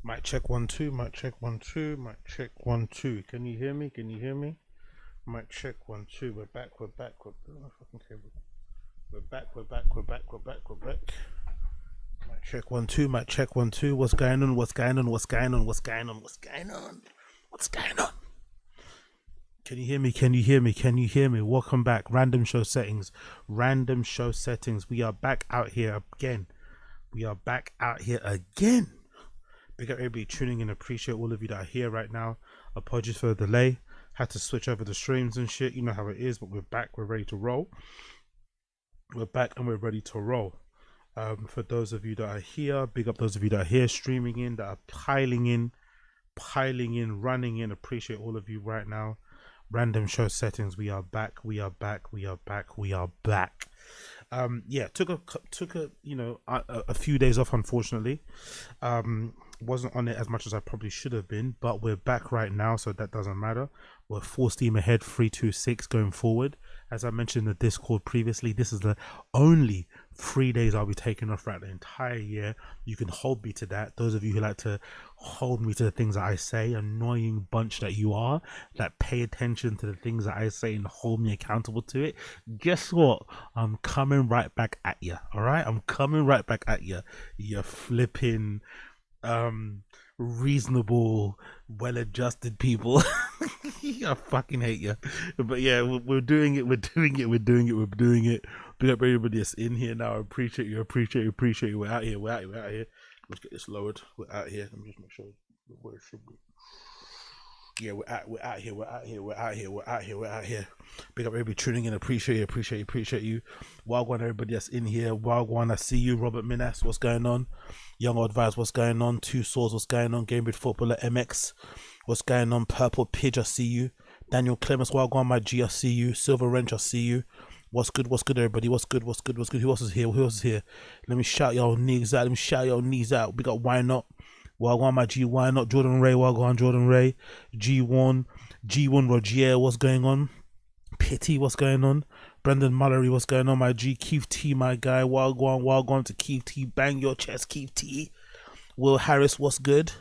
Mic check 1 2. Mic check 1 2. Mic check 1 2. Can you hear me? Can you hear me? Mic check 1 2. We're back. We're back. We're fucking cable. We're back. We're back. We're back. We're back. We're back. Mic check 1 2. Mic check 1 2. What's going on? What's going on? What's going on? What's going on? What's going on? What's going on? Can you hear me? Can you hear me? Can you hear me? Welcome back. Random show settings. Random show settings. We are back out here again. We are back out here again. Big up everybody tuning in. Appreciate all of you that are here right now. Apologies for the delay. Had to switch over the streams and shit. You know how it is, but we're back. We're ready to roll. We're back and we're ready to roll. For those of you that are here, big up those of you that are here streaming in, that are piling in, running in. Appreciate all of you right now. Random show settings. We are back. We are back. We are back. We are back. Yeah, took a a few days off, unfortunately. Wasn't on it as much as I probably should have been, but we're back right now, so that doesn't matter. We're full steam ahead, 326 going forward. As I mentioned in the Discord previously, this is the only 3 days I'll be taking off throughout the entire year. You can hold me to that. Those of you who like to hold me to the things that I say, annoying bunch that you are, that pay attention to the things that I say and hold me accountable to it. Guess what? I'm coming right back at you. All right, I'm coming right back at you. You flipping reasonable, well-adjusted people. I fucking hate you, but yeah, we're doing it. We're doing it. We're doing it. We're doing it. Big up everybody that's in here now. I appreciate you. Appreciate you. Appreciate you. We're out here. We're out here. We're out here. Let's get this lowered. We're out here. Let me just make sure where it should be. Yeah, we're out here. We're out here. We're out here. We're out here. We're out here. Big up everybody tuning in. Appreciate you. Appreciate you. Appreciate you. Wagwan, everybody that's in here. Wagwan, I see you. Robert Minas, what's going on? Young Advise, what's going on? Two Swords, what's going on? Gamebridge Footballer MX, what's going on? Purple Pidge, I see you. Daniel Clemens, Wagwan, my G, I see you. Silver Wrench, I see you. What's good? What's good, everybody? What's good? What's good? What's good? Who else is here? Who else is here? Let me shout y'all knees out. Let me shout y'all knees out. We got Why Not? Wagwan, my G, Why Not? Jordan Ray, Wagwan, Jordan Ray. G1 Rogier, what's going on? Pity, what's going on? Brendan Mallory, what's going on? My G, Keith T, my guy. Wagwan to Keith T. Bang your chest, Keith T. Will Harris, what's good?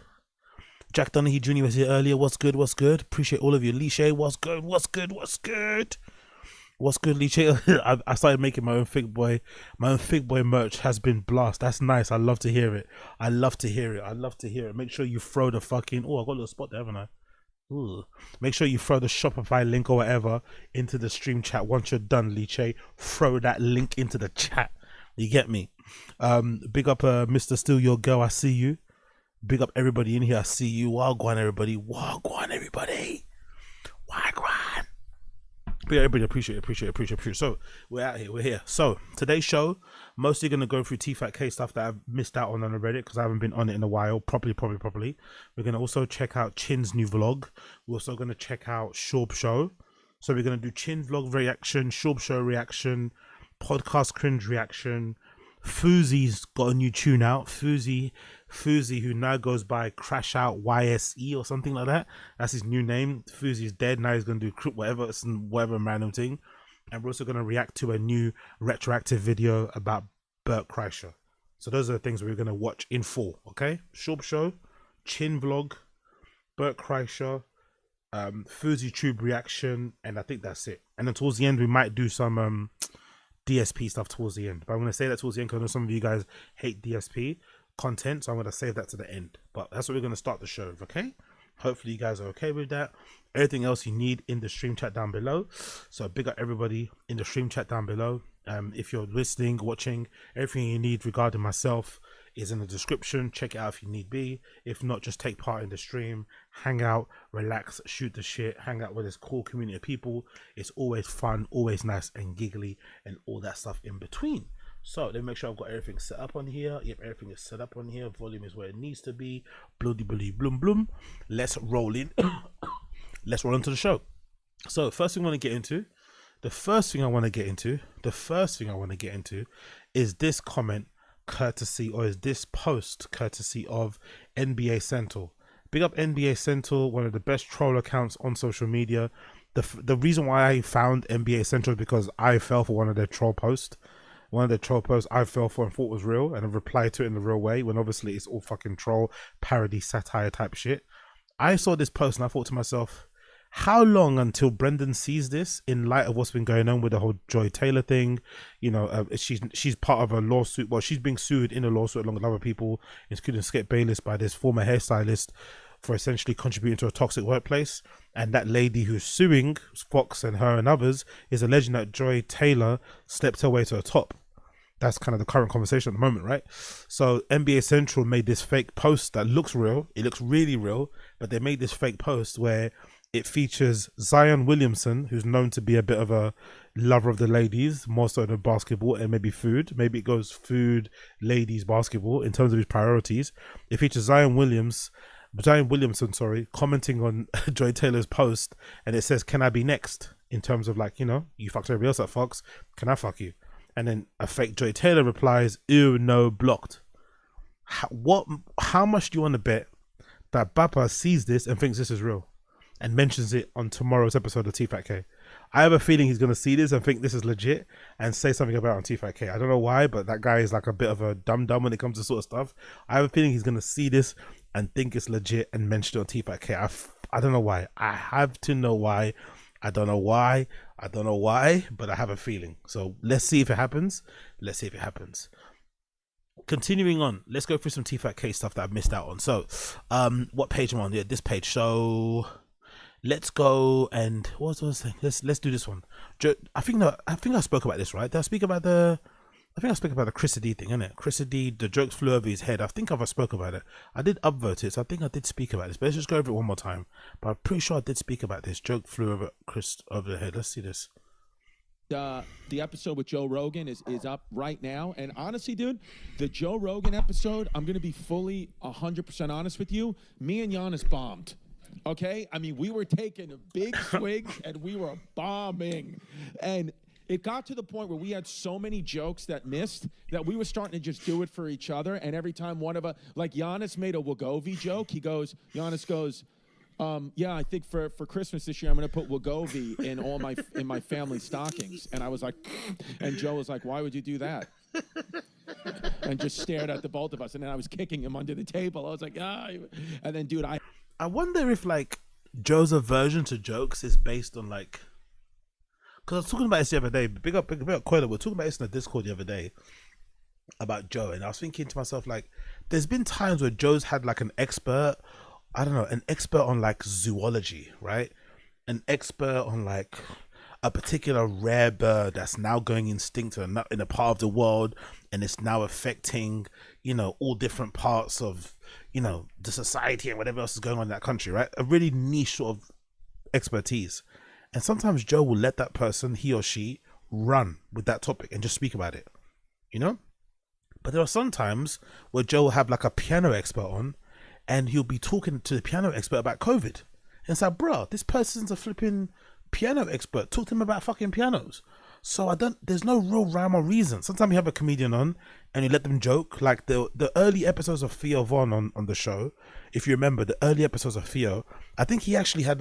Jack Donaghy Jr. was here earlier. What's good? What's good? Appreciate all of you. Lishay, what's good? What's good? What's good? What's good, Lishay? I started making my own Fig Boy. My own Fig Boy merch has been blast. That's nice. I love to hear it. I love to hear it. I love to hear it. Make sure you throw the fucking... Oh, I got a little spot there, haven't I? Ooh. Make sure you throw the Shopify link or whatever into the stream chat. Once you're done, Liche, throw that link into the chat. You get me? Big up Mr. Still Your Girl, I see you. Big up everybody in here, I see you. Wagwan everybody. Wagwan everybody. Wagwan. Big up everybody, appreciate. So we're out here, we're here. So today's show, mostly gonna go through TFATK stuff that I've missed out on the Reddit because I haven't been on it in a while, properly. We're gonna also check out Chin's new vlog. We're also gonna check out Shorb Show. So we're gonna do Chin vlog reaction, Shorb Show reaction, podcast cringe reaction. Fuzi's got a new tune out. Fuzi, who now goes by Crash Out YSE or something like that. That's his new name. Fuzi's dead. Now he's gonna do whatever random thing. And we're also gonna react to a new retroactive video about Bert Kreischer. So those are the things we're gonna watch in full. Okay, Shorb Show, Chin vlog, Bert Kreischer, Fuzi tube reaction, and I think that's it. And then towards the end we might do some DSP stuff towards the end, but I'm going to say that towards the end because I know some of you guys hate DSP content, so I'm going to save that to the end. But that's what we're going to start the show with, okay? Hopefully you guys are okay with that. Everything else you need in the stream chat down below, so big up everybody in the stream chat down below. If you're listening, watching, everything you need regarding myself is in the description. Check it out if you need be. If not, just take part in the stream, hang out, relax, shoot the shit, hang out with this cool community of people. It's always fun, always nice and giggly, and all that stuff in between. So let me make sure I've got everything set up on here. Yep, everything is set up on here. Volume is where it needs to be. Bloody bloom bloom. Let's roll in. Let's roll into the show. So first thing I want to get into, the first thing I want to get into is this comment courtesy, or is this post courtesy of NBA Central. Big up NBA Central, one of the best troll accounts on social media. The reason why I found NBA Central is because I fell for one of their troll posts. one of the troll posts I fell for and thought was real, and I've replied to it in the real way, when obviously it's all fucking troll, parody, satire type shit. I saw this post and I thought to myself, how long until Brendan sees this in light of what's been going on with the whole Joy Taylor thing? You know, she's part of a lawsuit. Well, she's being sued in a lawsuit along with other people, including Skip Bayless, by this former hairstylist for essentially contributing to a toxic workplace. And that lady who's suing Fox and her and others is alleging that Joy Taylor slept her way to the top. That's kind of the current conversation at the moment, right? So NBA Central made this fake post that looks real. It looks really real, but they made this fake post where it features Zion Williamson, who's known to be a bit of a lover of the ladies, more so than basketball and maybe food. Maybe it goes food, ladies, basketball in terms of his priorities. It features Zion Williamson, commenting on Joy Taylor's post, and it says, "Can I be next?" In terms of like, you know, you fucked everybody else at Fox, can I fuck you? And then a fake Joy Taylor replies, "Ew, no, blocked." How much do you want to bet that Bappa sees this and thinks this is real and mentions it on tomorrow's episode of TFATK? I have a feeling he's going to see this and think this is legit and say something about it on TFATK. I don't know why, but that guy is like a bit of a dum-dum when it comes to sort of stuff. I have a feeling he's going to see this and think it's legit and mention it on TFATK. I don't know why. I have to know why. I don't know why, but I have a feeling. So let's see if it happens. Continuing on, let's go through some TFATK stuff that I've missed out on. So, what page am I on? Yeah, this page. So, let's go and what was I saying? Let's do this one. I think I spoke about this, right? Did I speak about the? I think I spoke about the Chris D thing, innit? Chris D, the jokes flew over his head. I think I spoke about it. I did upvote it, so I think I did speak about this. But let's just go over it one more time. But I'm pretty sure I did speak about this. Joke flew over Chris over the head. Let's see this. The episode with Joe Rogan is up right now. And honestly, dude, the Joe Rogan episode, I'm going to be fully 100% honest with you. Me and Giannis bombed. Okay? I mean, we were taking big swigs and we were bombing. And it got to the point where we had so many jokes that missed that we were starting to just do it for each other. And every time one of us, like Giannis made a Wagovi joke, Giannis goes, yeah, I think for Christmas this year, I'm going to put Wagovi in all my family stockings. And I was like, and Joe was like, why would you do that? And just stared at the both of us. And then I was kicking him under the table. I was like, ah. And then, dude, I wonder if like Joe's aversion to jokes is based on like, because I was talking about this the other day. Big up, Coiler. We're talking about this in the Discord the other day about Joe, and I was thinking to myself, like, there's been times where Joe's had like an expert, I don't know, an expert on like zoology, right? An expert on like a particular rare bird that's now going extinct in a part of the world, and it's now affecting, you know, all different parts of, you know, the society and whatever else is going on in that country, right? A really niche sort of expertise. And sometimes Joe will let that person, he or she, run with that topic and just speak about it, you know? But there are some times where Joe will have like a piano expert on, and he'll be talking to the piano expert about COVID. And it's like, bro, this person's a flipping piano expert. Talk to him about fucking pianos. So there's no real rhyme or reason. Sometimes you have a comedian on and you let them joke. Like the early episodes of Theo Von on the show, if you remember the early episodes of Theo, I think he actually had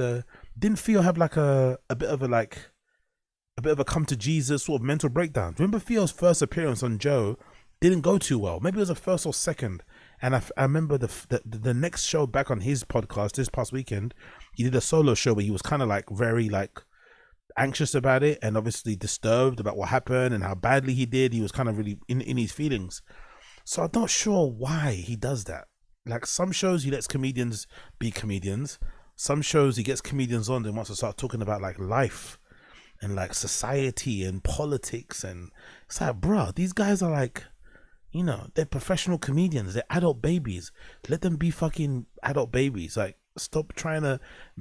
didn't Theo have like a bit of a come to Jesus sort of mental breakdown? Remember Theo's first appearance on Joe didn't go too well. Maybe it was the first or second. And I remember the next show back on his podcast this past weekend, he did a solo show where he was kind of like very like anxious about it and obviously disturbed about what happened and how badly he did. He was kind of really in his feelings. So I'm not sure why he does that. Like some shows he lets comedians be comedians. Some shows he gets comedians on and wants to start talking about like life and like society and politics, and it's like, bro, these guys are like, you know, they're professional comedians. They're adult babies. Let them be fucking adult babies. Like, stop trying to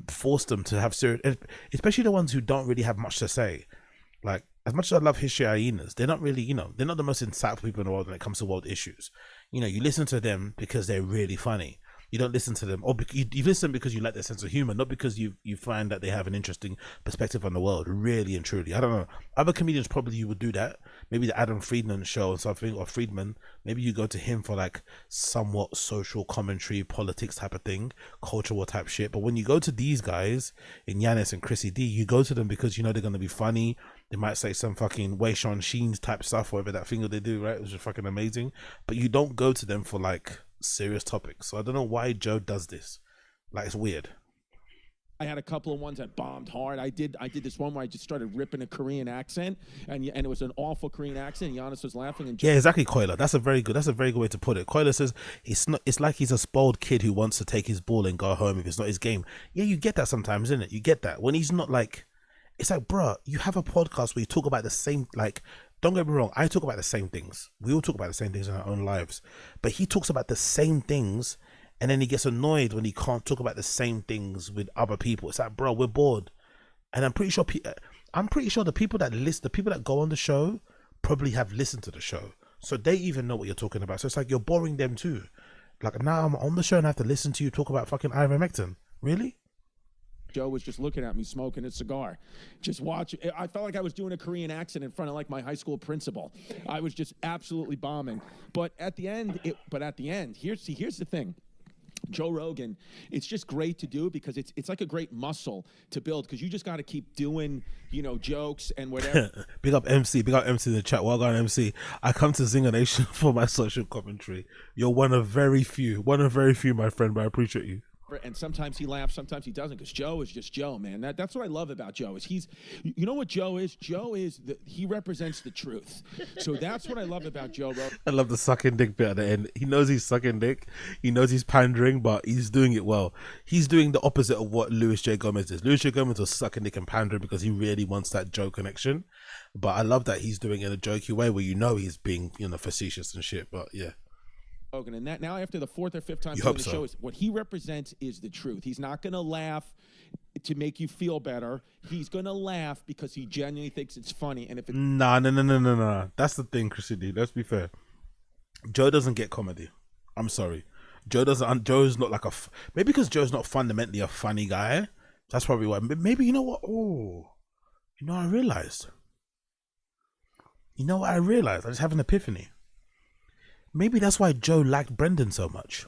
force them to have serious, especially the ones who don't really have much to say. Like, as much as I love History Hyenas, they're not really, you know, they're not the most insightful people in the world when it comes to world issues. You know, you listen to them because they're really funny. You don't listen to them, or you listen because you like their sense of humor, not because you find that they have an interesting perspective on the world. Really and truly, I don't know. Other comedians probably you would do that. Maybe the Adam Friedman show or something, or Friedman. Maybe you go to him for like somewhat social commentary, politics type of thing, cultural type shit. But when you go to these guys in Yanis and Chrissy D, you go to them because you know they're gonna be funny. They might say some fucking Wei Sean Sheen's type stuff, whatever that thing that they do, right? It was just fucking amazing. But you don't go to them for like serious topics. So I don't know why Joe does this. Like, it's weird. I had a couple of ones that bombed hard. I did this one where I just started ripping a Korean accent, and it was an awful Korean accent. Giannis was laughing, and yeah, exactly, Coiler. That's a very good way to put it. Coiler says it's like he's a spoiled kid who wants to take his ball and go home if it's not his game. Yeah, you get that sometimes, isn't it? You get that when he's not like. It's like, bruh, you have a podcast where you talk about the same, like, don't get me wrong, I talk about the same things. We all talk about the same things in our own lives. But he talks about the same things, and then he gets annoyed when he can't talk about the same things with other people. It's like, bro, we're bored. And I'm pretty sure the people that go on the show probably have listened to the show. So they even know what you're talking about. So it's like you're boring them too. Like, now I'm on the show and I have to listen to you talk about fucking ivermectin. Really? Joe was just looking at me smoking a cigar, just watching. I felt like I was doing a Korean accent in front of like my high school principal. I was just absolutely bombing. But at the end, here's the thing. Joe Rogan, it's just great to do because it's like a great muscle to build because you just got to keep doing, jokes and whatever. Big up MC in the chat. Well, MC. I come to Zinger Nation for my social commentary. You're one of very few, my friend, but I appreciate you. And sometimes he laughs, sometimes he doesn't, because Joe is just Joe, man. That's what I love about Joe is you know what Joe is? He represents the truth. So that's what I love about Joe. I love the sucking dick bit at the end. He knows he's sucking dick. He knows he's pandering, but he's doing it well. He's doing the opposite of what Luis J. Gomez is. Luis J. Gomez was sucking dick and pandering because he really wants that Joe connection. But I love that he's doing it in a jokey way where he's being, facetious and shit. But yeah. Rogan, and that now after the fourth or fifth time doing the show, is what he represents is the truth. He's not going to laugh to make you feel better. He's going to laugh because he genuinely thinks it's funny. And if it's no, that's the thing, Chrissy D. Let's be fair. Joe doesn't get comedy. I'm sorry. Joe's not like maybe because Joe's not fundamentally a funny guy. That's probably why. Maybe you know what? I realized. I just have an epiphany. Maybe that's why Joe liked Brendan so much.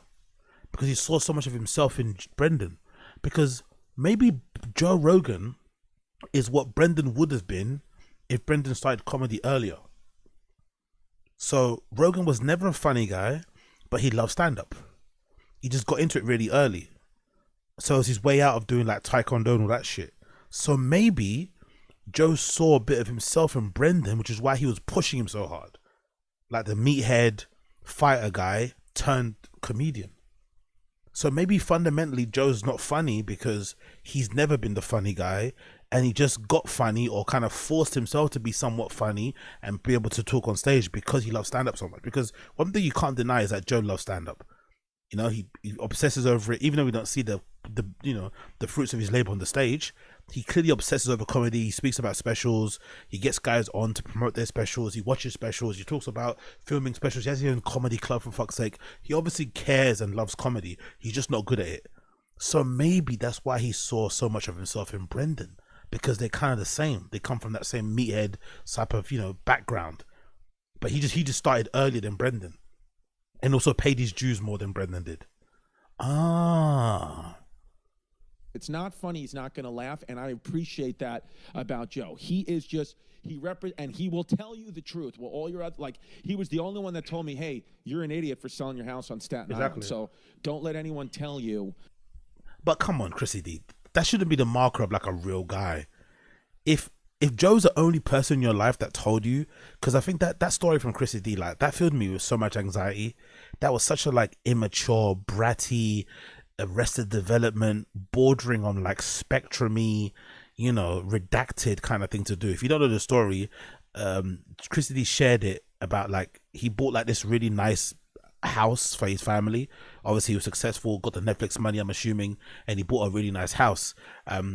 Because he saw so much of himself in Brendan. Because maybe Joe Rogan is what Brendan would have been if Brendan started comedy earlier. So Rogan was never a funny guy, but he loved stand-up. He just got into it really early. So it's his way out of doing like taekwondo and all that shit. So maybe Joe saw a bit of himself in Brendan, which is why he was pushing him so hard. Like the meathead fighter guy turned comedian. So maybe fundamentally Joe's not funny because he's never been the funny guy and he just got funny or kind of forced himself to be somewhat funny and be able to talk on stage because he loves stand-up so much. Because one thing you can't deny is that Joe loves stand-up. He obsesses over it, even though we don't see the fruits of his labor on the stage. He clearly obsesses over comedy. He speaks about specials. He gets guys on to promote their specials. He watches specials. He talks about filming specials. He has his own comedy club, for fuck's sake. He obviously cares and loves comedy. He's just not good at it. So maybe that's why he saw so much of himself in Brendan, because they're kind of the same. They come from that same meathead type of background. But he just started earlier than Brendan, and also paid his dues more than Brendan did. It's not funny, he's not going to laugh, and I appreciate that about Joe. He is just and he will tell you the truth. Well, all your he was the only one that told me, "Hey, you're an idiot for selling your house on Staten Island." So don't let anyone tell you. But come on, Chrissy D, that shouldn't be the marker of like a real guy. If Joe's the only person in your life that told you, because I think that story from Chrissy D, like, that filled me with so much anxiety. That was such a like immature, bratty, Arrested Development, bordering on like spectrum-y, redacted kind of thing to do. If you don't know the story, Chrissy D shared it about like he bought like this really nice house for his family. Obviously he was successful, got the Netflix money, I'm assuming, and he bought a really nice house.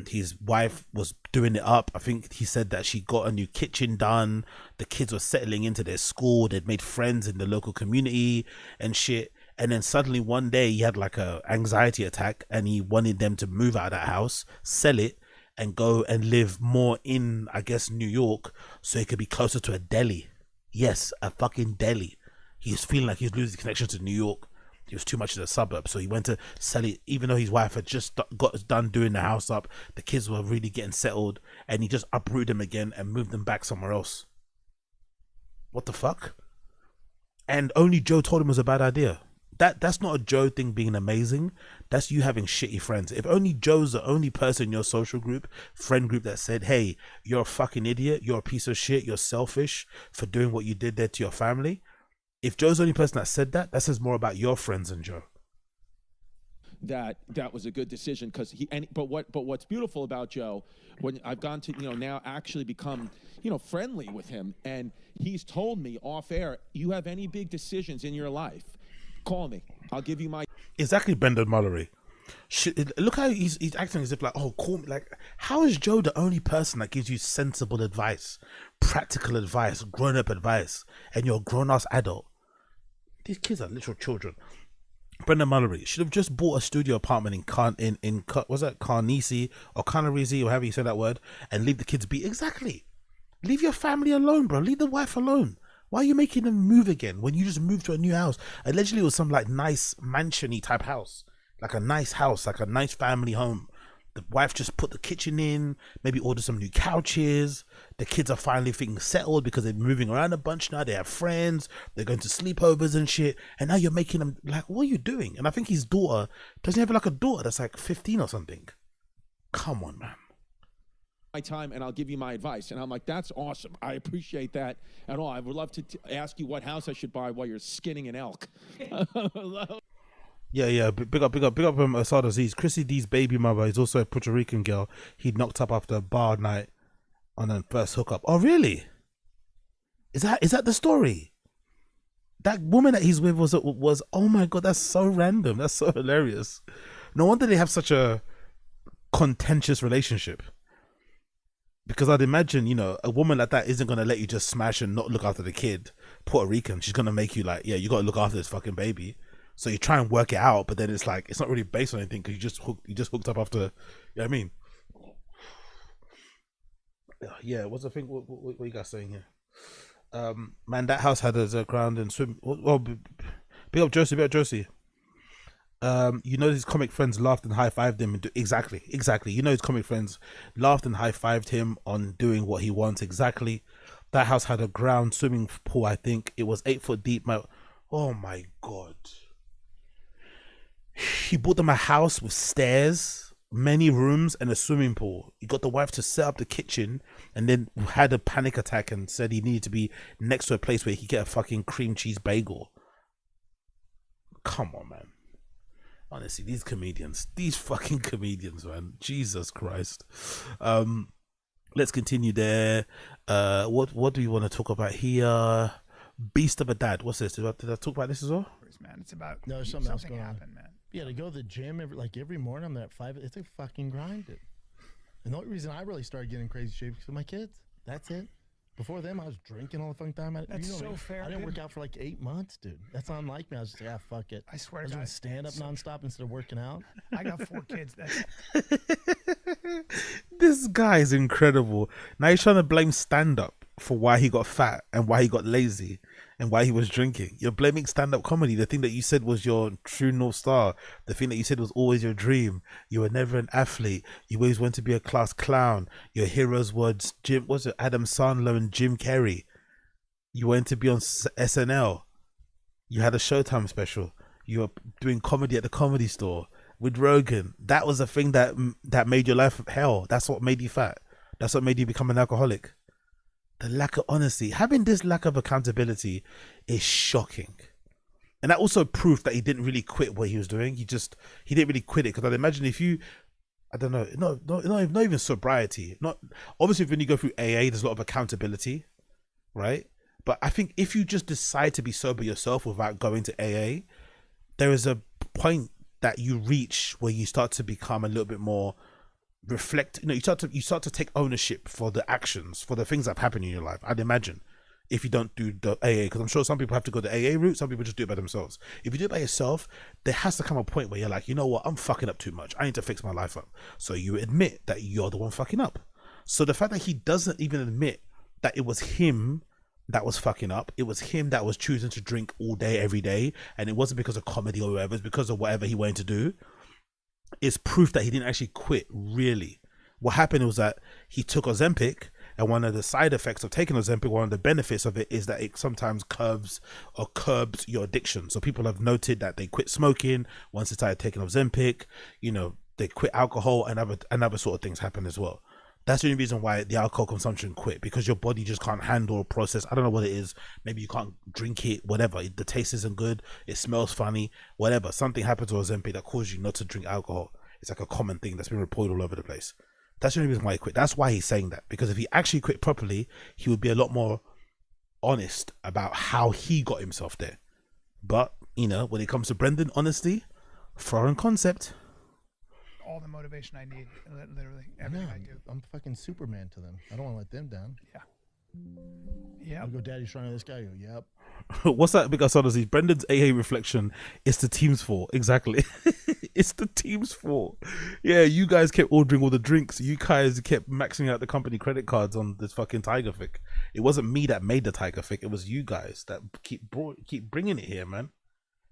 His wife was doing it up. I think he said that she got a new kitchen done. The kids were settling into their school. They'd made friends in the local community and shit. And then suddenly one day he had like a anxiety attack and he wanted them to move out of that house, sell it, and go and live more in, I guess, New York, so he could be closer to a deli. Yes, a fucking deli. He was feeling like he was losing connection to New York. He was too much in the suburb, so he went to sell it, even though his wife had just got done doing the house up. The kids were really getting settled, and he just uprooted them again and moved them back somewhere else. What the fuck? And only Joe told him it was a bad idea. That's not a Joe thing being amazing. That's you having shitty friends. If only Joe's the only person in your social group, friend group, that said, hey, you're a fucking idiot, you're a piece of shit, you're selfish for doing what you did there to your family. If Joe's the only person that said that, that says more about your friends than Joe. That was a good decision because but what's beautiful about Joe, when I've gone to now actually become friendly with him, and he's told me off air, you have any big decisions in your life, call me, I'll give you my. Exactly, Brendan Mullery. Look how he's acting as if like, oh, call me. Like, how is Joe the only person that gives you sensible advice, practical advice, grown-up advice, and you're a grown-ass adult? These kids are literal children. Brendan Mullery should have just bought a studio apartment in was that Carnesi or Canarese or however you say that word, and leave the kids be. Exactly. Leave your family alone, bro. Leave the wife alone. Why are you making them move again when you just moved to a new house? Allegedly it was some like nice mansion-y type house. Like a nice house, like a nice family home. The wife just put the kitchen in, maybe order some new couches. The kids are finally feeling settled because they're moving around a bunch now. They have friends. They're going to sleepovers and shit. And now you're making them like, what are you doing? And I think his daughter, doesn't he have like a daughter that's like 15 or something? Come on, man. My time, and I'll give you my advice. And I'm like, that's awesome. I appreciate that at all. I would love to ask you what house I should buy while you're skinning an elk. Yeah. Big up Asad Aziz. Chrissy D's baby mother is also a Puerto Rican girl he knocked up after a bar night on a first hookup. Oh, really? Is that the story? That woman that he's with was oh my god, that's so random. That's so hilarious. No wonder they have such a contentious relationship. Because I'd imagine, a woman like that isn't going to let you just smash and not look after the kid. Puerto Rican, she's going to make you like, yeah, you got to look after this fucking baby. So you try and work it out, but then it's like, it's not really based on anything because you just hooked up after, you know what I mean? Yeah, what's the thing? What you guys saying here? Man, that house had a ground and swim. Well, big up Josie. His comic friends laughed and high-fived him. Exactly. His comic friends laughed and high-fived him on doing what he wants. Exactly. That house had a ground swimming pool, I think. It was 8 foot deep. Oh my God. He bought them a house with stairs, many rooms, and a swimming pool. He got the wife to set up the kitchen and then had a panic attack and said he needed to be next to a place where he could get a fucking cream cheese bagel. Come on, man. Honestly, these fucking comedians, man. Jesus Christ. Let's continue there. What do you want to talk about here? Beast of a dad. What's this? Did I talk about this as well? Man, it's about no, something else going happened, man. Yeah, to go to the gym every morning. I'm there at 5. It's a fucking grind, dude. And the only reason I really started getting crazy shape is because of my kids. That's it. Before them, I was drinking all the fucking time. That's so fair. I didn't work out for like 8 months, dude. That's not unlike me. I was just like, fuck it. I swear I was to doing God. stand up nonstop instead of working out. I got 4 kids. This guy is incredible. Now he's trying to blame stand up for why he got fat and why he got lazy and why he was drinking. You're blaming stand-up comedy, the thing that you said was your true North Star, the thing that you said was always your dream. You were never an athlete. You always wanted to be a class clown. Your heroes were Adam Sandler and Jim Carrey. You wanted to be on SNL. You had a Showtime special. You were doing comedy at the Comedy Store with Rogan. That was the thing that made your life hell. That's what made you fat. That's what made you become an alcoholic. The lack of honesty, having this lack of accountability is shocking. And that also proof that he didn't really quit what he was doing. He didn't really quit it. Because I'd imagine if you, I don't know, not even sobriety. Not obviously when you go through AA, there's a lot of accountability, right? But I think if you just decide to be sober yourself without going to AA, there is a point that you reach where you start to become a little bit more reflect. You start to take ownership for the actions, for the things that happen in your life. I'd imagine if you don't do the AA, because I'm sure some people have to go the AA route, some people just do it by themselves. If you do it by yourself, there has to come a point where you're like, you know what, I'm fucking up too much. I need to fix my life up. So you admit that you're the one fucking up. So the fact that he doesn't even admit that it was him that was fucking up, it was him that was choosing to drink all day, every day, and it wasn't because of comedy or whatever, it's because of whatever he wanted to do, is proof that he didn't actually quit, really. What happened was that he took Ozempic, and one of the side effects of taking Ozempic, one of the benefits of it is that it sometimes curbs your addiction. So people have noted that they quit smoking once they started taking Ozempic, you know, they quit alcohol, and other sort of things happen as well. That's the only reason why the alcohol consumption quit, because your body just can't handle or process. I don't know what it is. Maybe you can't drink it, whatever. The taste isn't good. It smells funny, whatever. Something happened to Ozempic that caused you not to drink alcohol. It's like a common thing that's been reported all over the place. That's the only reason why he quit. That's why he's saying that, because if he actually quit properly, he would be a lot more honest about how he got himself there. But, you know, when it comes to Brendan, honesty, foreign concept. All the motivation I need, literally everything I do. I'm fucking Superman to them. I don't want to let them down. Yeah. I go, Daddy's trying to this guy. I go, yep. What's that? Because honestly, Brendan's AA reflection, it's the team's fault. Exactly. It's the team's fault. Yeah, you guys kept ordering all the drinks. You guys kept maxing out the company credit cards on this fucking Tiger Fic. It wasn't me that made the Tiger Fic. It was you guys that keep bringing it here, man.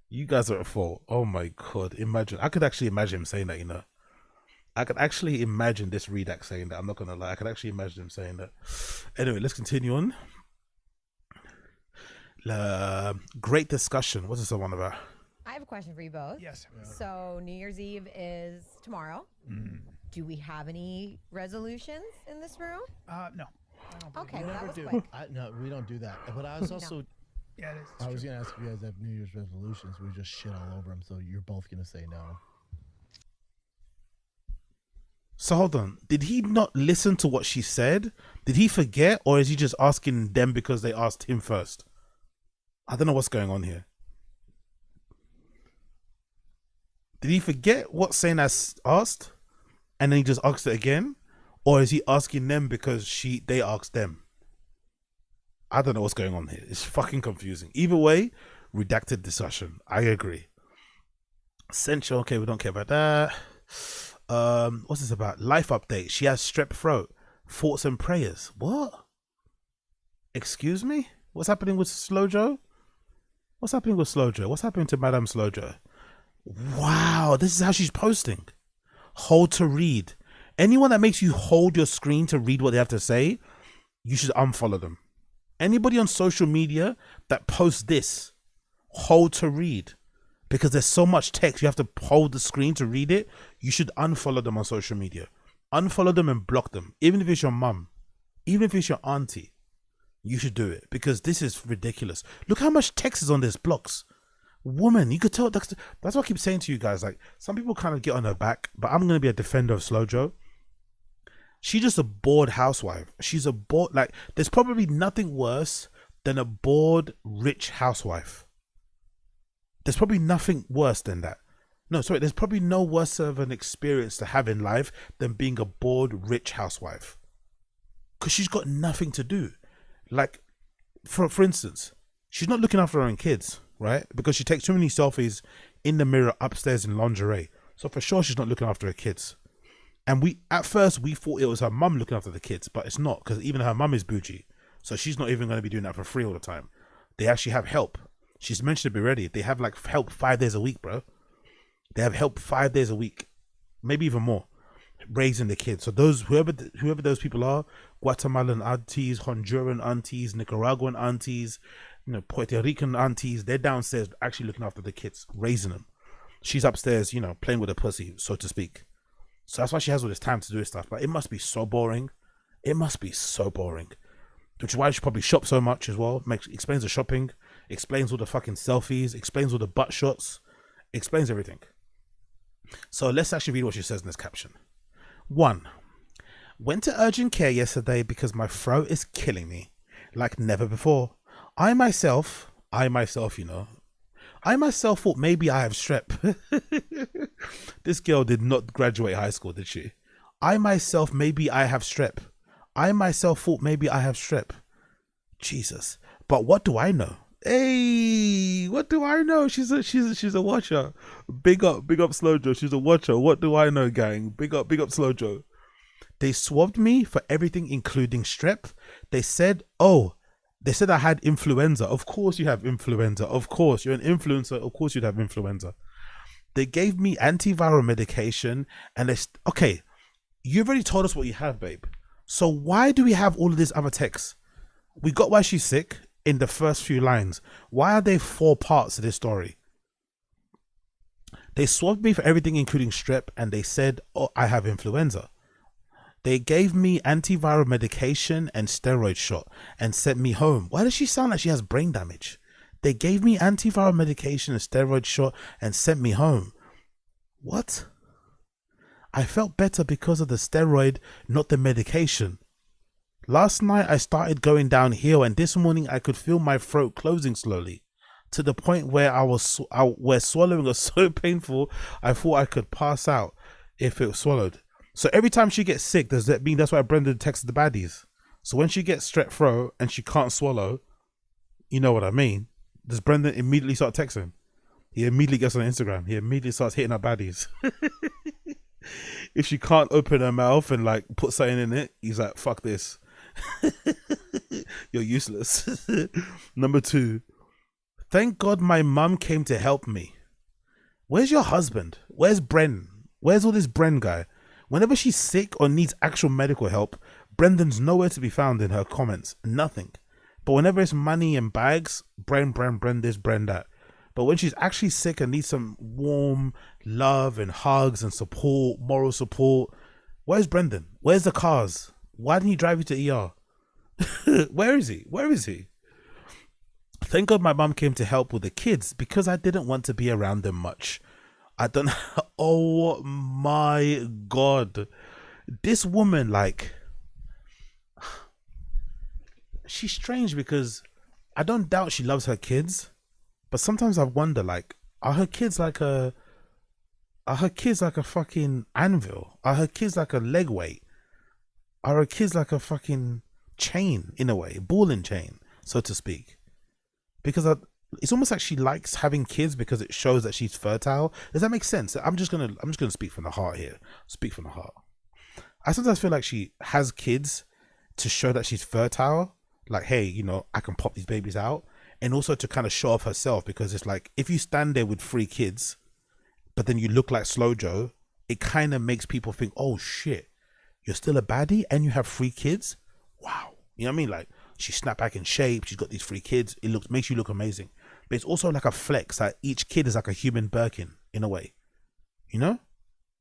You guys are at fault. Oh my God. Imagine. I could actually imagine him saying that, you know. I could actually imagine this Redax saying that. I'm not going to lie. I could actually imagine him saying that. Anyway, let's continue on. Great discussion. What's this one about? I have a question for you both. Yes. So New Year's Eve is tomorrow. Do we have any resolutions in this room? No. I don't believe Okay, it. well, that was do. quick. No, we don't do that. But I was also, Yeah, it is. I was going to ask if you guys have New Year's resolutions. We just shit all over them. So you're both going to say no. So hold on. Did he not listen to what she said? Did he forget, or is he just asking them because they asked him first? I don't know what's going on here. Did he forget what Saint asked, and then he just asked it again, or is he asking them because they asked them? I don't know what's going on here. It's fucking confusing. Either way, redacted discussion. I agree. Essential. Okay, we don't care about that. What's this about? Life update. She has strep throat. Thoughts and prayers. What? Excuse me? What's happening with Slojo? What's happening with Slojo? What's happening to Madame Slojo? Wow, this is how she's posting. Hold to read. Anyone that makes you hold your screen to read what they have to say, you should unfollow them. Anybody on social media that posts this, hold to read, because there's so much text you have to hold the screen to read it, you should unfollow them on social media. Unfollow them and block them. Even if it's your mum, even if it's your auntie, you should do it, because this is ridiculous. Look how much text is on this blocks. Woman, you could tell. That's what I keep saying to you guys. Like, some people kind of get on her back, but I'm going to be a defender of Slojo. She's just a bored housewife. She's a bored, like, there's probably nothing worse than a bored rich housewife. There's probably nothing worse than that. No, sorry, there's probably no worse of an experience to have in life than being a bored rich housewife. Because she's got nothing to do. Like, for instance, she's not looking after her own kids, right? Because she takes too many selfies in the mirror upstairs in lingerie. So for sure she's not looking after her kids. And at first we thought it was her mum looking after the kids, but it's not, because even her mum is bougie. So she's not even going to be doing that for free all the time. They actually have help. She's mentioned it already. They have like help 5 days a week, bro. They have help 5 days a week, maybe even more, raising the kids. So those whoever those people are, Guatemalan aunties, Honduran aunties, Nicaraguan aunties, Puerto Rican aunties, they're downstairs actually looking after the kids, raising them. She's upstairs, playing with a pussy, so to speak. So that's why she has all this time to do this stuff. But it must be so boring. It must be so boring. Which is why she probably shops so much as well. Explains the shopping, explains all the fucking selfies, explains all the butt shots, explains everything. So let's actually read what she says in this caption. 1. Went to urgent care yesterday because my throat is killing me like never before. I myself, I myself thought maybe I have strep. This girl did not graduate high school, did she? I myself, maybe I have strep. I myself thought maybe I have strep. Jesus. But what do I know? Hey, what do I know? She's a watcher. Big up Slow Joe. She's a watcher. What do I know, gang? Big up Slow Joe. They swabbed me for everything, including strep. They said I had influenza. Of course you have influenza. Of course, you're an influencer. Of course you'd have influenza. They gave me antiviral medication, and okay, you've already told us what you have, babe. So why do we have all of this other text? We got why she's sick in the first few lines. Why are there 4 parts to this story? They swabbed me for everything, including strep, and they said, I have influenza. They gave me antiviral medication and steroid shot and sent me home. Why does she sound like she has brain damage? They gave me antiviral medication and steroid shot and sent me home. What? I felt better because of the steroid, not the medication. Last night I started going downhill, and this morning I could feel my throat closing slowly to the point where where swallowing was so painful I thought I could pass out if it was swallowed. So every time she gets sick, does that mean that's why Brendan texts the baddies? So when she gets strep throat and she can't swallow, you know what I mean? Does Brendan immediately start texting? He immediately gets on Instagram. He immediately starts hitting her baddies. If she can't open her mouth and like put something in it, he's like, fuck this. You're useless. Number 2, thank God my mum came to help me. Where's your husband? Where's Bren? Where's all this Bren guy? Whenever she's sick or needs actual medical help, Brendan's nowhere to be found in her comments. Nothing. But whenever it's money and bags, Bren this, Bren that. But when she's actually sick and needs some warm love and hugs and support, moral support, where's Brendan? Where's the cars? Why didn't he drive you to ER? Where is he? Thank God my mum came to help with the kids because I didn't want to be around them much. I don't oh my God. This woman, like, she's strange because I don't doubt she loves her kids, but sometimes I wonder, like, are her kids like a fucking anvil? Are her kids like a leg weight? Are her kids like a fucking chain, in a way, ball and chain, so to speak? Because it's almost like she likes having kids because it shows that she's fertile. Does that make sense? I'm just gonna speak from the heart here. Speak from the heart. I sometimes feel like she has kids to show that she's fertile. Like, hey, you know, I can pop these babies out. And also to kind of show off herself, because it's like, if you stand there with 3 kids, but then you look like Slow Joe, it kind of makes people think, oh shit, you're still a baddie and you have 3 kids? Wow. You know what I mean? Like, she snapped back in shape. She's got these 3 kids. It makes you look amazing. But it's also like a flex. Like, each kid is like a human Birkin in a way. You know?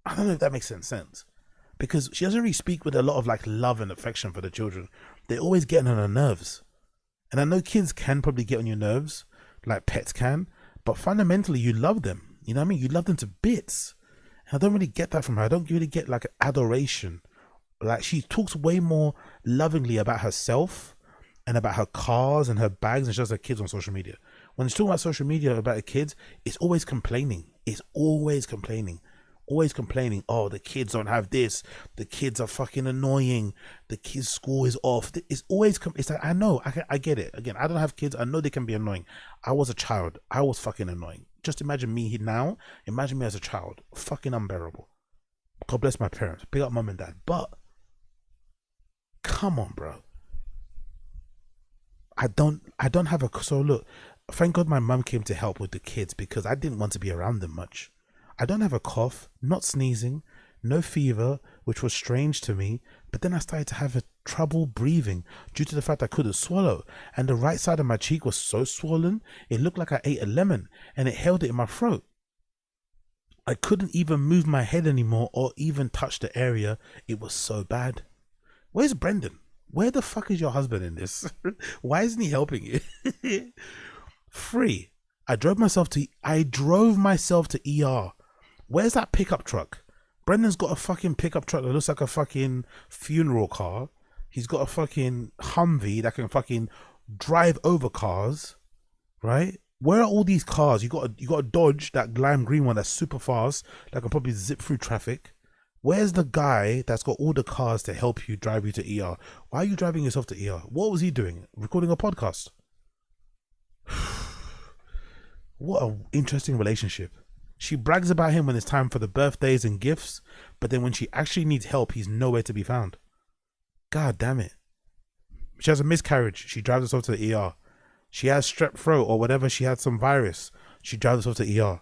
I don't know if that makes sense. Because she doesn't really speak with a lot of like love and affection for the children. They're always getting on her nerves. And I know kids can probably get on your nerves, like pets can. But fundamentally, you love them. You know what I mean? You love them to bits. And I don't really get that from her. I don't really get like adoration. Like, she talks way more lovingly about herself and about her cars and her bags and she does her kids on social media. When she's talking about social media about her kids, it's always complaining. It's always complaining. Always complaining. Oh, the kids don't have this. The kids are fucking annoying. The kids' school is off. It's always, it's like, I know, I get it. Again, I don't have kids. I know they can be annoying. I was a child. I was fucking annoying. Just imagine me now. Imagine me as a child. Fucking unbearable. God bless my parents. Big up mum and dad. But come on, bro. I don't have so look, thank God my mum came to help with the kids because I didn't want to be around them much. I don't have a cough, not sneezing, no fever, which was strange to me, but then I started to have trouble breathing due to the fact I couldn't swallow, and the right side of my cheek was so swollen, it looked like I ate a lemon, and it held it in my throat. I couldn't even move my head anymore or even touch the area. It was so bad. Where's Brendan? Where the fuck is your husband in this? Why isn't he helping you? 3. I drove myself to ER. Where's that pickup truck? Brendan's got a fucking pickup truck that looks like a fucking funeral car. He's got a fucking Humvee that can fucking drive over cars, right? Where are all these cars? You got a Dodge, that lime green one that's super fast, that can probably zip through traffic. Where's the guy that's got all the cars to help you drive you to ER? Why are you driving yourself to ER? What was he doing? Recording a podcast? What a interesting relationship. She brags about him when it's time for the birthdays and gifts, but then when she actually needs help, he's nowhere to be found. God damn it. She has a miscarriage. She drives herself to the ER. She has strep throat or whatever. She had some virus. She drives herself to the ER.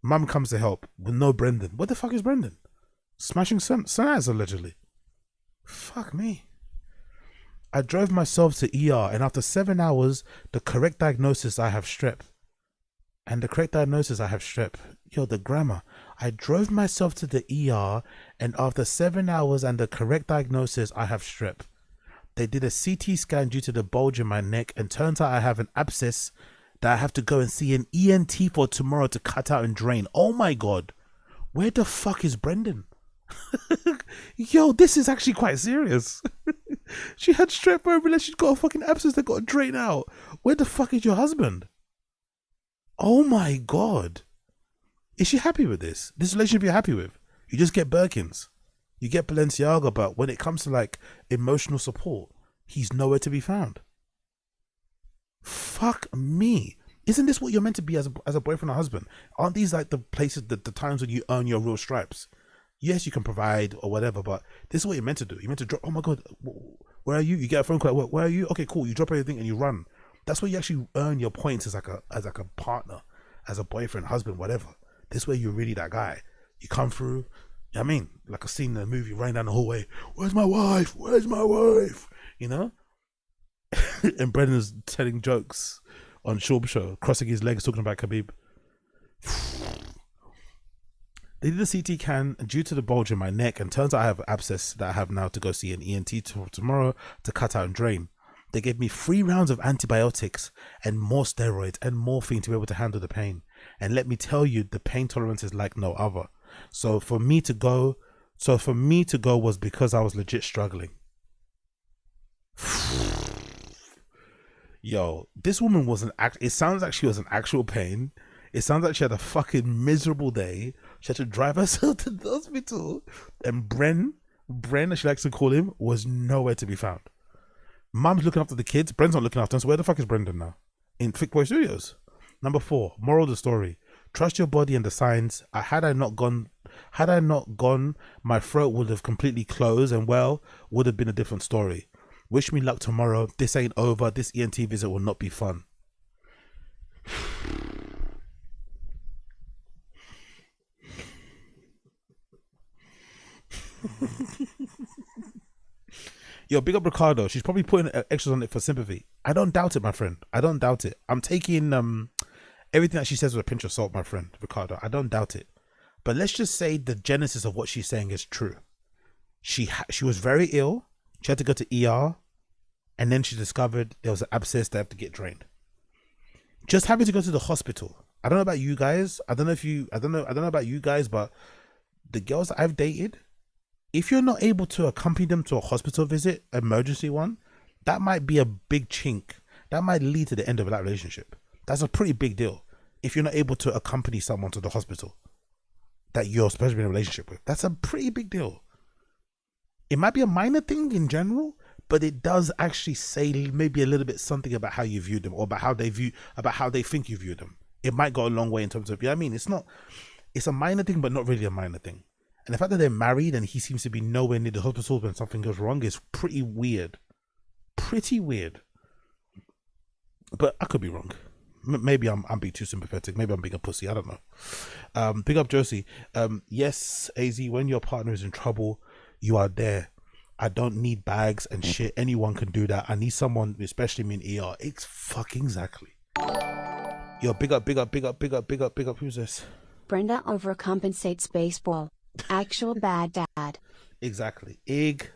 Mum comes to help with no Brendan. What the fuck is Brendan? Smashing Sanaz allegedly. Fuck me. I drove myself to ER and after 7 hours, the correct diagnosis, I have strep. And the correct diagnosis, I have strep. Yo, the grammar. I drove myself to the ER and after 7 hours and the correct diagnosis, I have strep. They did a CT scan due to the bulge in my neck and turns out I have an abscess that I have to go and see an ENT for tomorrow to cut out and drain. Oh my God. Where the fuck is Brendan? Yo, this is actually quite serious. She had strep over there. She's got a fucking abscess that got to drain out. Where the fuck is your husband? Oh my God. Is she happy with this? This relationship you're happy with? You just get Birkins. You get Balenciaga, but when it comes to like emotional support, he's nowhere to be found. Fuck me. Isn't this what you're meant to be as a boyfriend or husband? Aren't these like the places, the times when you earn your real stripes? Yes, you can provide or whatever, but this is what you're meant to do. You're meant to drop, oh my God, where are you? You get a phone call at work, where are you? Okay, cool. You drop everything and you run. That's where you actually earn your points as like a partner, as a boyfriend, husband, whatever. This is where you're really that guy. You come through, you know what I mean? Like a scene in the movie, running down the hallway, where's my wife? Where's my wife? You know? And Brendan's telling jokes on Shorb Show, crossing his legs, talking about Khabib. They did a CT scan due to the bulge in my neck and turns out I have abscess that I have now to go see an ENT tomorrow to cut out and drain. They gave me 3 rounds of antibiotics and more steroids and morphine to be able to handle the pain. And let me tell you, the pain tolerance is like no other. So for me to go was because I was legit struggling. Yo, this woman was it sounds like she was in actual pain. It sounds like she had a fucking miserable day. She had to drive herself to the hospital. And Bren, as she likes to call him, was nowhere to be found. Mum's looking after the kids. Bren's not looking after them. So where the fuck is Brendan now? In Thick Boy Studios. Number 4, moral of the story. Trust your body and the signs. Had I not gone, my throat would have completely closed and would have been a different story. Wish me luck tomorrow. This ain't over. This ENT visit will not be fun. Yo, big up Ricardo. She's probably putting extras on it for sympathy. I don't doubt it, my friend. I don't doubt it. I'm taking everything that she says with a pinch of salt, my friend Ricardo. I don't doubt it. But let's just say the genesis of what she's saying is true. She was very ill. She had to go to ER, and then she discovered there was an abscess that had to get drained. Just having to go to the hospital. I don't know about you guys. I don't know about you guys, but the girls that I've dated, if you're not able to accompany them to a hospital visit, emergency one, that might be a big chink. That might lead to the end of that relationship. That's a pretty big deal. If you're not able to accompany someone to the hospital that you're supposed to be in a relationship with, that's a pretty big deal. It might be a minor thing in general, but it does actually say maybe a little bit something about how you view them or about how they think you view them. It might go a long way in terms of, you know what I mean? It's a minor thing, but not really a minor thing. And the fact that they're married and he seems to be nowhere near the hospital when something goes wrong is pretty weird. Pretty weird. But I could be wrong. Maybe I'm being too sympathetic. Maybe I'm being a pussy. I don't know. Big up Josie. Yes, AZ, when your partner is in trouble, you are there. I don't need bags and shit. Anyone can do that. I need someone, especially me in ER. It's fucking exactly. Yo, big up. Who's this? Brenda overcompensates baseball. Actual bad dad. Exactly.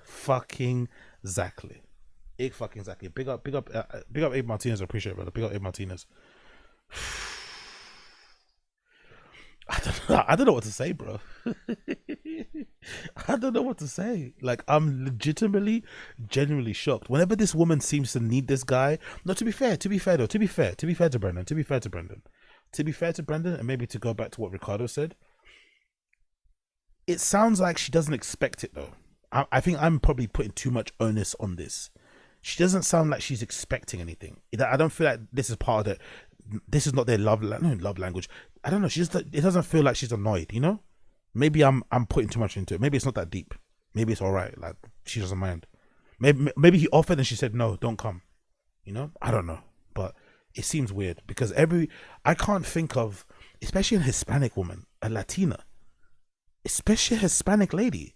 Fucking exactly. Big up Abe Martinez. I appreciate it, brother. Big up Abe Martinez. I don't know what to say, bro. I don't know what to say. Like, I'm legitimately, genuinely shocked. Whenever this woman seems to need this guy, no, to be fair to Brendan, and maybe to go back to what Ricardo said, it sounds like she doesn't expect it though. I think I'm probably putting too much onus on this. She doesn't sound like she's expecting anything. I don't feel like this is part of this is not their love language. I don't know. It doesn't feel like she's annoyed, you know? Maybe I'm putting too much into it. Maybe it's not that deep. Maybe it's all right. Like, she doesn't mind. Maybe he offered and she said, no, don't come. You know? I don't know. But it seems weird because I can't think of, especially a Hispanic woman, a Latina, especially a Hispanic lady,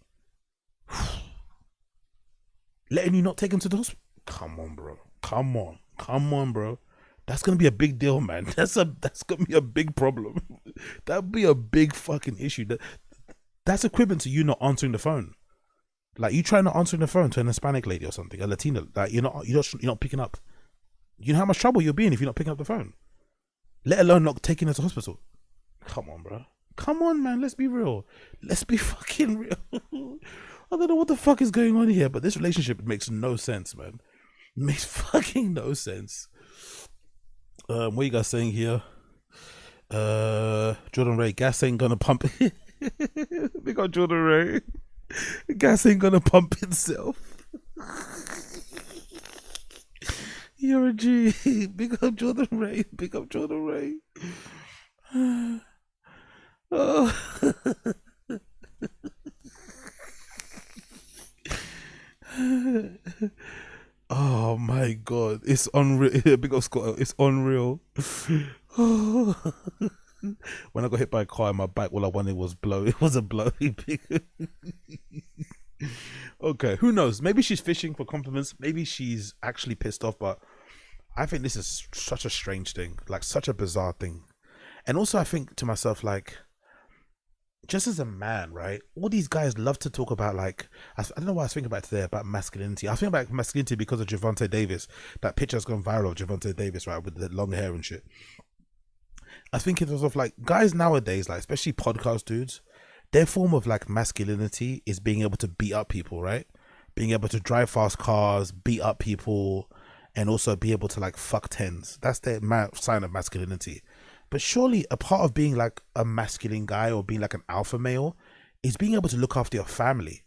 letting you not take him to the hospital. Come on, bro. Come on, bro. That's gonna be a big deal, man. That's gonna be a big problem. That'd be a big fucking issue. That's equivalent to you not answering the phone. Like, you trying to answer the phone to an Hispanic lady or something, a Latina. Like, you're not picking up. You know how much trouble you'll be in if you're not picking up the phone. Let alone not taking her to hospital. Come on, bro. Come on, man. Let's be real. Let's be fucking real. I don't know what the fuck is going on here, but this relationship makes no sense, man. It makes fucking no sense. What are you guys saying here? Jordan Ray, gas ain't gonna pump. We got Jordan Ray. Gas ain't gonna pump itself. You're a G. Big up Jordan Ray. Big up Jordan Ray. Oh. Oh my god, it's unreal. Big up Scott, it's unreal. Oh. When I got hit by a car in my back, all I wanted was blow. It was a blow. Okay, who knows? Maybe she's fishing for compliments. Maybe she's actually pissed off, but I think this is such a strange thing, like such a bizarre thing. And also I think to myself, like, just as a man, right? All these guys love to talk about, like, I don't know why I was thinking about today about masculinity. I was thinking about masculinity because of Javonte Davis. That picture has gone viral of Javonte Davis, right, with the long hair and shit. I think it was of, like, guys nowadays, like, especially podcast dudes, their form of, like, masculinity is being able to beat up people, right? Being able to drive fast cars, beat up people, and also be able to, like, fuck tens. That's their sign of masculinity. But surely a part of being like a masculine guy or being like an alpha male is being able to look after your family.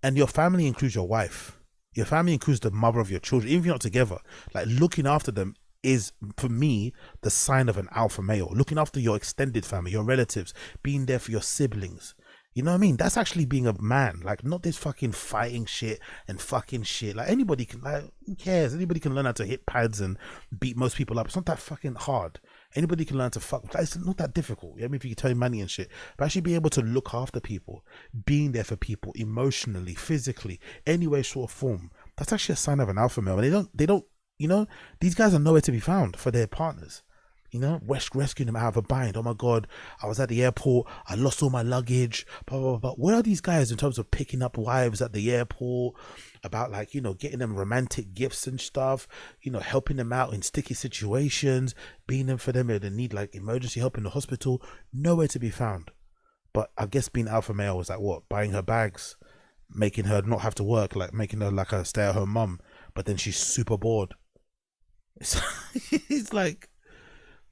And your family includes your wife. Your family includes the mother of your children, even if you're not together. Like, looking after them is, for me, the sign of an alpha male. Looking after your extended family, your relatives, being there for your siblings. You know what I mean? That's actually being a man. Like, not this fucking fighting shit and fucking shit. Like, anybody can, like, who cares? Anybody can learn how to hit pads and beat most people up. It's not that fucking hard. Anybody can learn to fuck. It's not that difficult. I mean, if you can turn money and shit, but actually be able to look after people, being there for people emotionally, physically, any way, sort of form. That's actually a sign of an alpha male. And they don't, you know, these guys are nowhere to be found for their partners. You know, rescuing them out of a bind. Oh my god, I was at the airport, I lost all my luggage, blah, blah, blah. Where are these guys in terms of picking up wives at the airport, about, like, you know, getting them romantic gifts and stuff, you know, helping them out in sticky situations, being there for them if they need, like, emergency help in the hospital? Nowhere to be found. But I guess being alpha male was like, what, buying her bags, making her not have to work, like making her like a stay-at-home mum, but then she's super bored. It's like,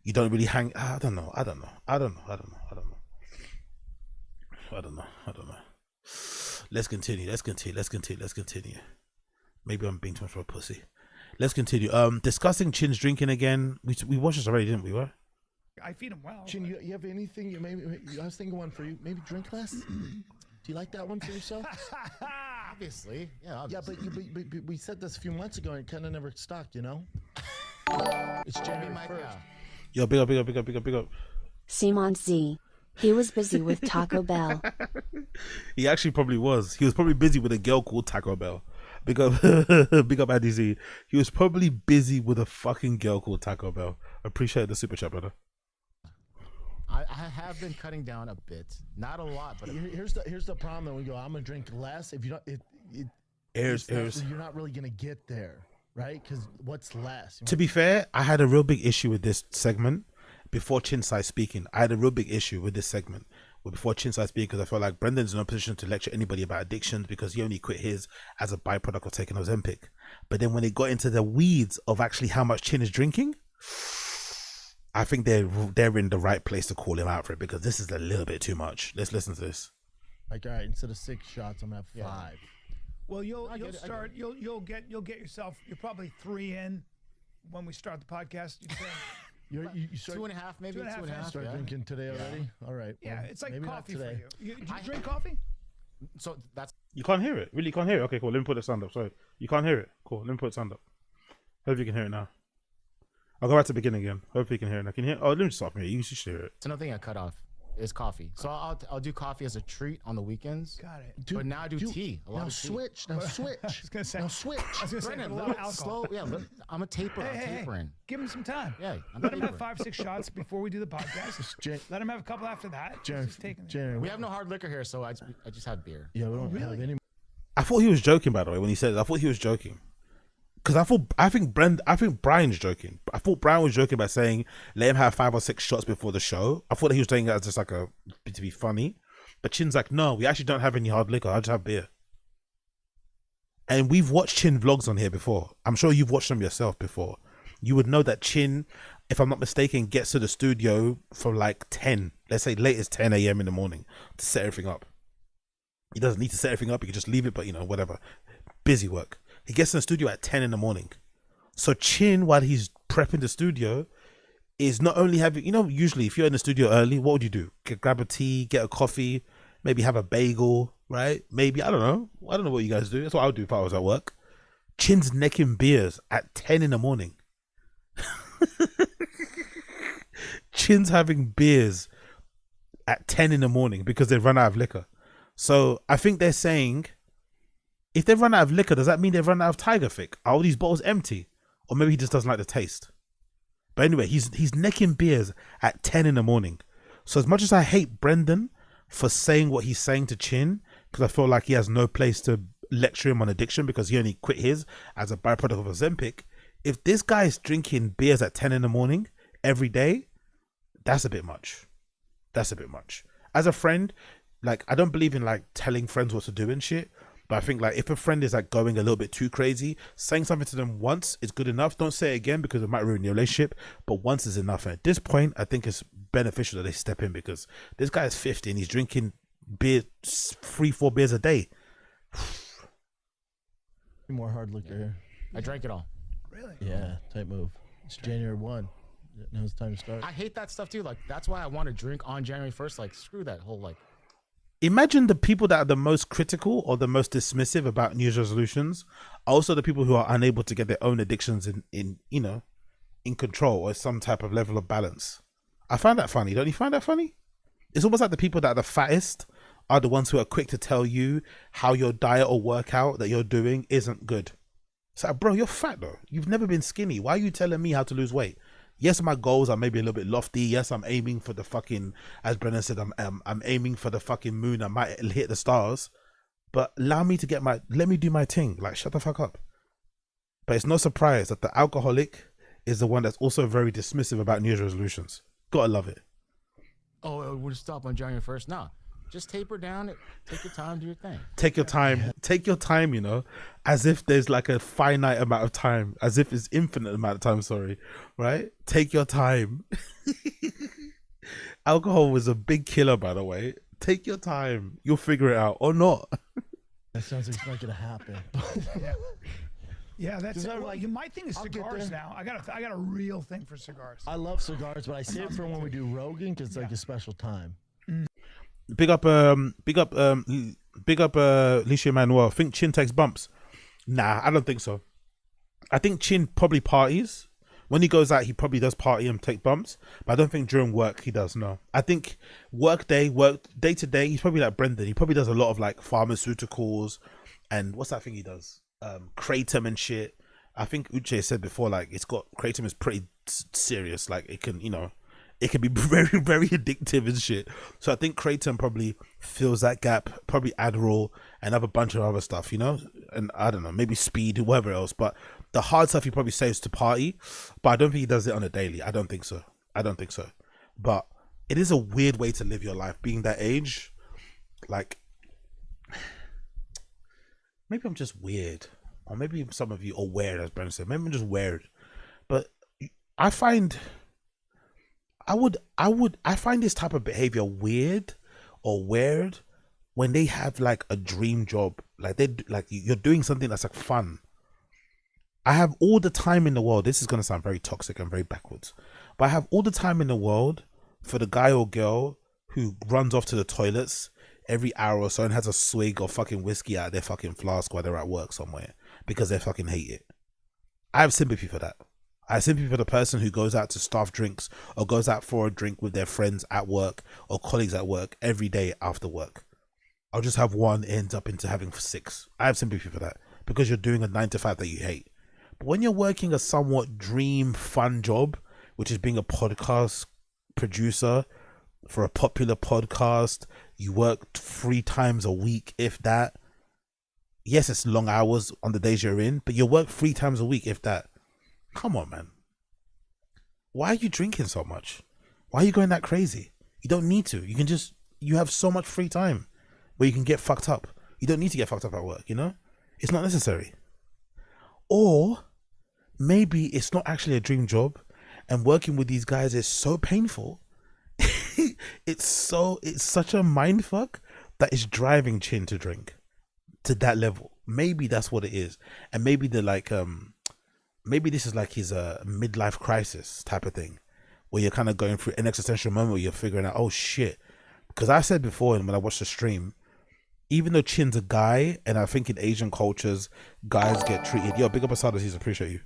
you don't really hang. I don't know. Let's continue. Maybe I'm being too much of a pussy. Let's continue. Discussing Chin's drinking again. We watched this already, didn't we? What? I feed him well. Chin, you have anything? I was thinking one for you. Maybe drink less. Do you like that one for yourself? Obviously, yeah. Obviously. Yeah, but we said this a few months ago, and it kind of never stuck. You know. It's January 1st. Yo, big up. Simon Z. He was busy with Taco Bell. He actually probably was. He was probably busy with a girl called Taco Bell. Big up Andy Z. He was probably busy with a fucking girl called Taco Bell. Appreciate the super chat, brother. I have been cutting down a bit, not a lot, but here's the problem. Though we go, I'm gonna drink less. If you don't, you're not really gonna get there, right? Because what's less? To be fair, I had a real big issue with this segment before Chin started speaking. I had a real big issue with this segment before Chin started speaking, because I felt like Brendan's in a position to lecture anybody about addictions because he only quit his as a byproduct of taking Ozempic. But then when it got into the weeds of actually how much Chin is drinking, I think they're in the right place to call him out for it, because this is a little bit too much. Let's listen to this. Like, all right, instead of 6 shots, I'm gonna have 5. Well, you'll start. You'll get yourself. You're probably 3 in when we start the podcast. You'd say. You start, 2.5, maybe 2.5 two and a half. start Yeah. drinking today already? All right. Yeah, well, it's like maybe not coffee for today. you. Do you drink coffee? So that's You can't hear it. Really, you can't hear it. Okay, cool. Let me put the sound up. Sorry, you can't hear it. Cool. Let me put the sound up. Hope you can hear it now. I'll go back to the beginning again. Hopefully you can hear it now. Can you hear? Oh, let me stop here. You should hear it. another thing I cut off is coffee. So I'll do coffee as a treat on the weekends. Got it. But now I do tea. A lot Now of tea. switch. Now switch. I was gonna say. Now switch. I was gonna say Brennan, a lot little of alcohol. slow. Yeah, I'm a taper. I'm Hey, tapering. give him some time. Yeah, I'm Let him have tapering. 5-6 shots before we do the podcast. Jan- Let him have a couple after that. Jan- Just taking it. Jan- We have no hard liquor here, so I just have beer. Yeah, we don't have any. I thought he was joking, by the way, when he said it. I thought he was joking. Because I think Brian's joking. I thought Brian was joking by saying, let him have 5 or 6 shots before the show. I thought he was doing that as just like to be funny. But Chin's like, no, we actually don't have any hard liquor. I just have beer. And we've watched Chin vlogs on here before. I'm sure you've watched them yourself before. You would know that Chin, if I'm not mistaken, gets to the studio for like 10, let's say latest 10 a.m. in the morning to set everything up. He doesn't need to set everything up. He can just leave it, but whatever. Busy work. He gets in the studio at 10 in the morning. So Chin, while he's prepping the studio, is not only having, usually if you're in the studio early, what would you do? Grab a tea, get a coffee, maybe have a bagel, right? Maybe, I don't know what you guys do. That's what I would do if I was at work. Chin's necking beers at 10 in the morning. Chin's having beers at 10 in the morning because they've run out of liquor. So I think they're saying, if they've run out of liquor, does that mean they've run out of Tiger Thick? Are all these bottles empty? Or maybe he just doesn't like the taste. But anyway, he's necking beers at 10 in the morning. So as much as I hate Brendan for saying what he's saying to Chin, because I feel like he has no place to lecture him on addiction because he only quit his as a byproduct of Ozempic. If this guy is drinking beers at 10 in the morning every day, that's a bit much. That's a bit much. As a friend, like, I don't believe in like telling friends what to do and shit. But I think like if a friend is like going a little bit too crazy, saying something to them once is good enough. Don't say it again because it might ruin your relationship. But once is enough. And at this point, I think it's beneficial that they step in because this guy is 50 and he's drinking beer, 3-4 beers a day. More hard liquor here. I drank it all. Really? Yeah, type move. It's January 1. Now it's time to start. I hate that stuff too. Like that's why I want to drink on January 1st. Like screw that whole like. Imagine the people that are the most critical or the most dismissive about New Year's resolutions are also the people who are unable to get their own addictions in control or some type of level of balance. I find that funny. Don't you find that funny? It's almost like the people that are the fattest are the ones who are quick to tell you how your diet or workout that you're doing isn't good. It's like, bro, you're fat though. You've never been skinny. Why are you telling me how to lose weight? Yes, my goals are maybe a little bit lofty. Yes, I'm aiming for the fucking, as Brennan said, I'm aiming for the fucking moon. I might hit the stars, but let me do my thing. Like, shut the fuck up. But it's no surprise that the alcoholic is the one that's also very dismissive about New Year's resolutions. Gotta love it. Oh, it would stop on January 1st. No, just taper down. Take your time, do your thing. Take your time. Take your time, as if there's like a finite amount of time, as if it's infinite amount of time, sorry, right? Take your time. Alcohol was a big killer, by the way. Take your time. You'll figure it out or not. That sounds like it's not gonna happen. Yeah, that's Does that, well, like, my thing is I'll get cigars there. now. I got a real thing for cigars. I love cigars, but I save it for when we do Rogan because it's like a special time. Big up, Licia Manuel. Think Chin takes bumps? Nah, I don't think so. I think Chin probably parties. When he goes out, he probably does party and take bumps. But I don't think during work he does, no. I think work day to day, he's probably like Brendan. He probably does a lot of like pharmaceuticals and what's that thing he does? Kratom and shit. I think Uche said before, like Kratom is pretty serious. Like it can be very, very addictive and shit. So I think Kratom probably fills that gap, probably Adderall and have a bunch of other stuff, and I don't know, maybe speed, whatever else. But the hard stuff he probably saves to party, but I don't think he does it on a daily. I don't think so. But it is a weird way to live your life, being that age. Like, maybe I'm just weird, or maybe some of you are weird, as Brandon said. Maybe I'm just weird, but I find this type of behavior weird when they have like a dream job, like you're doing something that's like fun. I have all the time in the world. This is gonna sound very toxic and very backwards. But I have all the time in the world for the guy or girl who runs off to the toilets every hour or so and has a swig of fucking whiskey out of their fucking flask while they're at work somewhere because they fucking hate it. I have sympathy for that. I have sympathy for the person who goes out to staff drinks or goes out for a drink with their friends at work or colleagues at work every day after work. I'll just have one ends up into having 6. I have sympathy for that because you're doing a 9 to 5 that you hate. But when you're working a somewhat dream fun job, which is being a podcast producer for a popular podcast, you work 3 times a week, if that. Yes, it's long hours on the days you're in, but you work 3 times a week, if that. Come on, man. Why are you drinking so much? Why are you going that crazy? You don't need to. You have so much free time where you can get fucked up. You don't need to get fucked up at work, you know? It's not necessary. Or maybe it's not actually a dream job and working with these guys is so painful. It's such a mind fuck that is driving Chin to drink to that level. Maybe that's what it is. And maybe maybe this is like his midlife crisis type of thing where you're kind of going through an existential moment where you're figuring out, oh shit. Because I said before, and when I watched the stream, even though Chin's a guy, and I think in Asian cultures, guys get treated. Yo, big up Asada, appreciate you.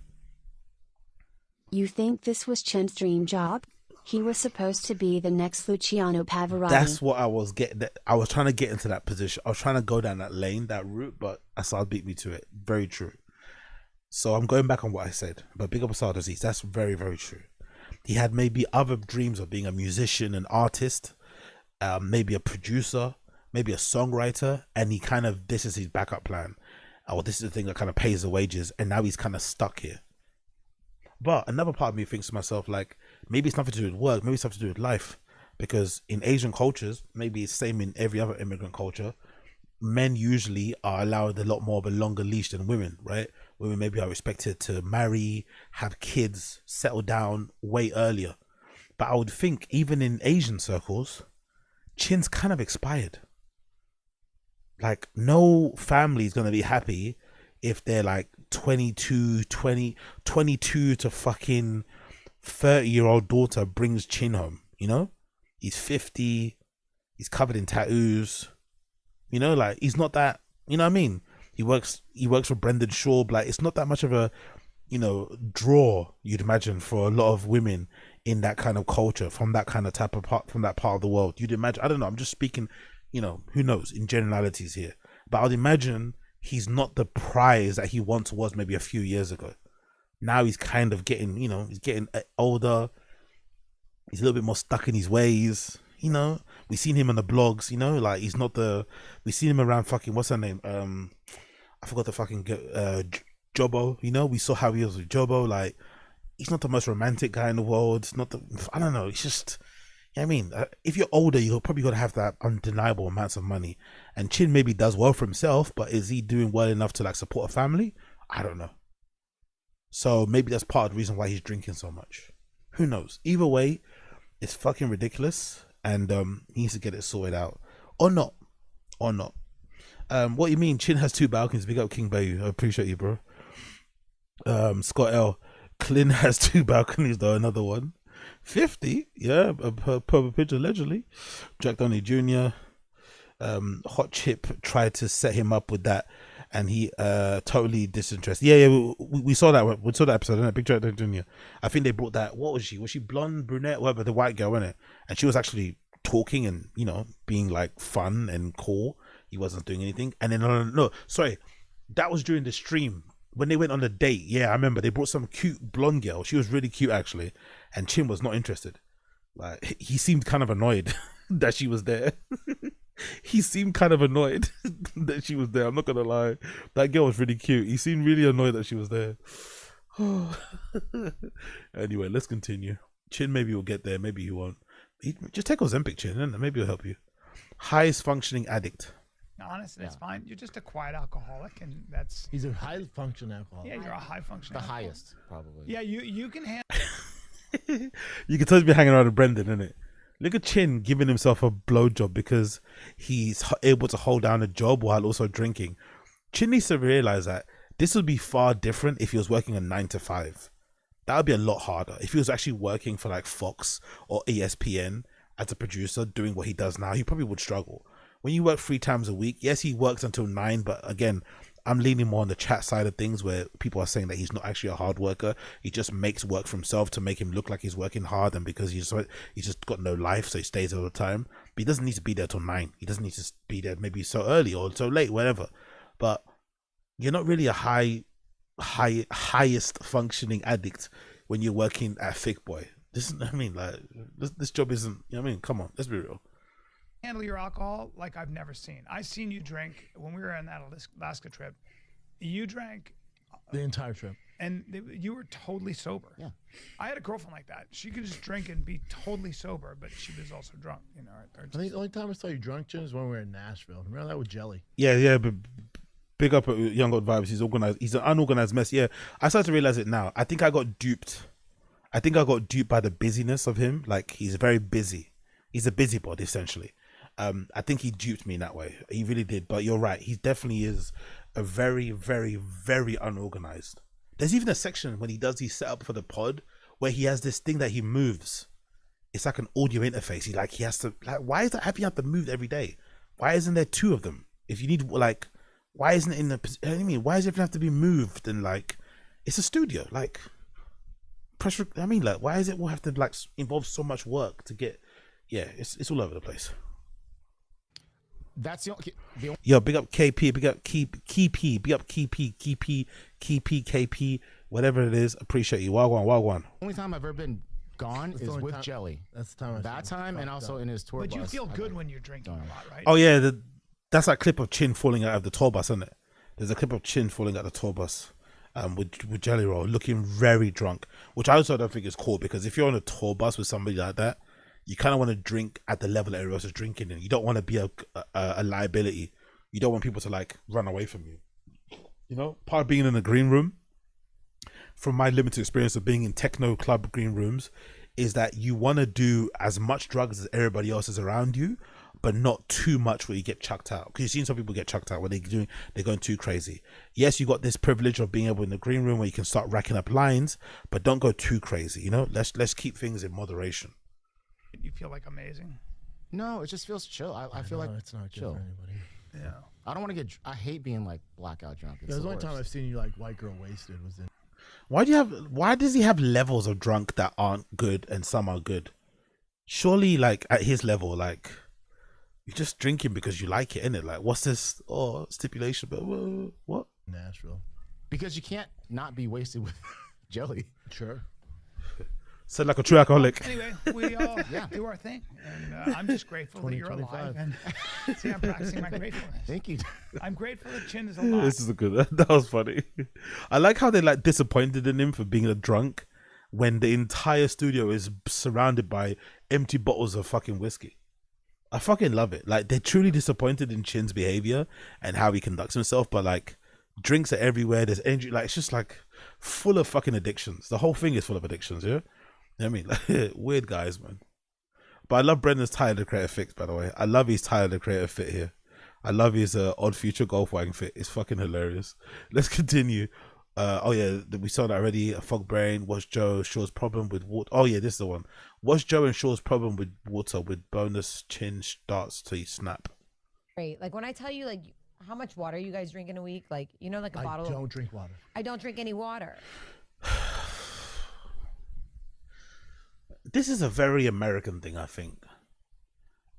You think this was Chin's dream job? He was supposed to be the next Luciano Pavarotti. That's what I was getting. I was trying to get into that position. I was trying to go down that lane, that route, but Asad beat me to it. Very true. So I'm going back on what I said. But big up Asad Aziz. That's very, very true. He had maybe other dreams of being a musician, an artist, maybe a producer, maybe a songwriter, and this is his backup plan. Or this is the thing that kind of pays the wages, and now he's kind of stuck here. But another part of me thinks to myself, like, maybe it's nothing to do with work, maybe it's something to do with life. Because in Asian cultures, maybe it's the same in every other immigrant culture, men usually are allowed a lot more of a longer leash than women, right? Women maybe are expected to marry, have kids, settle down way earlier. But I would think even in Asian circles, Chin's kind of expired. Like, no family is going to be happy if they're like 22 to fucking 30-year-old daughter brings Chin home, you know? He's 50, he's covered in tattoos, you know, like, he's not that, you know what I mean? He works for Brendan Schaub, like, it's not that much of a, you know, draw, you'd imagine, for a lot of women in that kind of culture, from that kind of type of part, from that part of the world. You'd imagine, I don't know, I'm just speaking, you know, who knows, in generalities here. But I'd imagine he's not the prize that he once was maybe a few years ago. Now he's kind of getting, you know, he's getting older. He's a little bit more stuck in his ways, you know. We've seen him on the blogs, you know, like, he's not we've seen him around fucking, what's her name? I forgot the fucking, Jobo, you know. We saw how he was with Jobo, like, he's not the most romantic guy in the world. It's not I don't know, it's just, you know what I mean? If you're older, you're probably going to have that undeniable amounts of money. And Chin maybe does well for himself, but is he doing well enough to, like, support a family? I don't know. So maybe that's part of the reason why he's drinking so much. Who knows? Either way, it's fucking ridiculous, and he needs to get it sorted out. Or not. What you mean? Chin has 2 balconies. Big up King Bayu. I appreciate you, bro. Scott L. Clint has 2 balconies, though. Another one. 50, yeah, per picture, allegedly. Jack Downey Jr. Hot Chip tried to set him up with that, and he totally disinterested. Yeah, we saw that. We saw that episode, didn't it? Big Jack Downey Jr. I think they brought that. What was she? Was she blonde, brunette, whatever? The white girl, wasn't it? And she was actually talking and, you know, being like fun and cool. He wasn't doing anything. And then no, sorry, that was during the stream. When they went on a date, yeah, I remember they brought some cute blonde girl. She was really cute, actually, and Chin was not interested. Like, he seemed kind of annoyed that she was there. He seemed kind of annoyed that she was there. I'm not gonna lie, that girl was really cute. He seemed really annoyed that she was there. Anyway, let's continue. Chin maybe will get there, maybe he won't. Just take Ozempic, Chin, and maybe it'll help you. Highest functioning addict. Honestly, it's fine. You're just a quiet alcoholic, and that's. He's a high functioning alcoholic. Yeah, you're a high functioning. The alcoholic. highest, probably. Yeah, you can handle. You can totally be hanging around with Brendan, innit? Look at Chin giving himself a blowjob because he's able to hold down a job while also drinking. Chin needs to realize that this would be far different if he was working a 9 to 5. That would be a lot harder. If he was actually working for like Fox or ESPN as a producer doing what he does now, he probably would struggle. When you work 3 times a week, yes, he works until 9, but again, I'm leaning more on the chat side of things where people are saying that he's not actually a hard worker. He just makes work for himself to make him look like he's working hard, and because he's just got no life, so he stays all the time. But he doesn't need to be there till 9. He doesn't need to be there maybe so early or so late, whatever. But you're not really a highest functioning addict when you're working at Thick Boy. This job isn't, you know what I mean? Come on, let's be real. Handle your alcohol like I've never seen. I seen you drink when we were on that Alaska trip. You drank The entire trip. and you were totally sober. Yeah. I had a girlfriend like that. She could just drink and be totally sober, but she was also drunk. You know. I think the only time I saw you drunk, Jim, is when we were in Nashville. Remember that with Jelly? Yeah, but big up at Young God Vibes. He's organized. He's an unorganized mess. Yeah, I started to realize it now. I think I got duped. I think I got duped by the busyness of him. Like, he's very busy. He's a busybody, essentially. I think he duped me in that way. He really did. But you're right. He definitely is a very, very, very unorganized. There's even a section when he does his setup for the pod where he has this thing that he moves. It's like an audio interface. He has to, like, why is that having you have to move every day? Why isn't there 2 of them? If you need, like, why isn't it in the, I mean, why does everything have to be moved? And like, it's a studio, like, pressure. I mean, like, why does it all have to like involve so much work to get? Yeah, it's all over the place. That's the only. Yo, big up KP, big up KP, big up KP, whatever it is. Appreciate you. Wagwan. Only time I've ever been gone is with time, Jelly. That's the time. That time, and also in his tour But bus. you feel good when you're drinking a lot, right? Oh yeah, that's that clip of Chin falling out of the tour bus, isn't it? There's a clip of Chin falling out of the tour bus, with Jelly Roll looking very drunk, which I also don't think is cool, because if you're on a tour bus with somebody like that, you kind of want to drink at the level that everyone else is drinking, and you don't want to be a liability. You don't want people to like run away from you. You know, part of being in a green room, from my limited experience of being in techno club green rooms, is that you want to do as much drugs as everybody else is around you, but not too much where you get chucked out. Because you've seen some people get chucked out when they're going too crazy. Yes, you got this privilege of being able in the green room where you can start racking up lines, but don't go too crazy. You know, let's keep things in moderation. You feel like amazing. No, it just feels chill. I feel like it's not good chill. for anybody. Yeah. I don't want to get. I hate being like blackout drunk. It's That's the the only time worst. I've seen you like white girl wasted was in. Why does he have levels of drunk that aren't good and some are good? Surely, like, at his level, like, you're just drinking because you like it, innit? Like, what's this stipulation? But what? Nashville. Because you can't not be wasted with Jelly. Sure. Said like a true alcoholic. Anyway, we all do our thing, and I'm just grateful that you're alive. And see, I'm practicing my gratefulness. Thank you. I'm grateful that Chin is alive. This is a good. That was funny. I like how they like disappointed in him for being a drunk when the entire studio is surrounded by empty bottles of fucking whiskey. I fucking love it. Like, they're truly disappointed in Chin's behavior and how he conducts himself, but like, drinks are everywhere. There's energy. Like, it's just like full of fucking addictions. The whole thing is full of addictions. Yeah. I mean, like, weird guys, man. But I love Brendan's Tyler the Creator fix, by the way. I love his Tyler the Creator fit here. I love his Odd Future golf wagon fit. It's fucking hilarious. Let's continue. Oh yeah, we saw that already. A fog brain. What's Joe Shaw's problem with water? Oh yeah, this is the one. What's Joe and Shaw's problem with water with bonus Chin starts to snap? Great. Like, when I tell you, like, how much water you guys drink in a week, like, you know, like a bottle. I don't drink water. I don't drink any water. This is a very American thing, I think.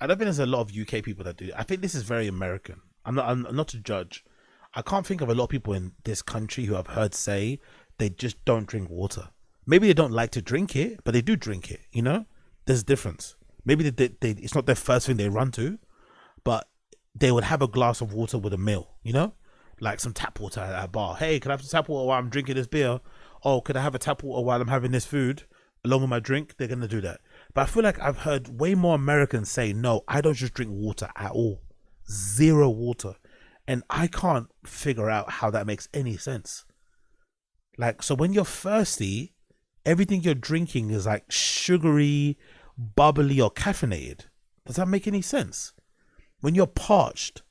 I don't think there's a lot of UK people that do it. I think this is very American. I'm not to judge. I can't think of a lot of people in this country who I've heard say they just don't drink water. Maybe they don't like to drink it, but they do drink it, you know? There's a difference. Maybe they it's not their first thing they run to, but they would have a glass of water with a meal, you know? Like some tap water at a bar. Hey, can I have some tap water while I'm drinking this beer? Oh, could I have a tap water while I'm having this food? Along with my drink, they're going to do that. But I feel like I've heard way more Americans say, no, I don't just drink water at all. Zero water. And I can't figure out how that makes any sense. Like, so when you're thirsty, everything you're drinking is like sugary, bubbly, or caffeinated. Does that make any sense? When you're parched,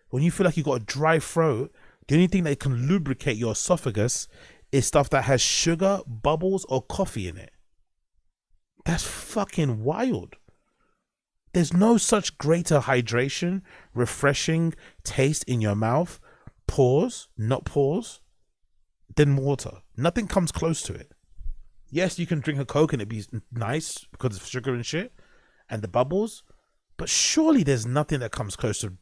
when you feel like you've got a dry throat, the only thing that can lubricate your esophagus is stuff that has sugar, bubbles, or coffee in it. That's fucking wild. There's no such greater hydration, refreshing taste in your mouth, not pause, than water. Nothing comes close to it. Yes, you can drink a Coke and it'd be nice because of sugar and shit and the bubbles, but surely there's nothing that comes close to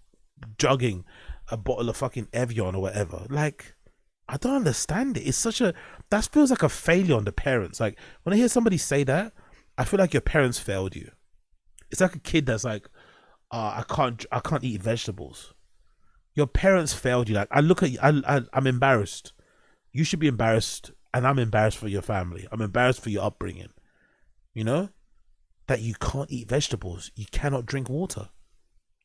jugging a bottle of fucking Evian or whatever. Like, I don't understand it. It's such a, that feels like a failure on the parents. Like, when I hear somebody say that, I feel like your parents failed you. It's like a kid that's like, I can't eat vegetables. Your parents failed you. Like, I look at you, I'm embarrassed. You should be embarrassed, and I'm embarrassed for your family. I'm embarrassed for your upbringing. You know? That you can't eat vegetables. You cannot drink water.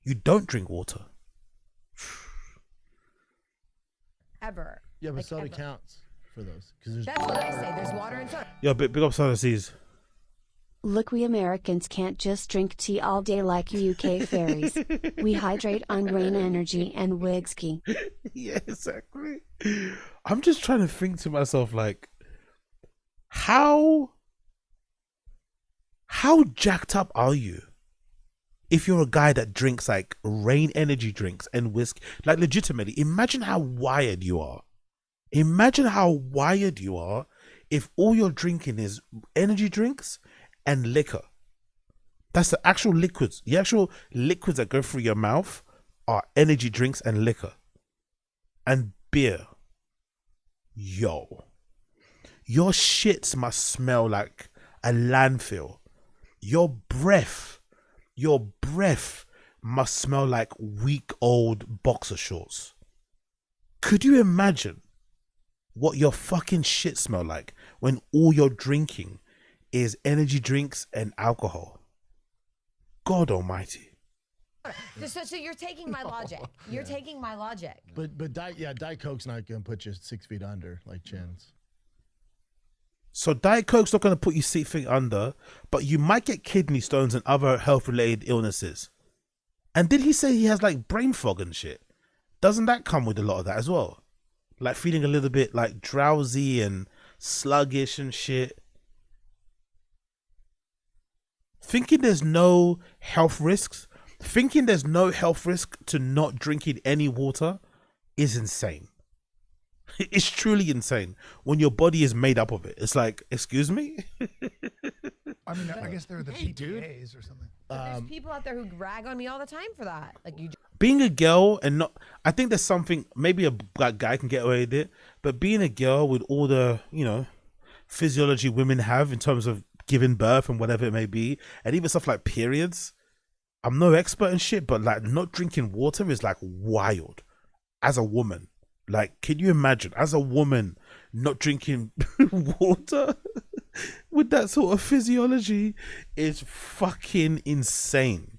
You don't drink water. Ever. Yeah, but Like, soda ever. counts for those. There's That's what I say. There's water and soda. Yo, big up Soda Seas. Look, we Americans can't just drink tea all day like UK fairies. We hydrate on grain energy and whiskey. Yeah, exactly. I'm just trying to think to myself, like, how jacked up are you if you're a guy that drinks like rain energy drinks and whiskey? Like, legitimately, imagine how wired you are. Imagine how wired you are if all you're drinking is energy drinks and liquor. That's the actual liquids. The actual liquids that go through your mouth are energy drinks and liquor and beer. Yo, your shits must smell like a landfill. Your breath must smell like week old boxer shorts. Could you imagine what your fucking shit smell like when all you're drinking is energy drinks and alcohol? God almighty. So you're taking my logic. You're taking my logic. But Diet Coke's not gonna put you 6 feet under like Chin's. So Diet Coke's not going to put you 6 feet under, but you might get kidney stones and other health-related illnesses. And did he say he has like brain fog and shit? Doesn't that come with a lot of that as well? Like feeling a little bit like drowsy and sluggish and shit. Thinking there's no health risks, thinking there's no health risk to not drinking any water is insane. It's truly insane when your body is made up of it. It's like, excuse me? I mean, I guess they're the Hey, dude. PTAs or something. But there's people out there who rag on me all the time for that. Like, you Being a girl and not, I think there's something, maybe a black guy can get away with it, but being a girl with all the, you know, physiology women have in terms of giving birth and whatever it may be, and even stuff like periods, I'm no expert in shit, but like not drinking water is like wild as a woman. Like, can you imagine as a woman not drinking water with that sort of physiology? Is fucking insane.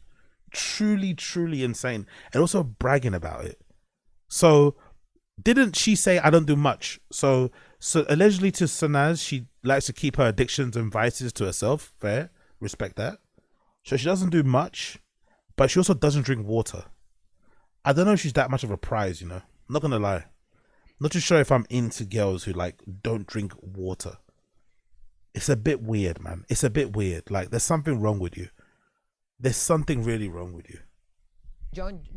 Truly, truly insane. And also bragging about it. So didn't she say I don't do much? So allegedly to Sanaz, she likes to keep her addictions and vices to herself. Fair. Respect that. So she doesn't do much, but she also doesn't drink water. I don't know if she's that much of a prize, you know. I'm not gonna lie. Not too sure if I'm into girls who like don't drink water. It's a bit weird, man. It's a bit weird. Like, there's something wrong with you. There's something really wrong with you.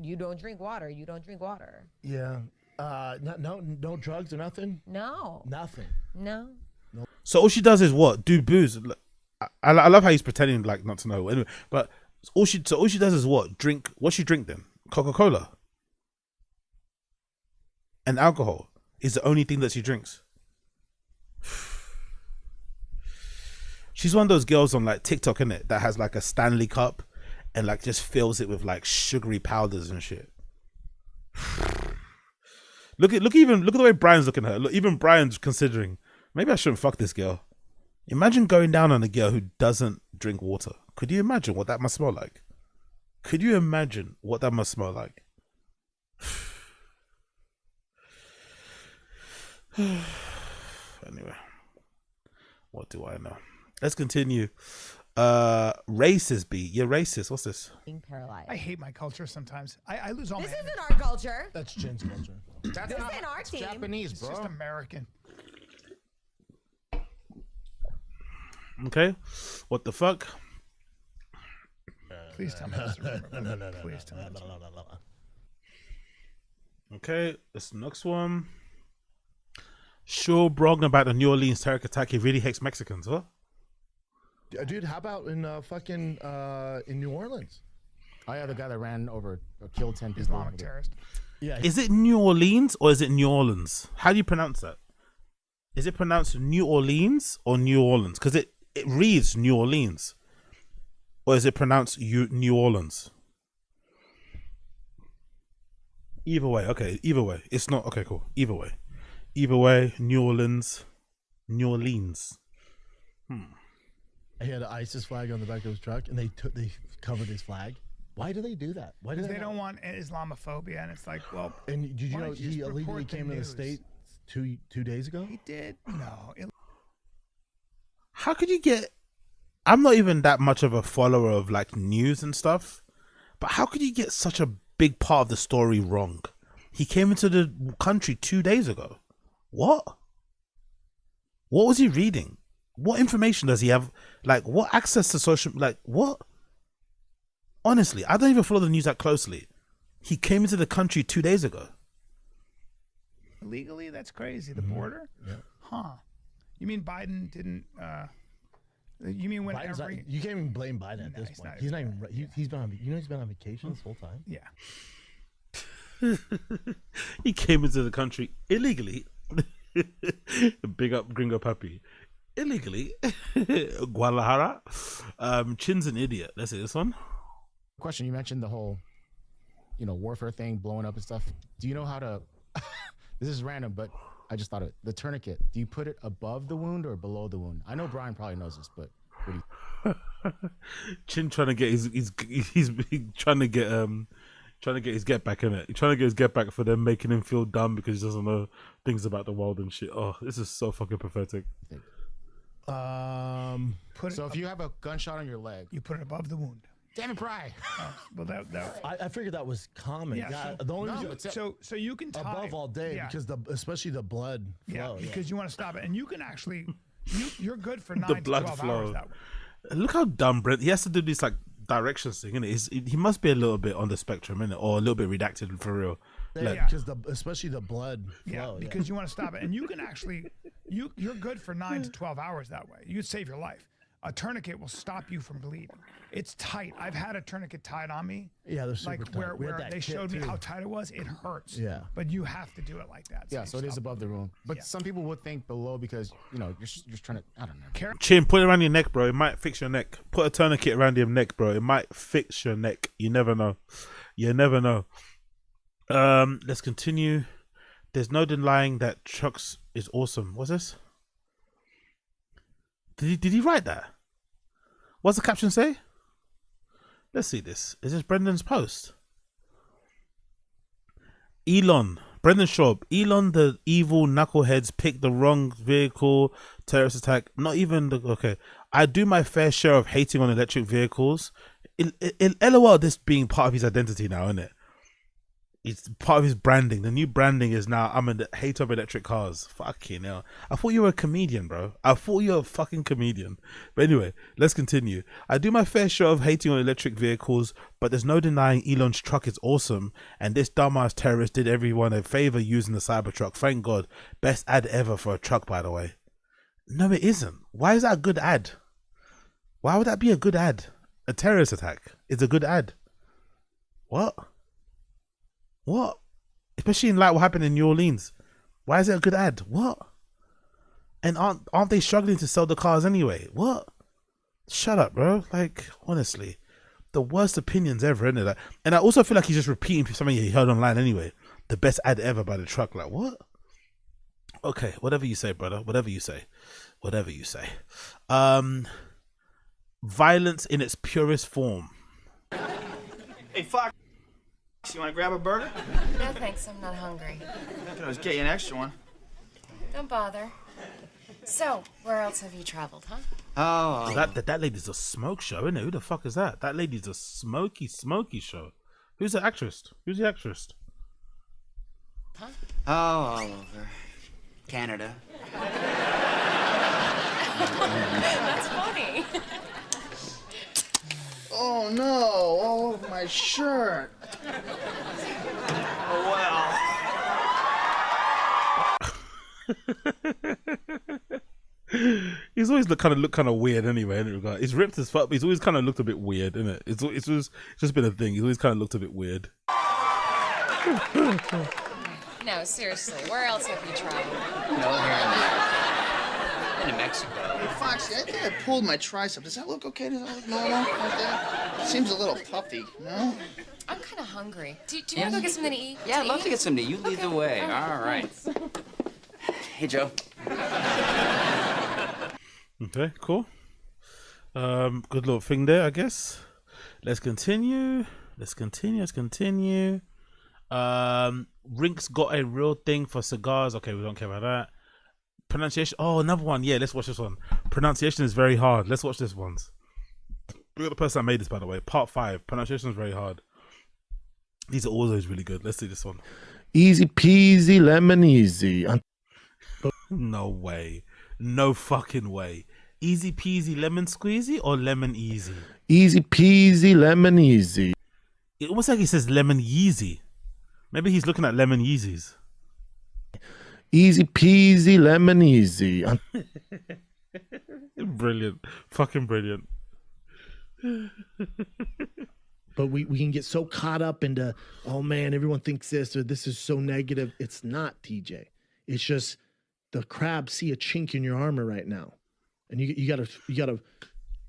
you don't drink water. You don't drink water. Yeah. No drugs or nothing. No. Nothing. No. So all she does is what? Do booze. I love how he's pretending like not to know. Anyway, but all she does is what? Drink. What she drink then? Coca-Cola. And alcohol is the only thing that she drinks. She's one of those girls on like TikTok, innit, that has like a Stanley cup and like just fills it with like sugary powders and shit. Look at the way Brian's looking at her. Look, even Brian's considering, maybe I shouldn't fuck this girl. Imagine going down on a girl who doesn't drink water. Could you imagine what that must smell like? Could you imagine what that must smell like? Anyway, what do I know? Let's continue. Racist B. You're racist. What's this? Being paralyzed. I hate my culture sometimes. I lose all This my. isn't our culture. That's Chin's culture. That's This not ain't our team. Japanese, It's bro. just American. Okay, what the fuck? Please tell me this is a rumor. Please tell me this. Okay, this next one. Sure, bragging about the New Orleans terror attack. He really hates Mexicans, huh? Dude, how about in fucking in New Orleans? Oh yeah, the guy that ran over or killed 10 people. Islamic terrorist. Yeah, Is it New Orleans or is it New Orleans? How do you pronounce that? Is it pronounced New Orleans or New Orleans? Because it reads New Orleans. Or is it pronounced New Orleans? Either way, okay. Either way. It's not, okay, cool. Either way. Either way, New Orleans. New Orleans. He had an ISIS flag on the back of his truck, and they covered his flag. Why do they do that? Why do They don't want Islamophobia, and it's like, well. And did you why know don't you he just illegally report the came to the news? state two days ago? He did. No. How could you get... I'm not even that much of a follower of like news and stuff, but how could you get such a big part of the story wrong? He came into the country 2 days ago. What? What was he reading? What information does he have? Like, what access to social... Like, what? Honestly, I don't even follow the news that closely. He came into the country 2 days ago. Legally, that's crazy. The border? Yeah. Huh. You mean Biden didn't... you mean when Biden's every... not, you can't even blame Biden at No, this he's point. not He's not even even. He's been on. You know, he's been on vacation this whole time. Yeah. He came into the country illegally. Big up Gringo Papi. Illegally. Guadalajara. Chin's an idiot. Let's see this one. Question: you mentioned the whole, warfare thing, blowing up and stuff. Do you know how to? This is random, but I just thought of it. The tourniquet. Do you put it above the wound or below the wound? I know Brian probably knows this, but what do you? Chin trying to get he's trying to get his get back in it. He's trying to get his get back for them making him feel dumb because he doesn't know things about the world and shit. Oh, this is so fucking pathetic. So if you have a gunshot on your leg, You put it above the wound. damn it, Brian. Well, that I figured that was common. Yeah, Yeah, so- the only No, reason but so you can tie above all day yeah, because especially the blood flow. yeah, because you want to stop it, and you can actually you're good for 9 The to blood 12 flow. hours that way. Look how dumb Brent. He has to do this like directions thing, innit? He must be a little bit on the spectrum, innit? Or a little bit redacted for real. Like, Yeah. because especially the blood Yeah, flow. because you want to stop it, and you can actually you're good for 9 to 12 hours that way. You save your life. A tourniquet will stop you from bleeding. It's tight. I've had a tourniquet tied on me. Yeah, they're super like tight. where We had that they kit, showed me too. how tight it was. It hurts. Yeah. But you have to do it like that. Yeah, you so it is stop. above the wound. But Yeah. some people would think below because you're just trying to. I don't know. Chin, put it around your neck, bro. It might fix your neck. Put a tourniquet around your neck, bro. It might fix your neck. You never know. You never know. Let's continue. There's no denying that Trucks is awesome. What's this? Did he write that? What's the caption say? Let's see this. Is this Brendan's post? Brendan Schaub. Elon, the evil knuckleheads picked the wrong vehicle. Terrorist attack. Not even the... Okay. I do my fair share of hating on electric vehicles. LOL, this being part of his identity now, isn't it? It's part of his branding. The new branding is now, I'm a hater of electric cars. Fucking hell. I thought you were a comedian, bro. I thought you were a fucking comedian. But anyway, let's continue. I do my fair share of hating on electric vehicles, but there's no denying Elon's truck is awesome. And this dumbass terrorist did everyone a favor using the Cybertruck. Thank God. Best ad ever for a truck, by the way. No, it isn't. Why is that a good ad? Why would that be a good ad? A terrorist attack is a good ad. What? What? Especially in like what happened in New Orleans. Why is it a good ad? What? And aren't they struggling to sell the cars anyway? What? Shut up, bro. Like, honestly. The worst opinions ever, isn't it? And I also feel like he's just repeating something he heard online anyway. The best ad ever by the truck. Like, what? Okay, whatever you say, brother. Whatever you say. Whatever you say. Violence in its purest form. Hey, Fox, you want to grab a burger? No, thanks. I'm not hungry. I can always get you an extra one. Don't bother. So, where else have you traveled, huh? Oh, That lady's a smoke show, isn't it? Who the fuck is that? That lady's a smoky show. Who's the actress? Who's the actress? Huh? oh, all over. Canada. That's funny. Oh no, all over my shirt. Oh, well. He's always looked kind of weird anyway. In that regard, he's ripped as fuck, but he's always kind of looked a bit weird, isn't it? It's just been a thing. He's always kind of looked a bit weird. No, seriously, where else have you traveled? No, here in Mexico. Hey, Foxy, I think I pulled my tricep. Does that look okay? Does that look normal right there? It seems a little puffy, no? I'm kind of hungry. Do you want to go get something to eat? Yeah, I'd love to get something to eat. You lead the way. All right. Hey, Joe. Okay, cool. Good little thing there, I guess. Let's continue. Rink's got a real thing for cigars. Okay, we don't care about that. Pronunciation. Oh, another one. Yeah, let's watch this one. Pronunciation is very hard. Let's watch this one. Look at the person that made this, by the way. Part 5. Pronunciation is very hard. These are always really good. Let's do this one. Easy peasy lemon easy. No way. No fucking way. Easy peasy lemon squeezy or lemon easy? Easy peasy lemon easy. It almost like he says lemon yeezy. Maybe he's looking at lemon yeezys. Easy peasy lemon easy. Brilliant. Fucking brilliant. But we can get so caught up into, oh man, everyone thinks this or this is so negative. It's not, TJ. It's just the crabs see a chink in your armor right now. And you gotta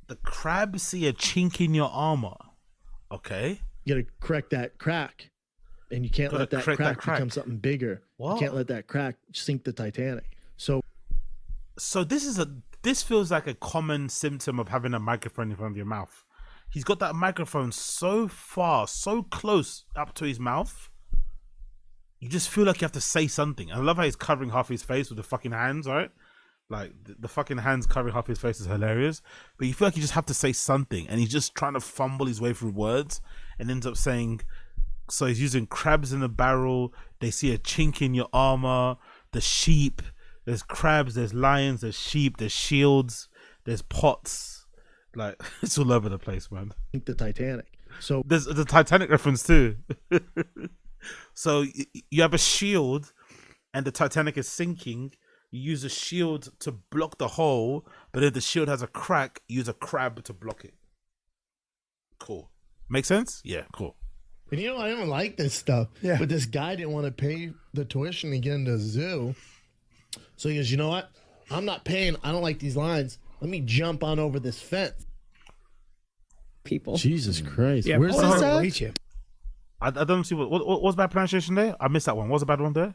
The crabs see a chink in your armor. Okay. You gotta correct that crack. And you can't let that crack become something bigger. What? You can't let that crack sink the Titanic. So this feels like a common symptom of having a microphone in front of your mouth. He's got that microphone so far, so close up to his mouth. You just feel like you have to say something. I love how he's covering half his face with the fucking hands, right? Like the fucking hands covering half his face is hilarious. But you feel like you just have to say something, and he's just trying to fumble his way through words, and ends up saying. So he's using crabs in the barrel. They see a chink in your armor. The sheep. There's crabs. There's lions. There's sheep. There's shields. There's pots. Like it's all over the place, man. sink the Titanic. So There's the Titanic reference too. So you have a shield, and the Titanic is sinking. You use a shield to block the hole, but if the shield has a crack, you use a crab to block it. Cool. Make sense? Yeah, cool. And I don't like this stuff. Yeah. But this guy didn't want to pay the tuition to get into the zoo. So he goes, you know what? I'm not paying. I don't like these lines. Let me jump on over this fence. People. Jesus Christ. Yeah, Where's polar this bear will at? eat you. I don't see what's bad pronunciation there? I missed that one. What's the bad one there?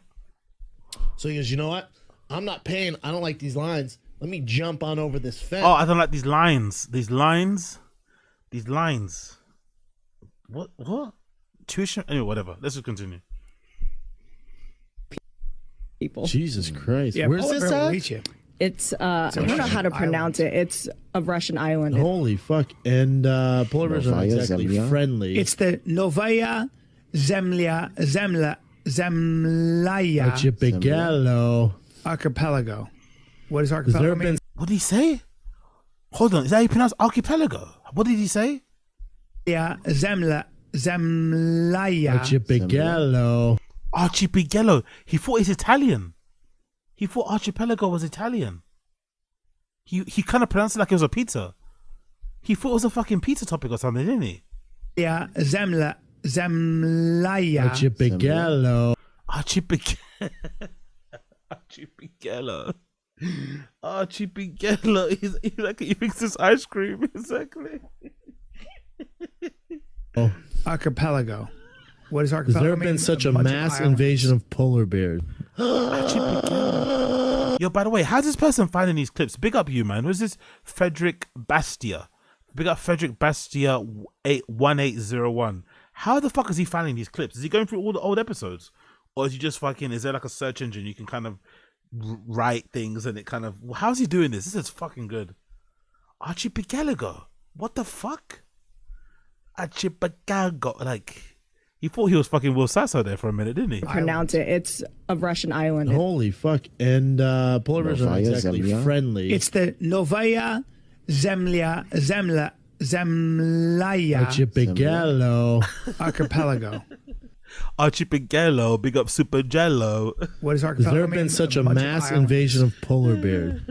So he goes, you know what? I'm not paying. I don't like these lines. Let me jump on over this fence. Oh, I don't like these lines. These lines. What? Tuition? Anyway, whatever. Let's just continue. People. Jesus Christ. Yeah, Where's polar this bear will at? eat you. It's I don't know how to pronounce it. It's a Russian island. Holy fuck. And polar bears aren't Novaya exactly Zemlya? friendly. It's the Novaya Zemlya Archipelago. archipelago. What does Has archipelago there mean? been What did he say? Hold on. Is that how you pronounce archipelago? What did he say? Yeah, Zemlya. Archipelago. Archipelago. He thought he's Italian. He thought archipelago was Italian. He kind of pronounced it like it was a pizza. He thought it was a fucking pizza topic or something, didn't he? Yeah, Zemlya. Archipelago. Archipelago. Archipelago. He's like he thinks it's ice cream. Exactly. Archipelago. What is Has archipelago there mean? been such a bunch of mass islands. invasion of polar bears? Yo, by the way, how's this person finding these clips? Big up you, man. Who's this? Frederick Bastia. Big up Frederick Bastia 1801. How the fuck is he finding these clips? Is he going through all the old episodes? Or is he just fucking, is there like a search engine you can kind of write things and it kind of, how's he doing this? This is fucking good. Archipelago. What the fuck? Archipelago. Like, he thought he was fucking Will Sasso there for a minute, didn't he? Pronounce it. It's a Russian island. Holy fuck. And polar bears aren't Novaya exactly Zemlya? friendly. It's the Novaya Zemlya Archipelago. Archipelago. Archipelago, big up Super Jello. What is Has archipelago? there been such a mass invasion of polar bears?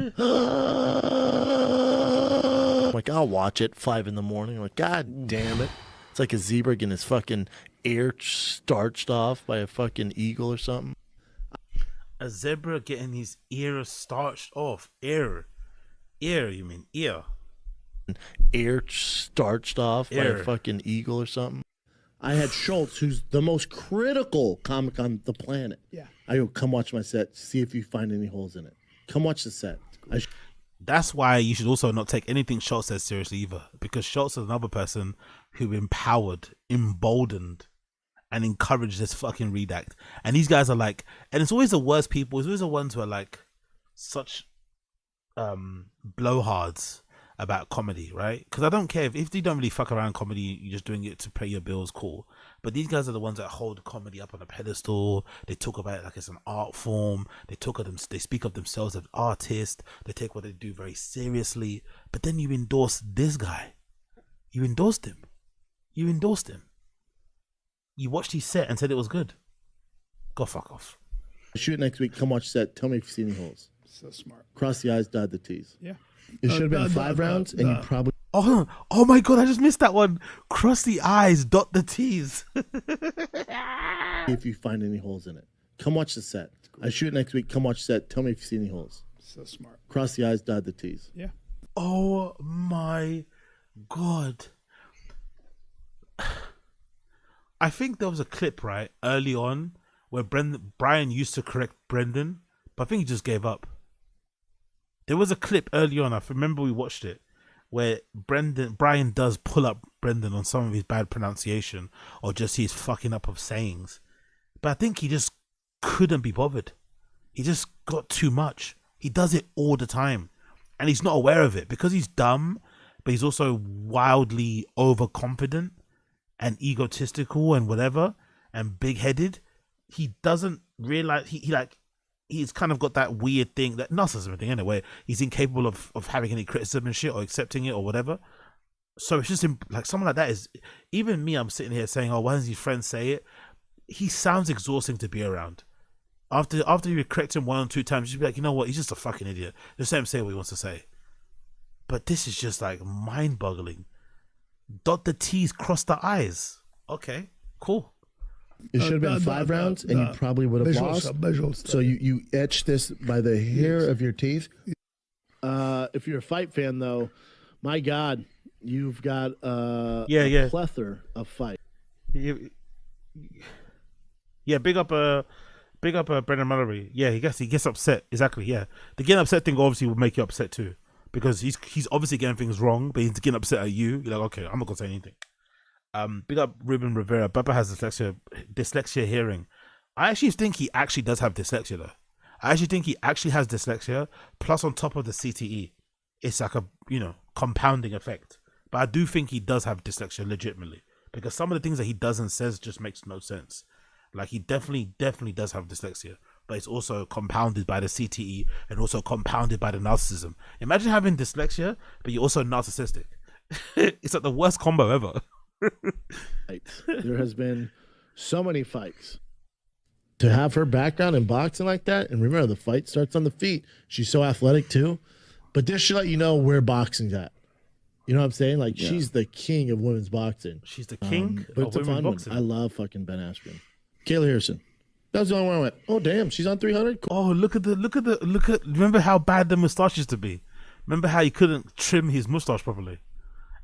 Like, I'll watch it 5 in the morning. Like, God damn it. It's like a zebra getting his fucking ear starched off by a fucking eagle or something. A zebra getting his ear starched off. Ear, you mean ear. Ear starched off by a fucking eagle or something. I had Schultz, who's the most critical comic on the planet. Yeah. I go, come watch my set, see if you find any holes in it. Come watch the set. That's why you should also not take anything Schultz says seriously either, because Schultz is another person who empowered, emboldened, and encouraged this fucking redact. And these guys are like, and it's always the worst people. It's always the ones who are like such blowhards about comedy, right? Because I don't care if you don't really fuck around comedy, you're just doing it to pay your bills, cool. But these guys are the ones that hold comedy up on a pedestal. They talk about it like it's an art form. They speak of themselves as artists. They take what they do very seriously. But then you endorse this guy. You endorsed him. You watched his set and said it was good. Go fuck off. Shoot next week. Come watch set. Tell me if you see any holes. So smart. Cross the I's, dot the T's. Yeah. It should have been 5 rounds, and you probably. Oh my god! I just missed that one. Cross the I's, dot the T's. If you find any holes in it, come watch the set. I shoot next week. Come watch set. Tell me if you see any holes. So smart. Cross the I's, dot the T's. Yeah. Oh my god! I think there was a clip right early on where Brian used to correct Brendan, but I think he just gave up. There was a clip early on, I remember we watched it, where Brian does pull up Brendan on some of his bad pronunciation or just his fucking up of sayings. But I think he just couldn't be bothered. He just got too much. He does it all the time. And he's not aware of it because he's dumb, but he's also wildly overconfident and egotistical and whatever and big-headed. He doesn't realize, he's kind of got that weird thing, that narcissism thing anyway. He's incapable of having any criticism and shit or accepting it or whatever. So it's just like someone like that is, even me, I'm sitting here saying, oh, why doesn't his friends say it? He sounds exhausting to be around. After you correct him 1 or 2 times, you'd be like, you know what? He's just a fucking idiot. Just let him say what he wants to say. But this is just like mind boggling. Dot the T's, cross the I's. Okay, cool. It should have been 5 rounds, and you probably would have lost. So you etch this by the hair of your teeth. If you're a fight fan, though, my God, you've got a plethora of fight. Yeah, big up Brendan Mallory. Yeah, he gets upset. Exactly. Yeah, the getting upset thing obviously will make you upset too, because he's obviously getting things wrong, but he's getting upset at you. You're like, okay, I'm not gonna say anything. Big up Ruben Rivera. Baba has dyslexia hearing. I actually think he actually does have dyslexia though. I actually think he actually has dyslexia, plus on top of the CTE. It's like a, compounding effect. But I do think he does have dyslexia legitimately, because some of the things that he does and says just makes no sense. Like, he definitely does have dyslexia, but it's also compounded by the CTE and also compounded by the narcissism. Imagine having dyslexia, but you're also narcissistic. It's like the worst combo ever. There has been so many fights. To have her background in boxing like that, and remember, the fight starts on the feet. She's so athletic too. But this should let you know where boxing's at. You know what I'm saying? Like, she's the king of women's boxing. She's the king but of it's a women's fun boxing. one. I love fucking Ben Askren. Kayla Harrison. That was the only one I went, oh damn, she's on 300. Oh, look at remember how bad the moustache used to be? Remember how he couldn't trim his moustache properly?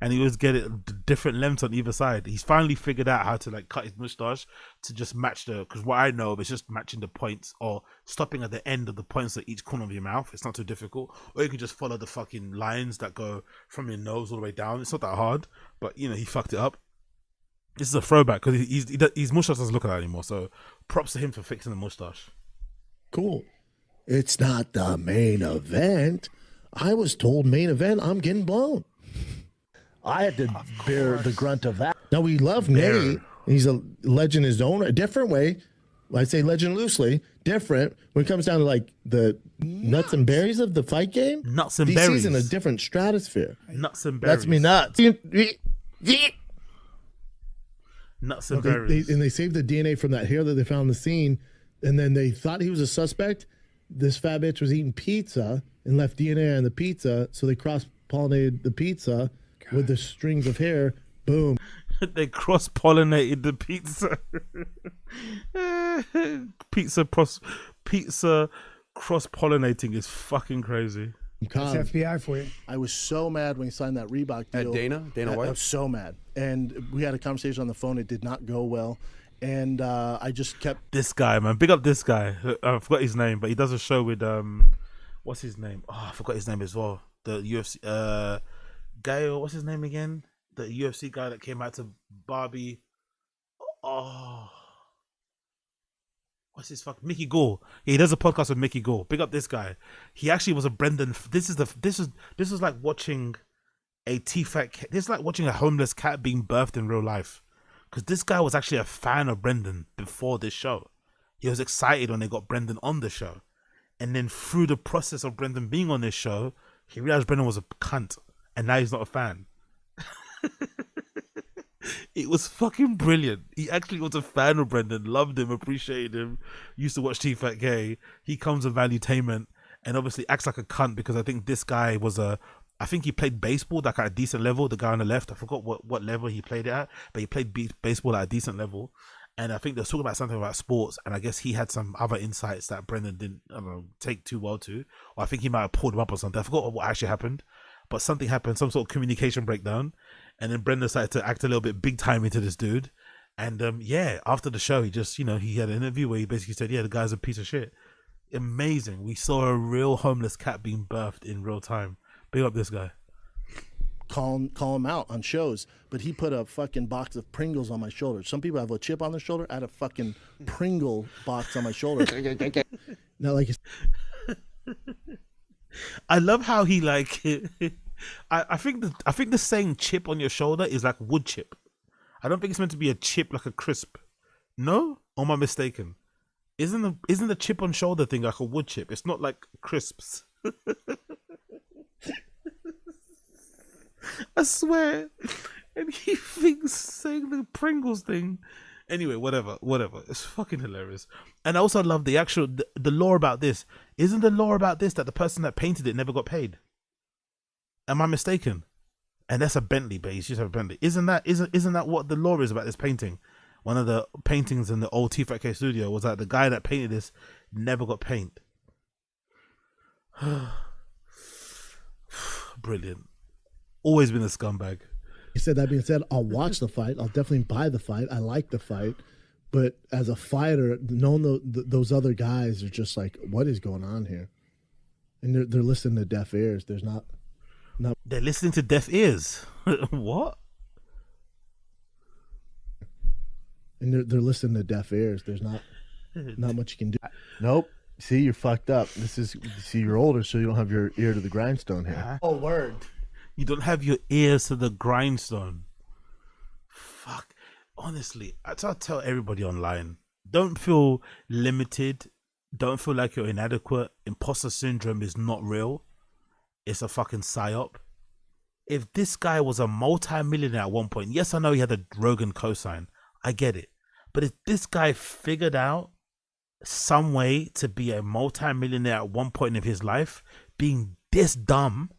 And he always get it different lengths on either side. He's finally figured out how to cut his moustache to just match because what I know is just matching the points or stopping at the end of the points at each corner of your mouth. It's not too difficult. Or you can just follow the fucking lines that go from your nose all the way down. It's not that hard, but he fucked it up. This is a throwback because his moustache doesn't look like that anymore. So props to him for fixing the moustache. Cool. It's not the main event. I was told main event, I'm getting blown. I had to bear the grunt of that. Now, we love Nate. He's a legend in his own, a different way. I say legend loosely, different when it comes down to like the nuts and berries of the fight game. Nuts and DC's berries. in a different stratosphere. Nuts and berries. That's me nuts. Nuts and berries. They saved the DNA from that hair that they found in the scene, and then they thought he was a suspect. This fat bitch was eating pizza and left DNA on the pizza, so they cross-pollinated the pizza with the strings of hair. Boom. They cross-pollinated the pizza. Pizza cross-pollinating is fucking crazy. That's FBI for you. I was so mad when he signed that Reebok deal. Dana White? I was so mad. And we had a conversation on the phone. It did not go well. And I just kept... This guy, man. Big up this guy. I forgot his name, but he does a show with... what's his name? Oh, I forgot his name as well. The UFC... guy, what's his name again? The UFC guy that came out to Barbie. Oh... What's his fuck? Mickey Gore. Yeah, he does a podcast with Mickey Gore. Big up this guy. He actually was a Brendan. This is like watching a TFATK. This is like watching a homeless cat being birthed in real life. Because this guy was actually a fan of Brendan before this show. He was excited when they got Brendan on the show, and then through the process of Brendan being on this show, he realized Brendan was a cunt, and now he's not a fan. It was fucking brilliant. He actually was a fan of Brendan, loved him, appreciated him, used to watch TFATK. He comes of Valuetainment and obviously acts like a cunt because I think this guy was I think he played baseball like at a decent level. The guy on the left, I forgot what level he played it at, but he played baseball at a decent level. And I think they were talking about something about sports, and I guess he had some other insights that Brendan didn't take too well to, or I think he might have pulled him up or something. I forgot what actually happened, but something happened, some sort of communication breakdown. And then Brendan started to act a little bit big time into this dude. And after the show, he just, he had an interview where he basically said, yeah, the guy's a piece of shit. Amazing. We saw a real homeless cat being birthed in real time. Big up this guy. Call him out on shows, but he put a fucking box of Pringles on my shoulder. Some people have a chip on their shoulder. I had a fucking Pringle box on my shoulder. Not like I love how he like I think the saying chip on your shoulder is like wood chip. I don't think it's meant to be a chip like a crisp. No? Or am I mistaken? Isn't the chip on shoulder thing like a wood chip? It's not like crisps. I swear. And he thinks saying the Pringles thing. Anyway, whatever. It's fucking hilarious. And I also love the lore about this. Isn't the lore about this that the person that painted it never got paid? Am I mistaken? And that's a Bentley base. You have a Bentley. Isn't that what the lore is about this painting? One of the paintings in the old TFATK studio was that the guy that painted this never got paint. Brilliant. Always been a scumbag. He said, that being said, I'll watch the fight. I'll definitely buy the fight. I like the fight. But as a fighter, knowing those other guys are just like, what is going on here? And they're listening to deaf ears. There's not. They're listening to deaf ears. What? And they're listening to deaf ears. There's not much you can do. Nope. See, you're fucked up. You're older, so you don't have your ear to the grindstone here. Oh, word. You don't have your ears to the grindstone. Fuck. Honestly, I tell everybody online, don't feel limited. Don't feel like you're inadequate. Imposter syndrome is not real. It's a fucking psyop. If this guy was a multi-millionaire at one point, yes, I know he had a Rogan cosign. I get it. But if this guy figured out some way to be a multi-millionaire at one point of his life, being this dumb,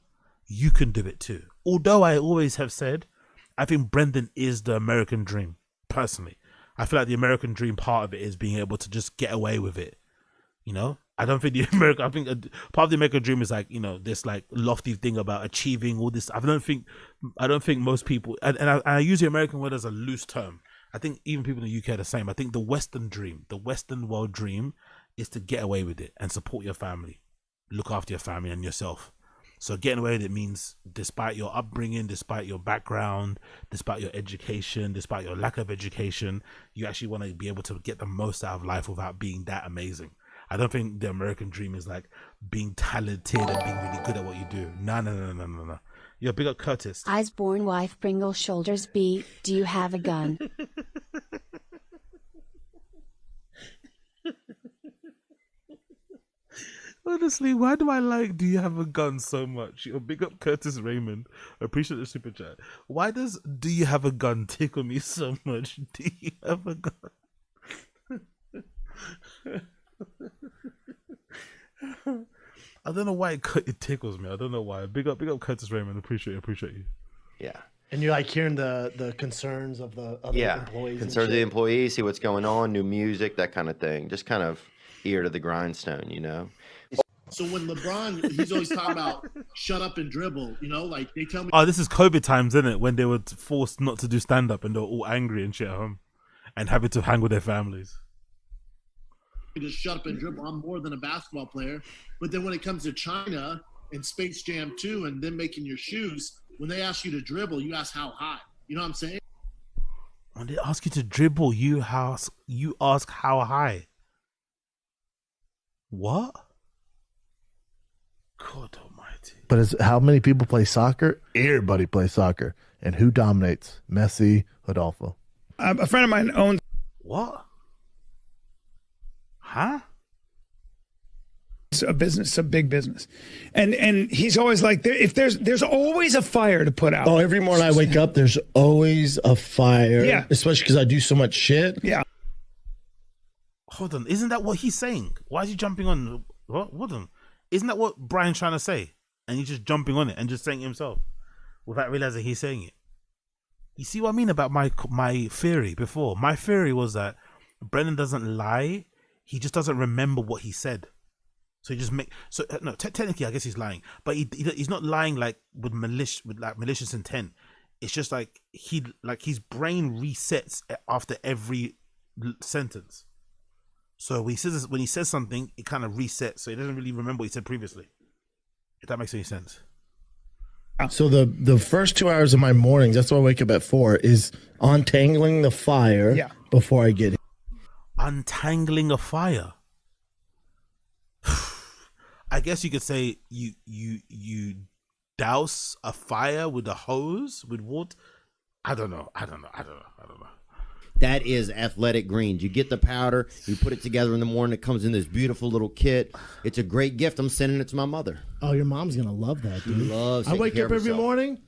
you can do it too. Although I always have said, I think Brendan is the American dream, personally. I feel like the American dream part of it is being able to just get away with it. I don't think I think part of the American dream is like, this like lofty thing about achieving all this. I don't think most people, and I use the American word as a loose term. I think even people in the UK are the same. I think the Western dream, the Western world dream is to get away with it and support your family, look after your family and yourself. So getting away with it means despite your upbringing, despite your background, despite your education, despite your lack of education, you actually want to be able to get the most out of life without being that amazing. I don't think the American dream is like being talented and being really good at what you do. No. Yo, big up Curtis. Eyes born wife Pringle shoulders B. Do you have a gun? Honestly, why do I like Do You Have a Gun so much? Yo, big up Curtis Raymond. I appreciate the super chat. Why does Do You Have a Gun tickle me so much? Do you have a gun? I don't know why it tickles me. I don't know why. Big up Curtis Raymond. Appreciate you. Yeah. And you're like hearing the concerns of the other employees. Concerns of the employees, see what's going on, new music, that kind of thing. Just kind of ear to the grindstone, you know? So when LeBron, he's always talking about shut up and dribble, you know, like they tell me. Oh, this is COVID times, isn't it? When they were forced not to do stand up and they were all angry and shit at home and having to hang with their families. Just shut up and dribble. I'm more than a basketball player. But then when it comes to China and Space Jam 2 and them making your shoes, when they ask you to dribble, you ask how high. You know what I'm saying? When they ask you to dribble, you ask how high. What? God almighty. But how many people play soccer? Everybody plays soccer. And who dominates? Messi, Rodolfo. A friend of mine owns. What? Huh? It's a business, a big business, and he's always like, if there's always a fire to put out. Oh, every morning I wake up, there's always a fire. Yeah. Especially because I do so much shit. Yeah. Hold on, isn't that what he's saying? Why is he jumping on? What? Hold on, isn't that what Brian's trying to say? And he's just jumping on it and just saying it himself without realizing he's saying it. You see what I mean about my theory before? My theory was that Brendan doesn't lie. He just doesn't remember what he said. So he just technically I guess he's lying, but he's not lying like with malicious intent. It's just like his brain resets after every sentence. So when he says something, it kind of resets, so he doesn't really remember what he said previously. If that makes any sense. So the first 2 hours of my mornings, that's why I wake up at 4, is untangling the fire before I get it. Untangling a fire. I guess you could say you douse a fire with a hose with water. I don't know. That is athletic greens. You get the powder, you put it together in the morning. It comes in this beautiful little kit. It's a great gift. I'm sending it to my mother. Oh, your mom's gonna love that, dude. Loves I taking wake care up of every herself. morning,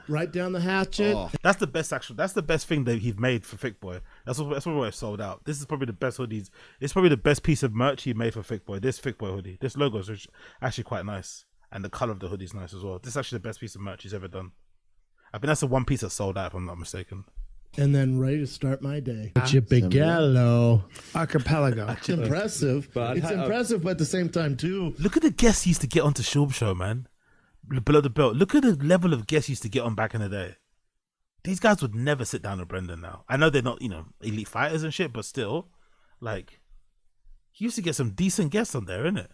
right down the hatchet. Oh. That's the best That's the best thing that he's made for Thick Boy. That's what I've sold out. This is probably the best hoodies. It's probably the best piece of merch he made for Thick Boy. This Thick Boy hoodie. This logo is actually quite nice, and the color of the hoodie is nice as well. This is actually the best piece of merch he's ever done. I think that's the one piece that sold out, if I'm not mistaken. And then ready to start my day. Chipigallo. Archipelago. It's impressive. It's impressive, but at the same time, too. Look at the guests he used to get onto Shorb Show, man. Below the belt. Look at the level of guests he used to get on back in the day. These guys would never sit down with Brendan now. I know they're not, elite fighters and shit, but still, like, he used to get some decent guests on there, innit?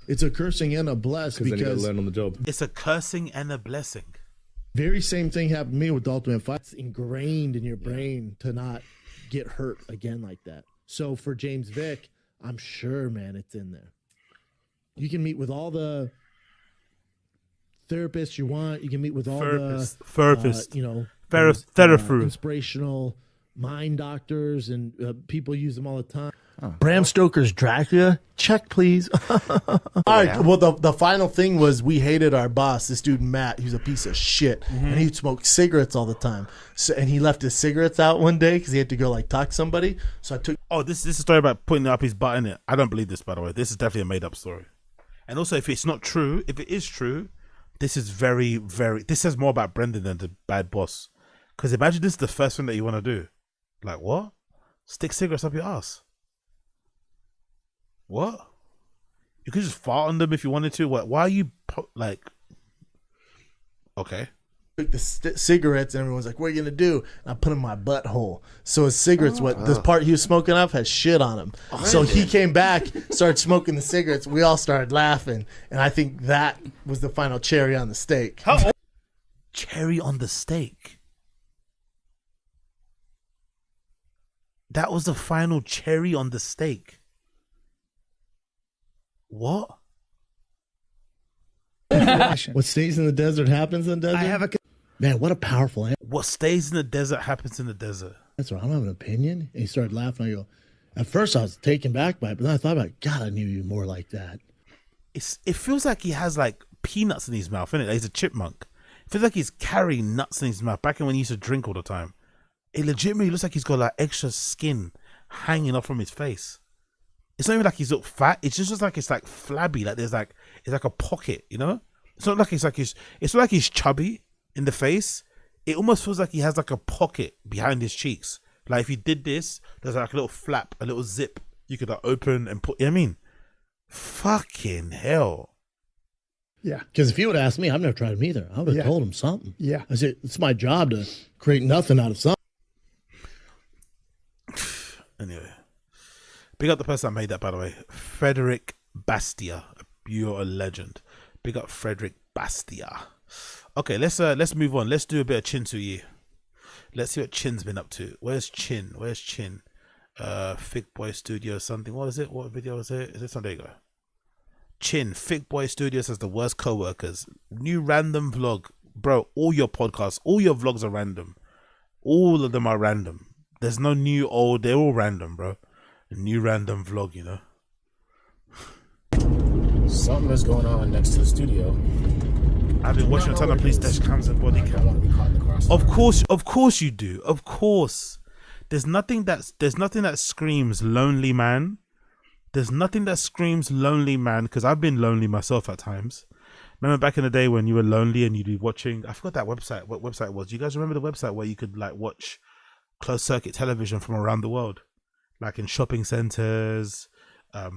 It's a cursing and a bless because then you gotta learn on the job. It's a cursing and a blessing. Very same thing happened to me with the Ultimate Fight. It's ingrained in your brain to not get hurt again like that. So for James Vick, I'm sure, man, it's in there. You can meet with all the therapists you want. You can meet with all inspirational mind doctors, and people use them all the time. Bram Stoker's Dracula? Check, please. All right. Well, the final thing was we hated our boss, this dude Matt. He was a piece of shit, and he'd smoke cigarettes all the time. So, and he left his cigarettes out one day because he had to go talk to somebody. So I took. Oh, this is a story about putting up his butt in it. I don't believe this, by the way. This is definitely a made up story. And also, if it's not true, if it is true, this is very, very. This says more about Brendan than the bad boss. Because imagine this is the first thing that you want to do. Like what? Stick cigarettes up your ass. What? You could just fart on them if you wanted to. What? Why are you Okay. Took the cigarettes, and everyone's like, "What are you gonna do?" And I put them in my butthole. So his cigarettes, this part he was smoking up had shit on him. So he came back, started smoking the cigarettes. We all started laughing, and I think that was the final cherry on the steak. Cherry on the steak. That was the final cherry on the steak. What? What stays in the desert happens in the desert. Man, what a powerful answer. What stays in the desert happens in the desert. That's right. I don't have an opinion. And he started laughing. I go, At first, I was taken back by it, but then I thought about, God, I knew you more like that. It feels like he has like peanuts in his mouth, innit? Like he's a chipmunk. It feels like he's carrying nuts in his mouth. Back when he used to drink all the time, it legitimately looks like he's got like extra skin hanging off from his face. It's not even like he's look fat. It's just like it's like flabby. Like there's like it's like a pocket, you know. It's not like it's not like he's chubby in the face. It almost feels like he has like a pocket behind his cheeks. Like if you did this, there's like a little flap, a little zip you could like open and put. You know what I mean, fucking hell. Yeah. Because if he would have asked me, I've never tried him either. I would have told him something. Yeah. I said, it's my job to create nothing out of something. Anyway, big up the person that made that, by the way. Frederick Bastia. You're a legend. Big up Frederick Bastia. Okay, let's move on. Let's do a bit of Chin Tzu. Let's see what Chin's been up to. Where's Chin? Thick Boy Studio something. What is it? What video is it? Is it something? There you go. Chin, Thick Boy Studios has the worst co-workers. New random vlog. Bro, all your podcasts, all your vlogs are random. All of them are random. There's no new, old, they're all random, bro. A new random vlog, you know. Something is going on next to the studio. I've been watching a ton of police dash cams and body cam. Of course you do. Of course. There's nothing that screams lonely man. There's nothing that screams lonely man, because I've been lonely myself at times. Remember back in the day when you were lonely and you'd be watching, I forgot that website, what website it was. Do you guys remember the website where you could like watch closed circuit television from around the world? Like in shopping centers,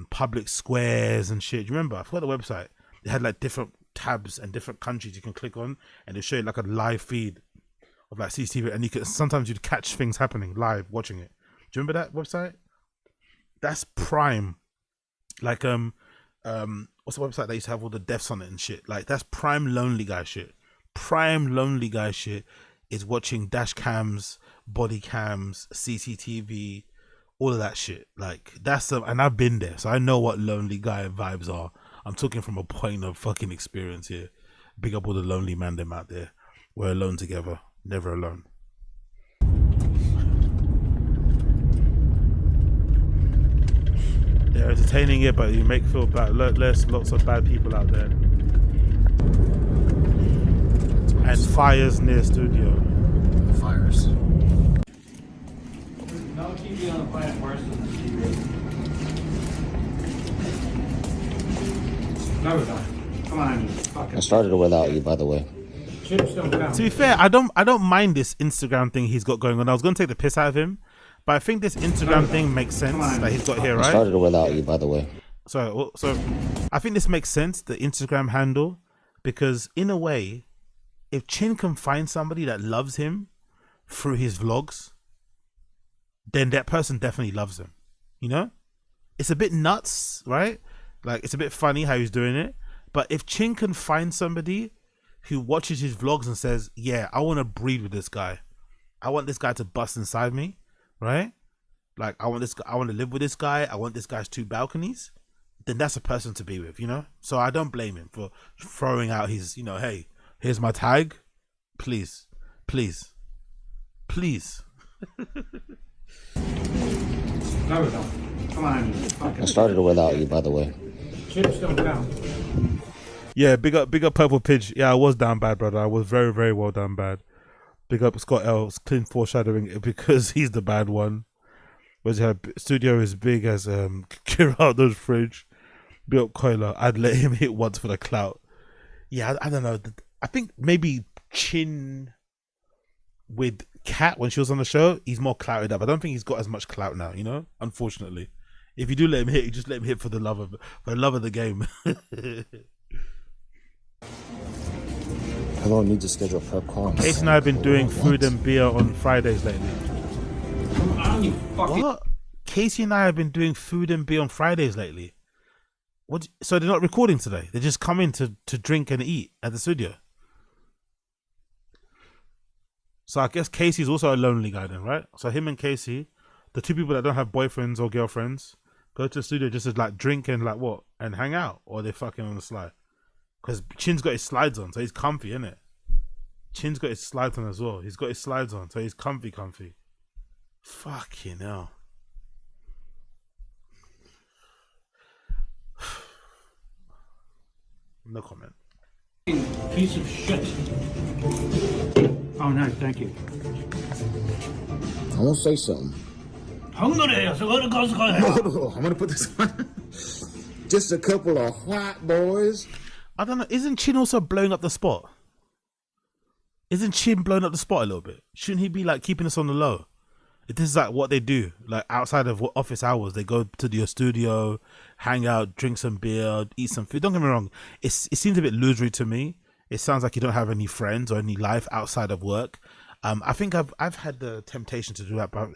public squares and shit. Do you remember? I forgot the website. It had like different tabs and different countries you can click on, and it showed you like a live feed of like CCTV, and you could sometimes you'd catch things happening live watching it. Do you remember that website? That's prime. Like what's the website that used to have all the deaths on it and shit? Like that's prime lonely guy shit. Prime lonely guy shit is watching dash cams, body cams, CCTV, all of that shit. Like that's and I've been there, so I know what lonely guy vibes are. I'm talking from a point of fucking experience here. Big up all the lonely man them out there. We're alone together, never alone. They're entertaining it, but you make feel bad. Lots of bad people out there. And fires near studio. Fires. No TV on the planet worse than the TV. Never done. Come on, fucking. I started it without you, by the way. Chips don't count. To be fair, I don't mind this Instagram thing he's got going on. I was gonna take the piss out of him, but I think this Instagram thing makes sense that he's got here, right? I started it without you, by the way. So I think this makes sense, the Instagram handle, because in a way, if Chin can find somebody that loves him through his vlogs, then that person definitely loves him. You know? It's a bit nuts, right? Like, it's a bit funny how he's doing it. But if Chin can find somebody who watches his vlogs and says, yeah, I want to breed with this guy. I want this guy to bust inside me, right? Like, I want to live with this guy. I want this guy's 2 balconies. Then that's a person to be with, you know? So I don't blame him for throwing out his, you know, hey, here's my tag. Please. Please. Please. Never done. Come on, fucking. I started it without you, by the way. Chips don't count. Yeah, big up Purple Pidge. Yeah, I was down bad, brother. I was very, very well down bad. Big up Scott L. Clean foreshadowing because he's the bad one. Was her studio as big as Gerardo's fridge. Big up Coiler. I'd let him hit once for the clout. Yeah, I don't know. I think maybe Chin with Kat when she was on the show, he's more clouted up. I don't think he's got as much clout now, you know? Unfortunately. If you do let him hit, you just let him hit for the love of the game. I don't need to schedule a prep call. Casey and I have been doing food and beer on Fridays lately. Come on, you fucking. What? Casey and I have been doing food and beer on Fridays lately. What? So they're not recording today? They just come in to drink and eat at the studio. So I guess Casey's also a lonely guy then, right? So him and Casey, the 2 people that don't have boyfriends or girlfriends, go to the studio just to like drink and like what? And hang out? Or they're fucking on the slide? Because Chin's got his slides on, so he's comfy, innit? Chin's got his slides on as well. He's got his slides on, so he's comfy. Fucking hell. No comment. Piece of shit. Oh no, thank you. I won't say something. I'm gonna put this on. Just a couple of white boys. I don't know. Isn't Chin also blowing up the spot? Isn't Chin blowing up the spot a little bit? Shouldn't he be like keeping us on the low? This is like what they do. Like outside of office hours, they go to your studio, hang out, drink some beer, eat some food. Don't get me wrong. It seems a bit illusory to me. It sounds like you don't have any friends or any life outside of work. I think I've had the temptation to do that, but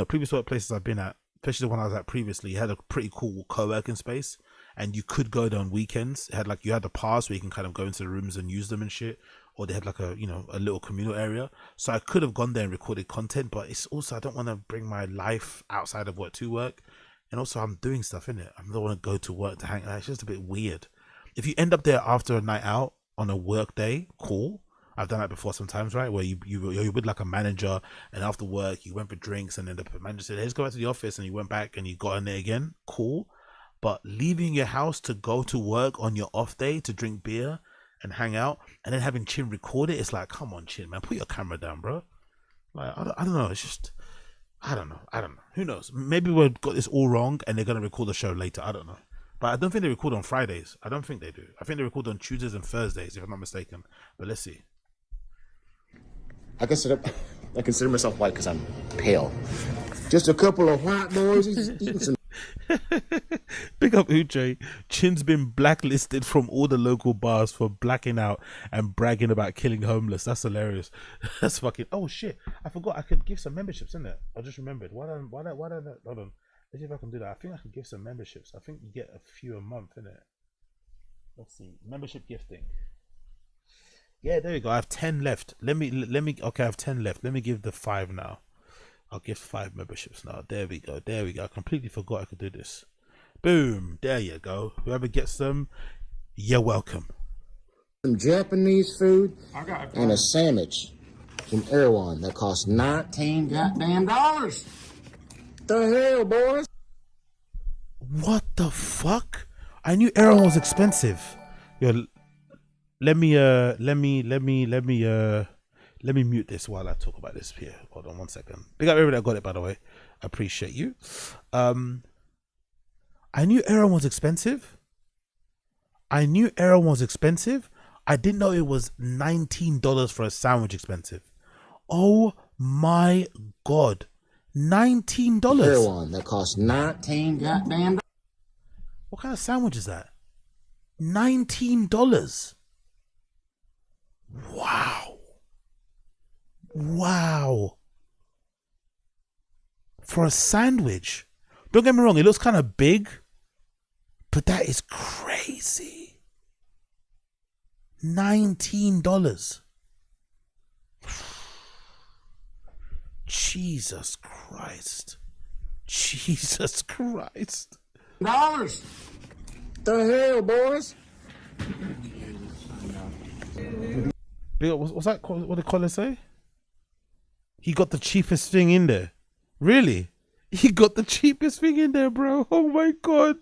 previous workplaces I've been at, especially the one I was at previously, had a pretty cool co-working space, and you could go there on weekends. It had you had the pass where you can kind of go into the rooms and use them and shit, or they had like a little communal area. So I could have gone there and recorded content, but it's also I don't want to bring my life outside of work to work, and also I'm doing stuff in it. I don't want to go to work to hang out. It's just a bit weird. If you end up there after a night out on a work day, cool. I've done that before sometimes, right? Where you're with like a manager, and after work you went for drinks, and then the manager said, "Hey, let's go back to the office," and you went back and you got in there again. Cool. But leaving your house to go to work on your off day to drink beer and hang out, and then having Chin record it, it's like, come on, Chin, man, put your camera down, bro. Like, I don't know. It's just, I don't know. Who knows? Maybe we've got this all wrong, and they're gonna record the show later. I don't know. But I don't think they record on Fridays. I don't think they do. I think they record on Tuesdays and Thursdays, if I'm not mistaken. But let's see. I consider myself white because I'm pale. Just a couple of white boys eating some. Big up Uche. Chin's been blacklisted from all the local bars for blacking out and bragging about killing homeless. That's hilarious. That's fucking. Oh shit! I forgot I could give some memberships, isn't it? I just remembered. Why don't? Hold on. Let's see if I can do that. I think I can give some memberships. I think you get a few a month, innit? Let's see. Membership gifting. Yeah, there we go. I have 10 left. Let me. Okay, I have 10 left. Let me give the 5 now. I'll give 5 memberships now. There we go. I completely forgot I could do this. Boom. There you go. Whoever gets them, you're welcome. Some Japanese food and a sandwich from Erewhon that cost $19 goddamn dollars. The hell, boys? What the fuck? I knew Erewhon was expensive. Yo, let me mute this while I talk about this here. Hold on 1 second. Big up everybody that got it, by the way. I appreciate you. I knew Erewhon was expensive. I didn't know it was $19 for a sandwich expensive. Oh my god. $19. Erewhon that cost $19 goddamn dollars. What kind of sandwich is that? $19. Wow. For a sandwich. Don't get me wrong, it looks kind of big, but that is crazy. $19. Jesus Christ. Dollars. The hell, boys? What's that called? What did Colin say? He got the cheapest thing in there. Really? He got the cheapest thing in there, bro. Oh my god.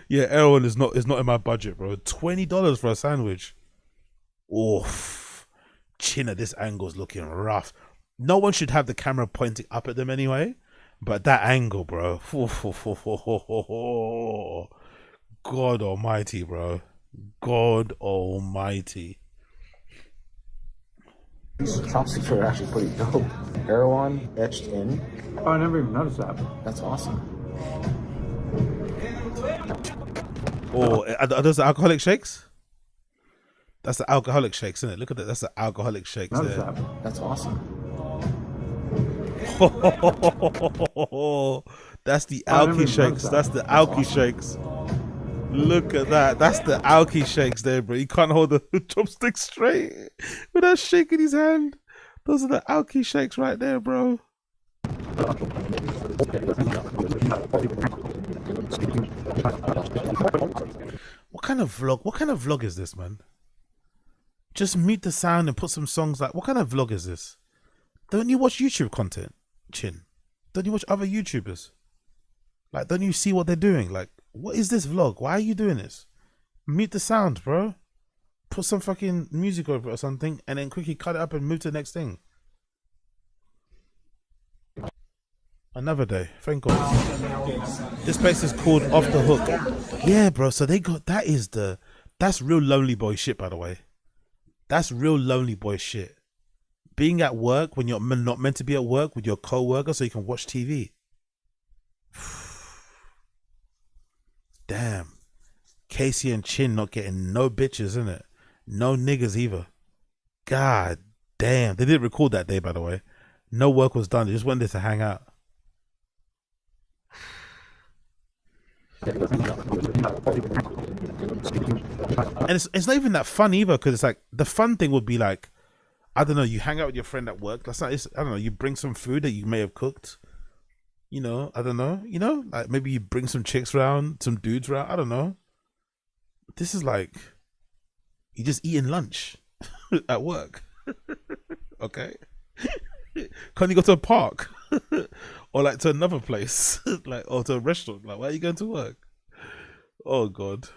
Yeah, Erewhon is not in my budget, bro. $20 for a sandwich. Oof. Chin at this angle is looking rough. No one should have the camera pointing up at them anyway, but that angle, bro. God almighty, bro. God almighty. These chopsticks are actually pretty dope. Erewhon etched in. Oh, I never even noticed that. That's awesome. Oh, are those the alcoholic shakes? That's the alcoholic shakes, isn't it? Look at that. That's the alcoholic shakes there. That's awesome. That's the alky shakes. That's the alky shakes. Look at that. That's the alky shakes there, bro. You can't hold the chopstick straight without shaking his hand. Those are the alky shakes right there, bro. What kind of vlog is this, man? Just mute the sound and put some songs. Like, what kind of vlog is this? Don't you watch YouTube content, Chin? Don't you watch other YouTubers? Like, don't you see what they're doing? Like, what is this vlog? Why are you doing this? Mute the sound, bro. put some fucking music over it or something, and then quickly cut it up and move to the next thing. Another day, thank God. This place is called Off the Hook. Yeah, bro. So they got that's real lonely boy shit, by the way. That's real lonely boy shit. Being at work when you're not meant to be at work with your co-worker so you can watch TV. Damn. Casey and Chin not getting no bitches, innit? No niggas either. God damn. They didn't record that day, by the way. No work was done. They just went there to hang out. And it's not even that fun either, because it's like the fun thing would be like, I don't know, you hang out with your friend at work. That's not, I don't know, you bring some food that you may have cooked. You know, I don't know. You know, like maybe you bring some chicks around, some dudes around. I don't know. This is like you just eating lunch at work. Okay. Can't you go to a park or like to another place, like or to a restaurant? Like, why are you going to work? Oh God.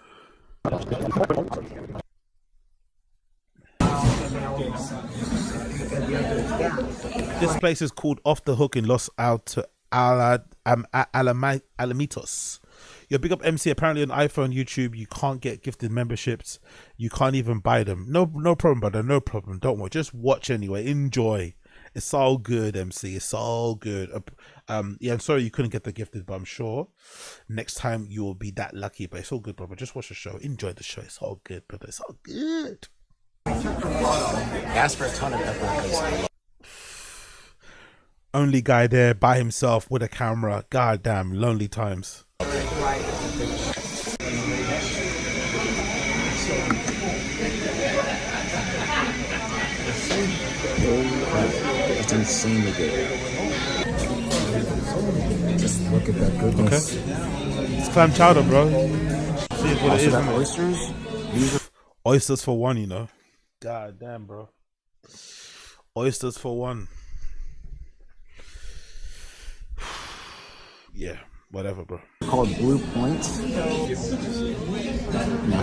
This place is called Off the Hook in Los Alamitos. Your big up MC. Apparently on iPhone, YouTube, you can't get gifted memberships. You can't even buy them. No problem, brother. No problem. Don't worry. Just watch anyway. Enjoy. It's all good, MC. It's all good. Yeah, I'm sorry you couldn't get the gifted, but I'm sure next time you will be that lucky. But it's all good, brother. Just watch the show. Enjoy the show. It's all good, brother. It's all good. Ask for a ton of effort. Only guy there by himself with a camera. God damn, lonely times. It's insanely good. Just look at that goodness. Okay. It's clam chowder, bro. See what it is. Oysters? Oysters for one, you know. God damn, bro. Oysters for one. Yeah, whatever, bro. Called Blue Point.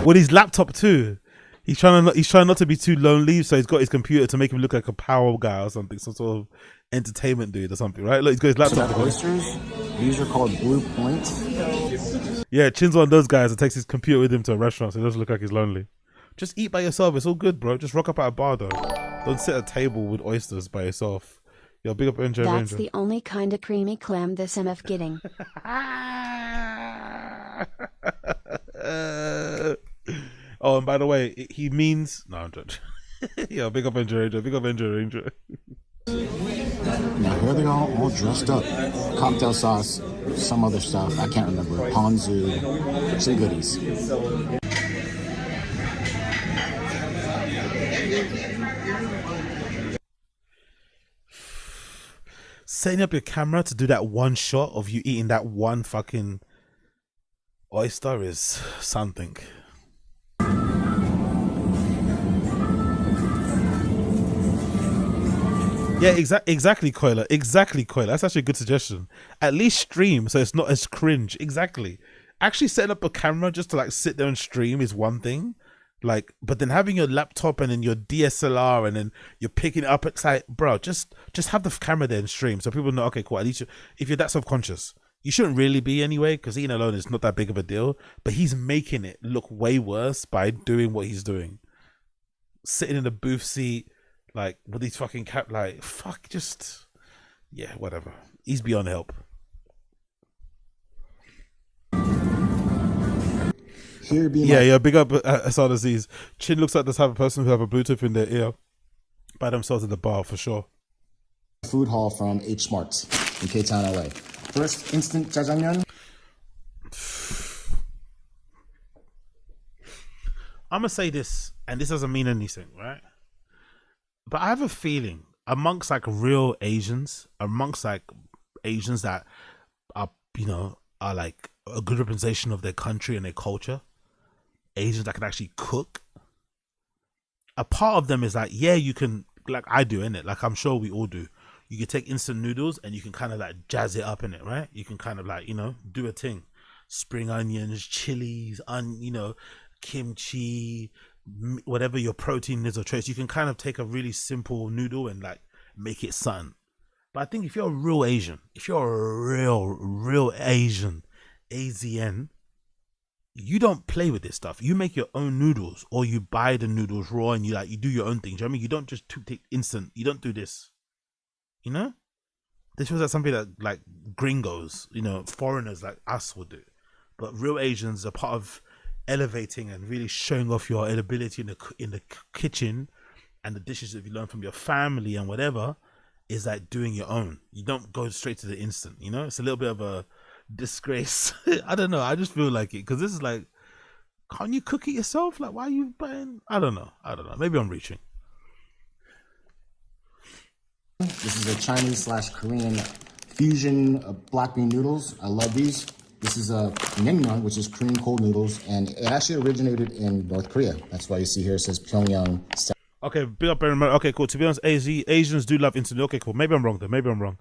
With his laptop too. He's trying not to be too lonely, so he's got his computer to make him look like a power guy or something, some sort of entertainment dude or something, right? Look, he's got his laptop. Oysters? These are called Blue Point. Yeah, Chin's one of those guys that takes his computer with him to a restaurant, so he doesn't look like he's lonely. Just eat by yourself. It's all good, bro. Just rock up at a bar, though. Don't sit at a table with oysters by yourself. Yo, big up Enjoy That's Ranger. the only kind of creamy clam this MF getting. Oh, and by the way, he means... No, I'm joking. Yo, big up Enjoy Ranger. Big up Enjoy Ranger. Now here they are, all dressed up. Cocktail sauce, some other stuff. I can't remember. Ponzu, some goodies. Setting up your camera to do that one shot of you eating that one fucking oyster is something. Yeah, exactly, Coiler. Exactly, Coiler. That's actually a good suggestion. At least stream so it's not as cringe. Exactly. Actually setting up a camera just to like sit there and stream is one thing. Like, but then having your laptop and then your DSLR and then you're picking it up, it's like, bro, just have the camera there and stream so people know, okay, cool. At least if you're that self-conscious, you shouldn't really be anyway, because eating alone is not that big of a deal. But he's making it look way worse by doing what he's doing. Sitting in the booth seat, like with these fucking like, fuck, just, yeah, whatever. He's beyond help. Yeah, big up Assad Aziz. Chin looks like the type of person who have a Bluetooth in their ear by themselves at the bar for sure. Food hall from H Smarts in K-Town, LA. First instant jajangmyeon. I'm gonna say this, and this doesn't mean anything, right? But I have a feeling amongst like real Asians, that are, you know, are like a good representation of their country and their culture, Asians that can actually cook, a part of them is like, yeah, you can, like I do, innit? Like I'm sure we all do. You can take instant noodles and you can kind of like jazz it up in it, right? You can kind of like, you know, do a thing. Spring onions, chilies, you know, kimchi, whatever your protein is or trace, you can kind of take a really simple noodle and like make it something. But I think if you're a real Asian, if you're a real Asian, AZN, you don't play with this stuff. You make your own noodles, or you buy the noodles raw and you do your own thing. Do you know what I mean? You don't just take instant. You don't do this. You know? This feels like something that like gringos, foreigners like us would do. But real Asians are part of elevating and really showing off your ability in the kitchen, and the dishes that you learn from your family and whatever is like doing your own. You don't go straight to the instant. It's a little bit of a disgrace. I don't know. I just feel like it because this is like, can't you cook it yourself? Like, why are you buying? I don't know. Maybe I'm reaching. This is a Chinese/Korean fusion black bean noodles. I love these. This is a naengmyeon, which is Korean cold noodles, and it actually originated in North Korea. That's why you see here it says Pyongyang. Okay, big up. Okay, cool. To be honest, Asians do love instant noodle. Okay, cool. Maybe I'm wrong though. Maybe I'm wrong.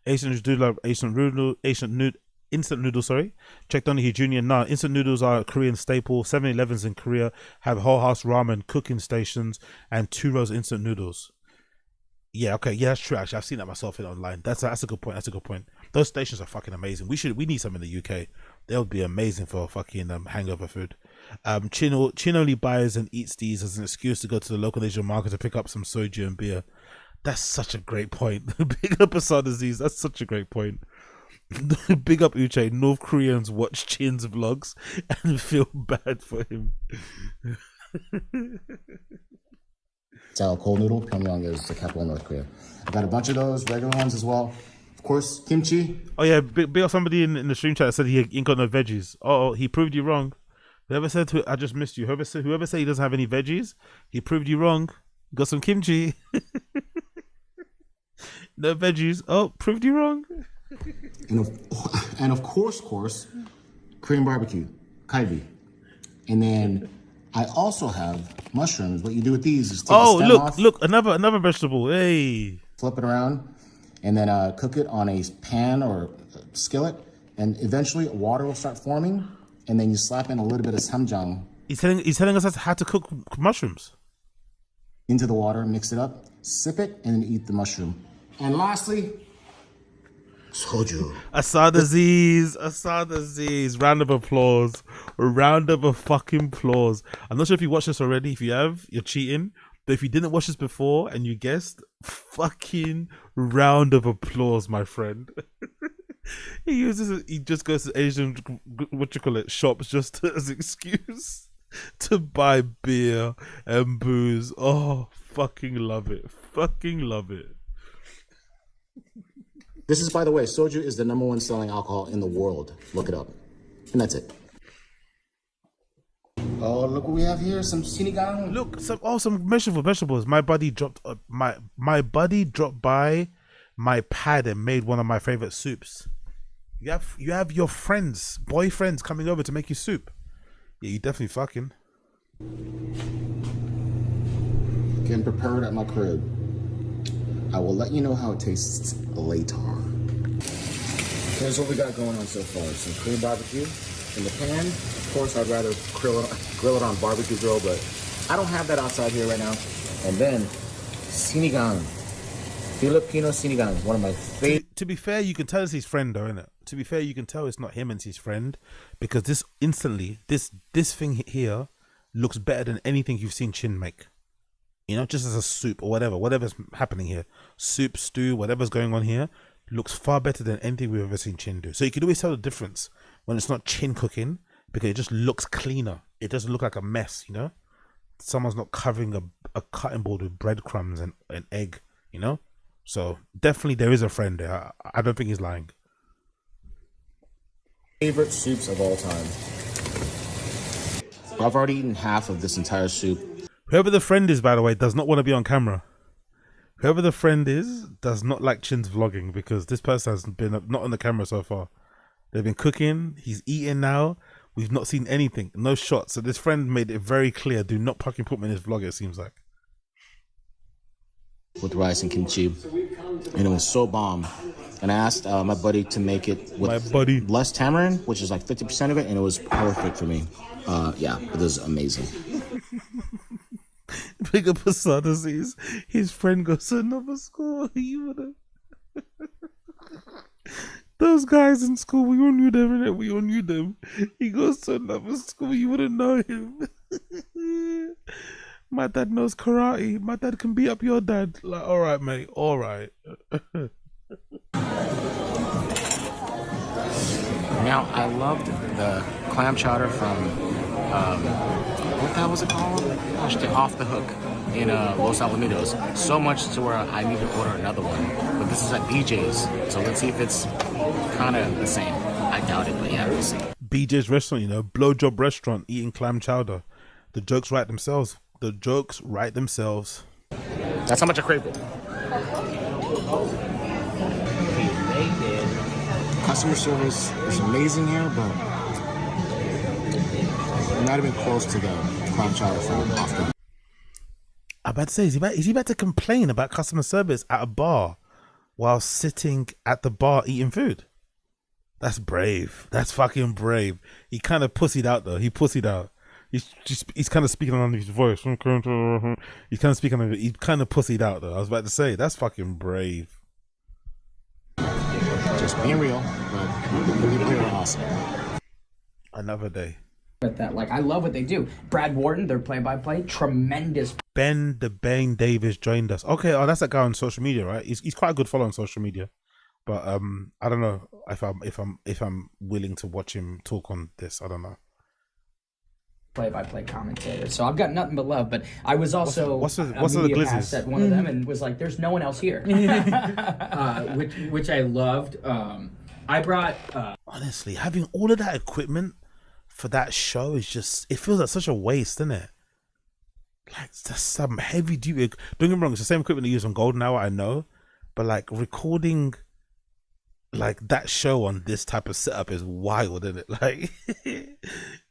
Asians do love instant noodles. Sorry. Check Donahue Jr. Nah, instant noodles are a Korean staple. 7-Elevens in Korea have whole house ramen cooking stations and 2 rows of instant noodles. Yeah, okay, yeah, that's true. Actually, I've seen that myself online. That's a good point. That's a good point. Those stations are fucking amazing. We need some in the UK. They'll be amazing for fucking hangover food. Chin only buys and eats these as an excuse to go to the local Asian market to pick up some soju and beer. That's such a great point. Big up Assad Aziz. That's such a great point. Big up Uche. North Koreans watch Chin's vlogs and feel bad for him. Style cold noodle. Pyongyang is the capital of North Korea. I got a bunch of those regular ones as well. Of course, kimchi. Oh yeah, big up somebody in the stream chat said he ain't got no veggies. Oh, he proved you wrong. Whoever said I just missed you. Whoever said he doesn't have any veggies, he proved you wrong. Got some kimchi. No veggies. Oh, proved you wrong. And of course, Korean barbecue, kalbi. And then I also have mushrooms. What you do with these is take the stem off, look, another vegetable. Hey. Flip it around, and then cook it on a pan or a skillet, and eventually water will start forming, and then you slap in a little bit of samjang. He's telling us how to cook mushrooms. Into the water, mix it up, sip it, and then eat the mushroom. And lastly, soju. Assad Aziz. Round of applause. Round of a fucking applause. I'm not sure if you watched this already. If you have, you're cheating. But if you didn't watch this before and you guessed, fucking round of applause, my friend. He just goes to Asian, shops just as an excuse to buy beer and booze. Oh, fucking love it. Fucking love it. This is, by the way, soju is the #1 selling alcohol in the world. Look it up. And that's it. Oh, look what we have here. Some sinigang. Look, some vegetables. My buddy dropped by my pad and made one of my favorite soups. You have your friends, boyfriends coming over to make you soup. Yeah, you definitely fucking. Getting prepared at my crib. I will let you know how it tastes later. Here's what we got going on so far. Some Korean barbecue in the pan. Of course, I'd rather grill it on barbecue grill, but I don't have that outside here right now. And then sinigang. Filipino sinigang, one of my favorite. To be fair, you can tell it's his friend though, innit? To be fair, you can tell it's not him and it's his friend, because this thing here looks better than anything you've seen Chin make. Just as a soup or whatever's happening here. Soup, stew, whatever's going on here looks far better than anything we've ever seen Chin do. So you can always tell the difference when it's not Chin cooking, because it just looks cleaner. It doesn't look like a mess, Someone's not covering a cutting board with breadcrumbs and an egg, So definitely there is a friend there. I don't think he's lying. Favorite soups of all time. I've already eaten half of this entire soup. Whoever the friend is, by the way, does not want to be on camera. Whoever the friend is does not like Chin's vlogging, because this person has been not on the camera so far. They've been cooking. He's eating now. We've not seen anything. No shots. So this friend made it very clear. Do not fucking put me in his vlog, it seems like. With rice and kimchi. And it was so bomb. And I asked my buddy to make it with less tamarind, which is like 50% of it. And it was perfect for me. Yeah, it was amazing. bigger persona sees his friend goes to another school. You would have. Those guys in school, we all knew them, innit? We all knew them. He goes to another school, you wouldn't know him. My dad knows karate. My dad can beat up your dad. Like, all right, mate. All right. Now, I loved the clam chowder from, what the hell was it called? Gosh, the Off the Hook in Los Alamitos. So much to where I need to order another one. But this is at BJ's, so let's see if it's kind of the same. I doubt it, but yeah, we'll see. BJ's restaurant, you know, blowjob restaurant, eating clam chowder. The jokes write themselves. The jokes write themselves. That's how much I craved it. Customer service is amazing here, but not even close to the clam chowder from Off the Hook. I'm about to say, is he about to complain about customer service at a bar while sitting at the bar eating food? That's brave. That's fucking brave. He kind of pussied out though. He pussied out. He's kind of speaking on his voice. He's kind of speaking on it. He kind of pussied out though. I was about to say, that's fucking brave. Just being real, but they were awesome. Another day. With that, like, I love what they do. Brad Wharton, their play-by-play, tremendous. Ben the Bane Davis joined us. Okay, oh, that's that guy on social media, right? He's quite a good follow on social media, but I don't know if I'm willing to watch him talk on this. I don't know. Play-by-play commentator, so I've got nothing but love. But I was also what's the media glizzies? pass at one of them and was like, "There's no one else here," which I loved. I brought honestly, having all of that equipment for that show is just, it feels like such a waste, doesn't it? Like, that's some heavy duty. Don't get me wrong, it's the same equipment they use on Golden Hour, I know, but like recording like that show on this type of setup is wild, isn't it? Like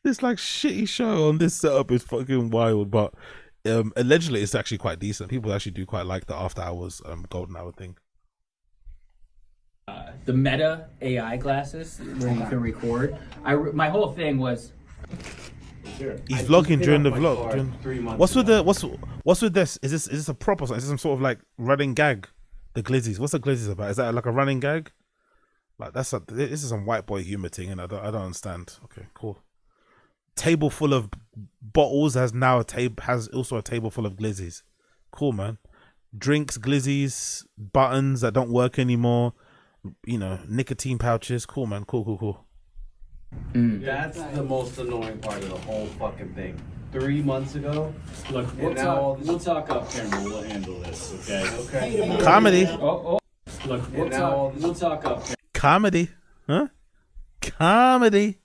this like shitty show on this setup is fucking wild, but allegedly it's actually quite decent. People actually do quite like the after hours Golden Hour thing. The Meta AI glasses where you can record. My whole thing was. He's vlogging during the vlog. What's with this? Is this a prop or something? Is this some sort of like running gag? The glizzies. What's the glizzies about? Is that like a running gag? Like this is some white boy humor thing, and I don't understand. Okay, cool. Table full of bottles has also a table full of glizzies. Cool, man. Drinks, glizzies, buttons that don't work anymore. You know, nicotine pouches. Cool, man. Cool. That's the most annoying part of the whole fucking thing. 3 months ago. Look, we'll talk off camera. We'll handle this, okay? Comedy. Look, we'll talk off camera. Comedy. Huh? Comedy.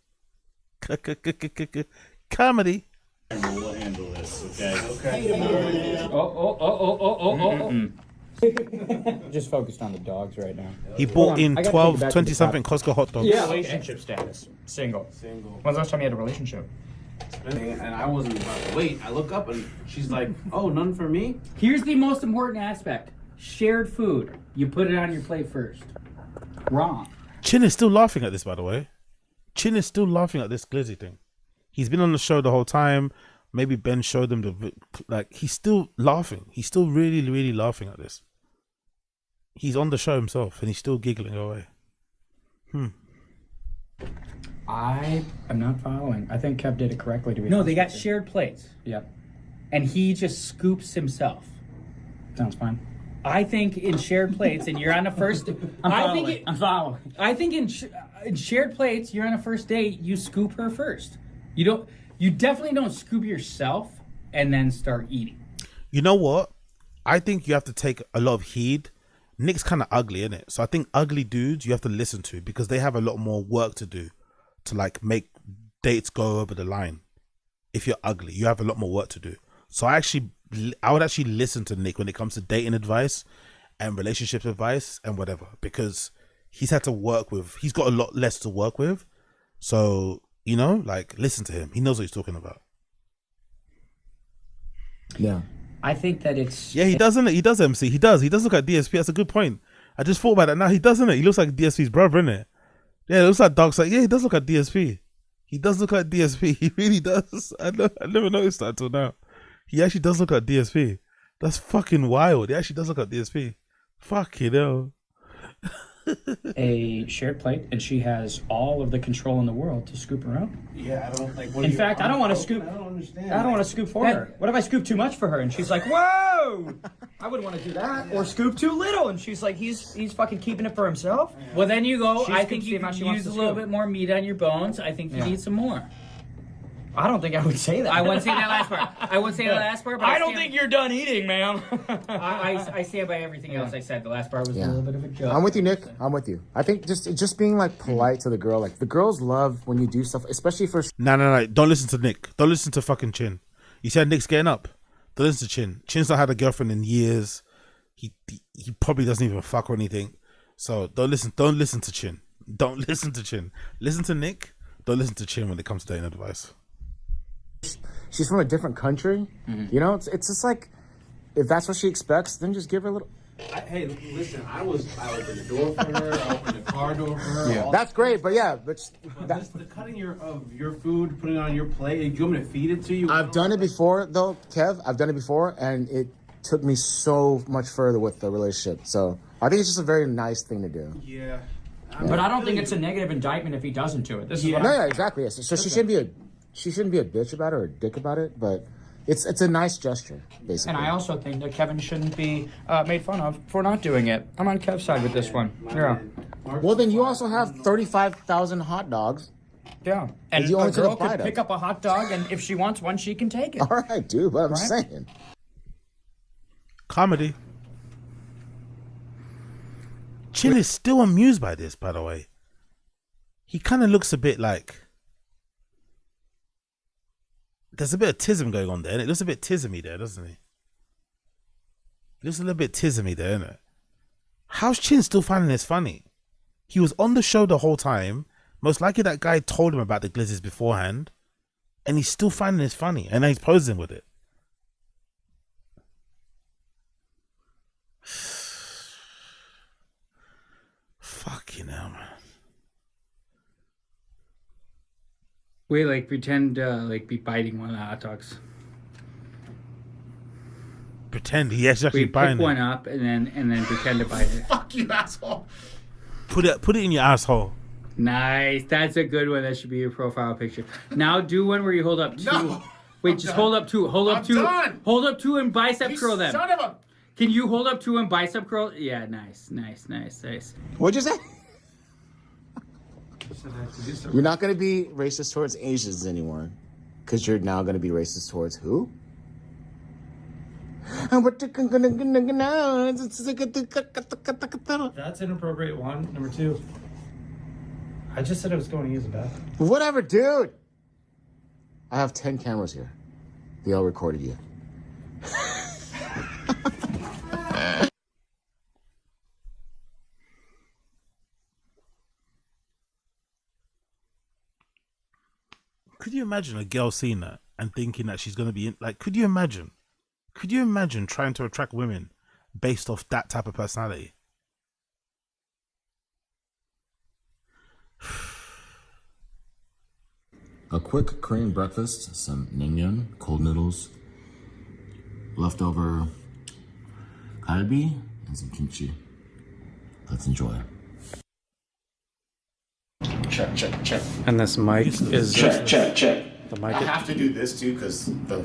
Comedy. We'll handle this, okay? Just focused on the dogs right now. He bought in 12, 20 something Costco hot dogs. Yeah, relationship status. Single. When's the last time you had a relationship? And I wasn't about to wait. I look up and she's like, "Oh, none for me." Here's the most important aspect: shared food. You put it on your plate first. Wrong. Chin is still laughing at this, by the way. Chin is still laughing at this glizzy thing. He's been on the show the whole time. Maybe Ben showed him he's still laughing. He's still really, really laughing at this. He's on the show himself and he's still giggling away. I am not following. I think Kev did it correctly to be No, honest they got with you. shared plates. Yep. And he just scoops himself. Sounds fine. I think in shared plates, and you're on a first. I'm following. I think in shared plates, you're on a first date. You scoop her first. You definitely don't scoop yourself and then start eating. You know what? I think you have to take a lot of heed. Nick's kind of ugly, isn't it? So I think ugly dudes you have to listen to because they have a lot more work to do to like make dates go over the line. If you're ugly, you have a lot more work to do. So I would actually listen to Nick when it comes to dating advice and relationship advice and whatever, because he's got a lot less to work with. So, you know, like, listen to him. He knows what he's talking about. Yeah. I think that it's... Yeah, he does, isn't it? He does, MC. He does. He does look like DSP. That's a good point. I just thought about that now. He does, isn't it? He looks like DSP's brother, isn't it? Yeah, it looks like Dog's like, yeah, he does look like DSP. He does look like DSP. He really does. I never noticed that until now. He actually does look at DSP. That's fucking wild. He actually does look at DSP. Fuck you know. A shared plate, and she has all of the control in the world to scoop her out. Yeah, I don't like. In fact, I don't want to scoop. I don't understand. I don't want to scoop for her. What if I scoop too much for her, and she's like, "Whoa, I wouldn't want to do that." Or scoop too little, and she's like, "He's fucking keeping it for himself." Well, then you go. She I scoops think the you amount can she wants use a to little scoop. bit more meat on your bones. I think you need some more. I don't think I would say that. I wouldn't say that last part. I wouldn't say that last part. But I don't think you're done eating, man. I stand by everything else I said. The last part was a little bit of a joke. I'm with you, Nick. I'm with you. I think just being like polite to the girl. Like the girls love when you do stuff, especially for. No. Don't listen to Nick. Don't listen to fucking Chin. You said Nick's getting up. Don't listen to Chin. Chin's not had a girlfriend in years. He probably doesn't even fuck or anything. So don't listen to Chin. Don't listen to Chin. Listen to Nick. Don't listen to Chin when it comes to dating advice. She's from a different country. You know, it's just like if that's what she expects, then just give her a little. Hey, listen, I opened the door for her. I opened the car door for her. Yeah, that's great. But yeah, but the cutting of your food, putting it on your plate. Do you want me to feed it to you? I've done it before, though, Kev. I've done it before, and it took me so much further with the relationship. So I think it's just a very nice thing to do. Yeah. But I don't think it's a negative indictment if he doesn't do it. This is what No, yeah, exactly. Yes. So she shouldn't be a bitch about it or a dick about it, but it's a nice gesture, basically. And I also think that Kevin shouldn't be made fun of for not doing it. I'm on Kev's side with this one. Yeah. Well, then you also have 35,000 hot dogs. Yeah. And you a only took girl a bite could of. pick up a hot dog, and if she wants one, she can take it. All right, dude, but I'm Right? saying. Comedy. Chin is still amused by this, by the way. He kind of looks a bit like there's a bit of tism going on there, and it looks a bit tismy there, doesn't he? He looks a little bit tismy there, isn't it? How's Chin still finding this funny? He was on the show the whole time. Most likely that guy told him about the glizzes beforehand, and he's still finding this funny, and now he's posing with it. Fucking hell, man. Wait, like pretend like be biting one of the hot dogs. Pretend he actually Pick buying one it. up and then pretend to bite it. Fuck you, asshole. Put it in your asshole. Nice. That's a good one. That should be your profile picture. Now do one where you hold up two. No, Wait, I'm just done. hold up two. Hold up I'm two. done. Hold up two and bicep curl them. Son of a. Can you hold up two and bicep curl? Yeah, nice. What'd you say? You're not going to be racist towards Asians anymore, because you're now going to be racist towards who? That's inappropriate, one. Number two, I just said I was going to use the bathroom. Whatever, dude. I have 10 cameras here. They all recorded you. Could you imagine a girl seeing that and thinking that she's going to be in, like, could you imagine trying to attract women based off that type of personality? A quick Korean breakfast, some naengmyeon, cold noodles, leftover galbi, and some kimchi. Let's enjoy. Check. And this mic is check. The mic. I have to do this too because the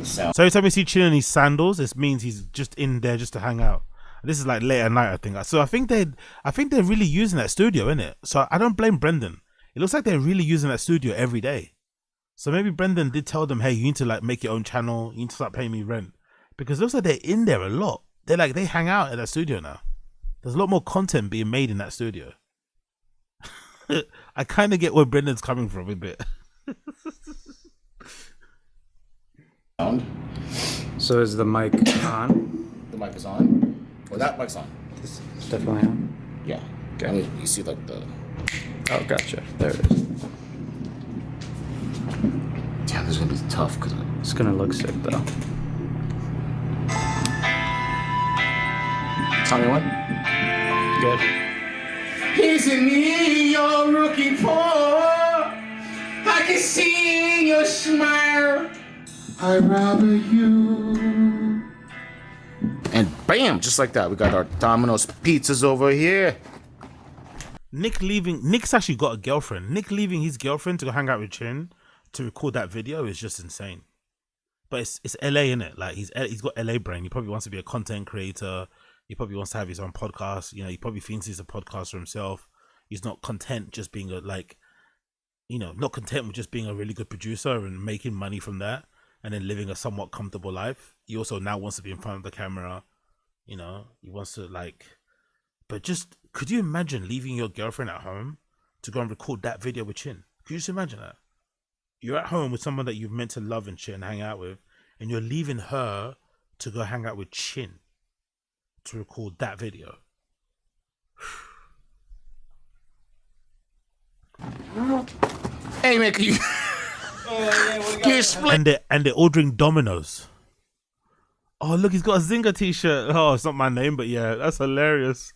sound. So every time we see Chin in his sandals, it means he's just in there just to hang out. This is like late at night, I think. So I think they're really using that studio, innit? So I don't blame Brendan. It looks like they're really using that studio every day. So maybe Brendan did tell them, hey, you need to like make your own channel. You need to start paying me rent. Because it looks like they're in there a lot. They hang out at that studio now. There's a lot more content being made in that studio. I kind of get where Brendan's coming from a bit. So is the mic on? The mic is on. Or that mic's on. It's definitely on. Yeah. Okay. I mean, you see like the. Oh, gotcha. There it is. Yeah, this is gonna be tough because it's gonna look sick though. Tell me what? Good. Isn't me your rookie poor? I can see your smile. I'd rather you. And bam, just like that, we got our Domino's pizzas over here. Nick's actually got a girlfriend. Nick leaving his girlfriend to go hang out with Chin to record that video is just insane. But it's LA, innit? Like he's got LA brain. He probably wants to be a content creator. He probably wants to have his own podcast. You know, he probably thinks he's a podcaster himself. He's not content just being not content with just being a really good producer and making money from that and then living a somewhat comfortable life. He also now wants to be in front of the camera. You know, he wants to but just, could you imagine leaving your girlfriend at home to go and record that video with Chin? Could you just imagine that? You're at home with someone that you've meant to love and shit and hang out with, and you're leaving her to go hang out with Chin to record that video. Hey man, can you and they're ordering Domino's. Oh look, he's got a Zinger t-shirt. Oh, it's not my name, but yeah, that's hilarious.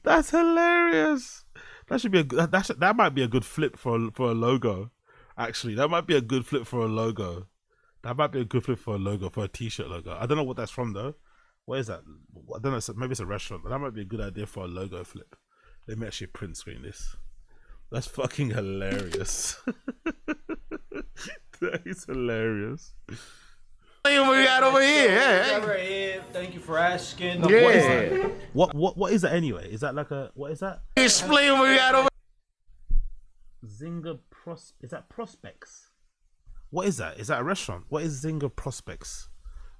That's hilarious. That should be that might be a good flip for a logo. Actually, that might be a good flip for a logo. That might be a good flip for a logo, for a t-shirt logo. I don't know what that's from though. What is that? I don't know. Maybe it's a restaurant, but that might be a good idea for a logo flip. Let me actually print screen this. That's fucking hilarious. That is hilarious. What we got over here? Hey. Thank you for asking. Yeah. What is that anyway? Is that like a, what is that? Explain what we got over. Zinger is that Prospects? What is that? Is that a restaurant? What is Zinger Prospects?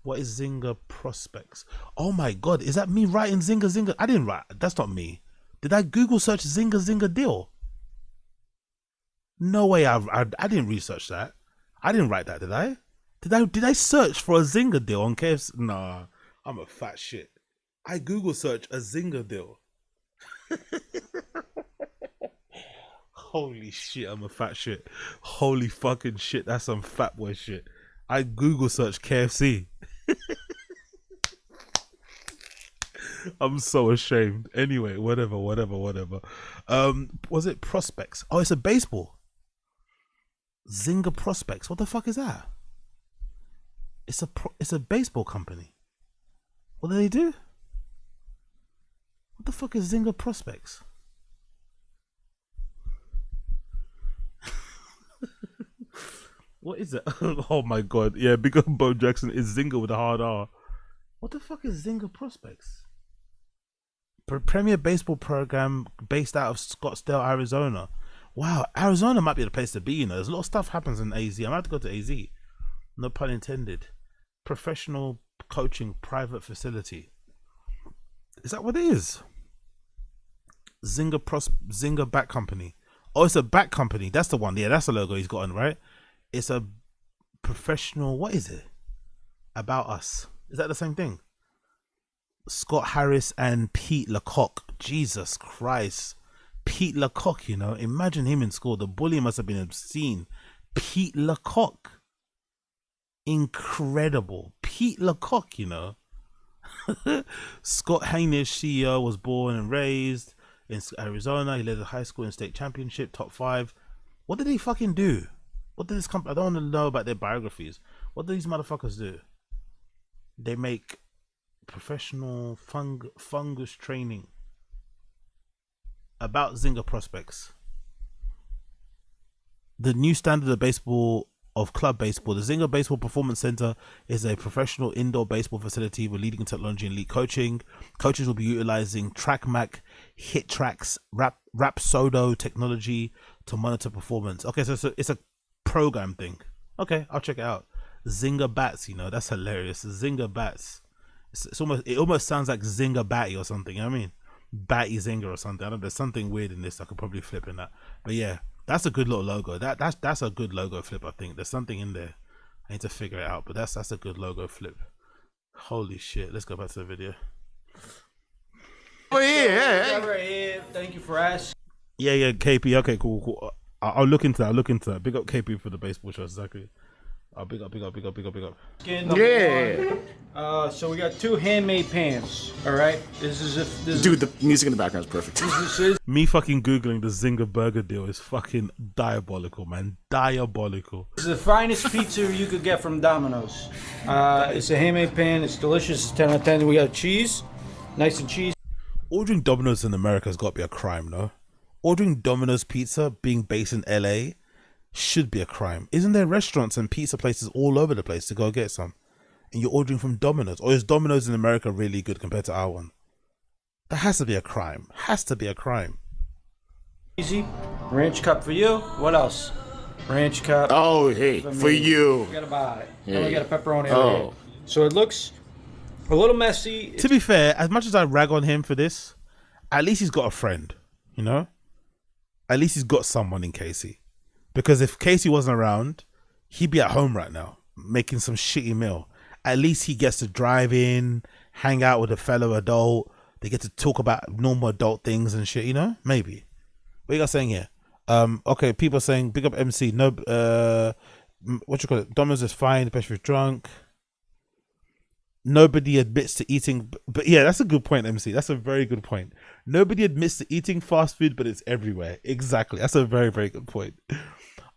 What is Zinger Prospects? Oh my god, is that me writing Zinger? I didn't write. That's not me. Did I Google search Zinger deal? No way. I didn't research that. I didn't write that, did I? Did I search for a Zinger deal on KFC? Nah, I'm a fat shit. I Google search a Zinger deal. Holy shit, I'm a fat shit. Holy fucking shit, that's some fat boy shit. I Google search KFC. I'm so ashamed. Anyway, whatever. Was it Prospects? Oh, it's a baseball. Zinger Prospects. What the fuck is that? It's a baseball company. What do they do? What the fuck is Zinger Prospects? What is it? Oh my god. Yeah, big up Bo Jackson is Zinger with a hard R. What the fuck is Zinger Prospects? Premier baseball program based out of Scottsdale, Arizona. Wow, Arizona might be the place to be, you know. There's a lot of stuff happens in AZ. I might have to go to AZ. No pun intended. Professional coaching private facility. Is that what it is? Zinger Bat Company. Oh, it's a bat company. That's the one. Yeah, that's the logo he's got on, right? It's a professional. What is it? About Us. Is that the same thing? Scott Harris and Pete Lecoq. Jesus Christ. Pete Lecoq, you know. Imagine him in school. The bullying must have been obscene. Pete Lecoq. Incredible. Pete Lecoq, you know. Scott Haynish, CEO, was born and raised in Arizona. He led the high school and state championship, top 5. What did he fucking do? What did this company? I don't want to know about their biographies. What do these motherfuckers do? They make professional fungus training. About Zinger Prospects. The new standard of club baseball. The Zinger Baseball Performance Center is a professional indoor baseball facility with leading technology and elite coaching. Coaches will be utilizing TrackMac, HitTrax, Rapsodo technology to monitor performance. Okay, so it's a program thing. Okay, I'll check it out. Zinger Bats, you know, that's hilarious. Zinger Bats. It almost sounds like Zinger Batty or something, you know what I mean? Batty Zinger or something. I don't know, there's something weird in this. I could probably flip in that. But yeah, that's a good little logo. That's a good logo flip, I think. There's something in there. I need to figure it out, but that's a good logo flip. Holy shit. Let's go back to the video. Oh yeah. Hey. Thank you for asking. Yeah, KP. Okay, cool. I'll look into that. Big up KP for the baseball show, exactly. Oh, big up. Skin number one. So we got 2 handmade pans. All right. Dude, the music in the background is perfect. Me fucking googling the Zinger burger deal is fucking diabolical, man. Diabolical. This is the finest pizza you could get from Domino's. It's a handmade pan. It's delicious. It's 10 out of 10. We got cheese, nice and cheese. Ordering Domino's in America has got to be a crime, no? Ordering Domino's pizza, being based in LA, should be a crime. Isn't there restaurants and pizza places all over the place to go get some? And you're ordering from Domino's? Or is Domino's in America really good compared to our one? That has to be a crime. Has to be a crime. Easy. Ranch cup for you. What else? Ranch cup. Oh, hey, for you. Forget about it. Hey. Then we got a pepperoni Oh. over here. So it looks a little messy. To be fair, as much as I rag on him for this, at least he's got a friend, you know? At least he's got someone in Casey. Because if Casey wasn't around, he'd be at home right now, making some shitty meal. At least he gets to drive in, hang out with a fellow adult. They get to talk about normal adult things and shit, you know? Maybe. What you guys saying here? Okay, people are saying, big up MC. No, what you call it? Domino's is fine, especially if you're drunk. Nobody admits to eating, but yeah, that's a good point, MC. That's a very good point. Nobody admits to eating fast food, but it's everywhere. Exactly. That's a very, very good point.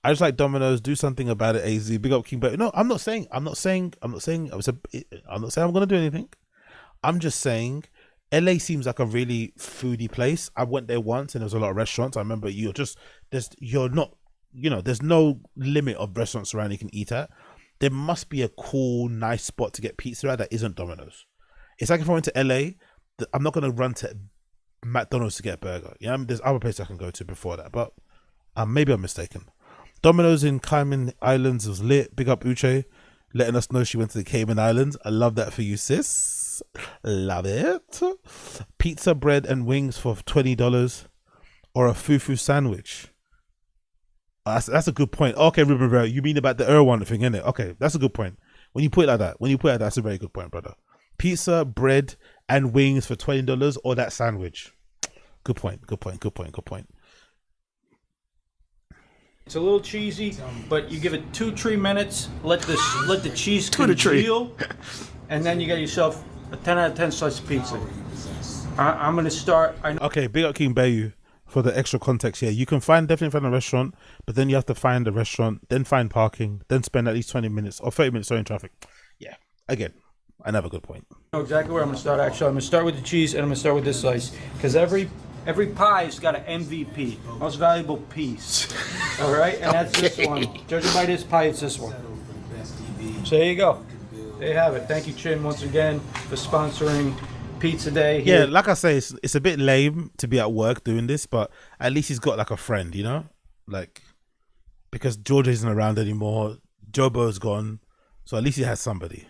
I just like Domino's. Do something about it, AZ. Big up King. But no, I'm not saying I'm going to do anything. I'm just saying LA seems like a really foodie place. I went there once and there was a lot of restaurants. I remember there's no limit of restaurants around you can eat at. There must be a cool, nice spot to get pizza at that isn't Domino's. It's like if I went to LA, I'm not going to run to McDonald's to get a burger. Yeah, there's other places I can go to before that, but maybe I'm mistaken. Domino's in Cayman Islands was lit. Big up Uche, letting us know she went to the Cayman Islands. I love that for you, sis. Love it. Pizza, bread, and wings for $20, or a fufu sandwich. That's a good point. Okay, Ruben Rivera, you mean about the Erewhon thing, innit? Okay, that's a good point. When you put it like that, that's a very good point, brother. Pizza, bread, and wings for $20, or that sandwich. Good point. It's a little cheesy, but you give it 2-3 minutes. Let the cheese congeal, and then you get yourself a 10 out of 10 slice of pizza. I'm gonna start. Okay, big up King Bayu for the extra context here. You can definitely find a restaurant, but then you have to find the restaurant, then find parking, then spend at least 20 minutes or 30 minutes in traffic. Yeah, again, another good point. I know exactly where I'm gonna start. Actually, I'm gonna start with the cheese, and I'm gonna start with this slice because every pie's got an MVP, most valuable piece. All right, and that's this one. Judging by this pie, it's this one. So there you go. There you have it. Thank you, Chin, once again for sponsoring Pizza Day here. Yeah, like I say, it's a bit lame to be at work doing this, but at least he's got like a friend, you know, like because George isn't around anymore, Jobo's gone, so at least he has somebody.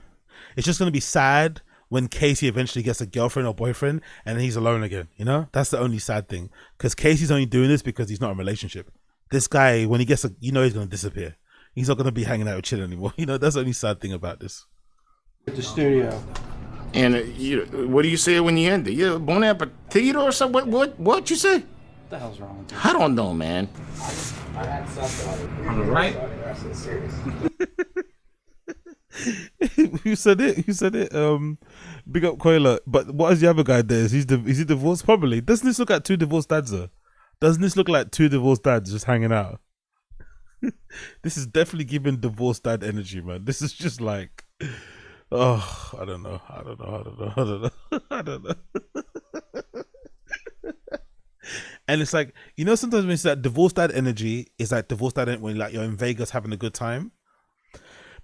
It's just gonna be sad when Casey eventually gets a girlfriend or boyfriend and then he's alone again, you know. That's the only sad thing, because Casey's only doing this because he's not in a relationship. This guy, when he gets he's gonna disappear. He's not gonna be hanging out with Chin anymore. You know, that's the only sad thing about this. At the studio. And what do you say when you end it? Yeah, bon appetit or something? What you say? What the hell's wrong with you? I don't know, man. On the right. Who said it? Big up Koila. But what is the other guy there? Is he divorced? Probably. Doesn't this look like two divorced dads though? Doesn't this look like two divorced dads just hanging out? This is definitely giving divorced dad energy, man. This is just like, oh, I don't know. And it's like, you know, sometimes when it's that divorced dad energy, is like divorced dad when like you're in Vegas having a good time.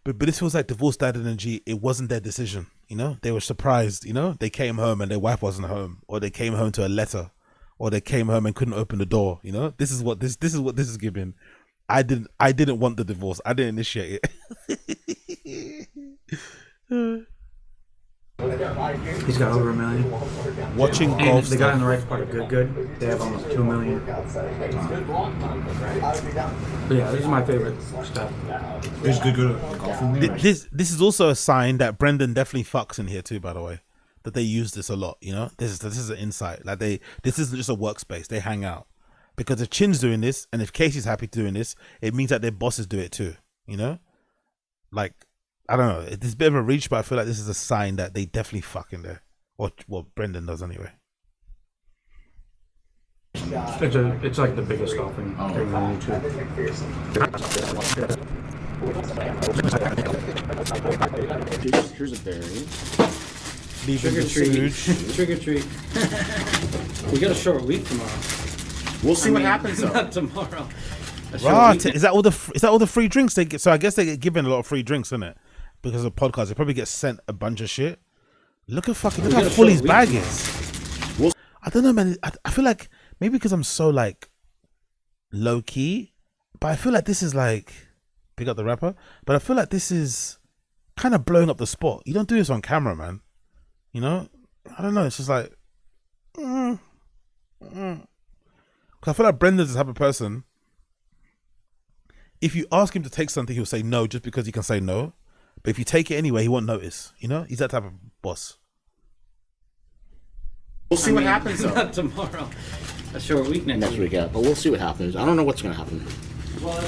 But this feels like divorced dad energy. It wasn't their decision, you know. They were surprised, you know. They came home and their wife wasn't home, or they came home to a letter, or they came home and couldn't open the door. You know, this is what this is giving. I didn't want the divorce. I didn't initiate it. He's got over 1 million. Watching and golf. The guy on the right's part of good. They have almost 2 million. But yeah, this is my favorite stuff. It's good golfing. This is also a sign that Brendan definitely fucks in here too. By the way, that they use this a lot. You know, this is an insight. Like this isn't just a workspace. They hang out. Because if Chin's doing this, and if Casey's happy doing this, it means that their bosses do it too, you know? like, I don't know. It's a bit of a reach, but I feel like this is a sign that they definitely fucking there. Or what Brendan does anyway. It's like the biggest offering thing on YouTube. Here's a berry. Trick or treat. Trick or treat. We got a short week tomorrow. We'll see what happens though. Not tomorrow. Right. Is that all the free drinks they get? So I guess they get given a lot of free drinks, isn't it? Because of podcasts, they probably get sent a bunch of shit. Look how full his bag is. I don't know, man. I feel like maybe because I'm so like low key, but I feel like this is like pick up the rapper. But I feel like this is kind of blowing up the spot. You don't do this on camera, man. You know, I don't know. It's just like, Cause I feel like Brendan's the type of person. If you ask him to take something, he'll say no just because he can say no. But if you take it anyway, he won't notice. You know, he's that type of boss. We'll see what happens though. Not tomorrow. A short week next week. Yeah, but we'll see what happens. I don't know what's gonna happen. Well,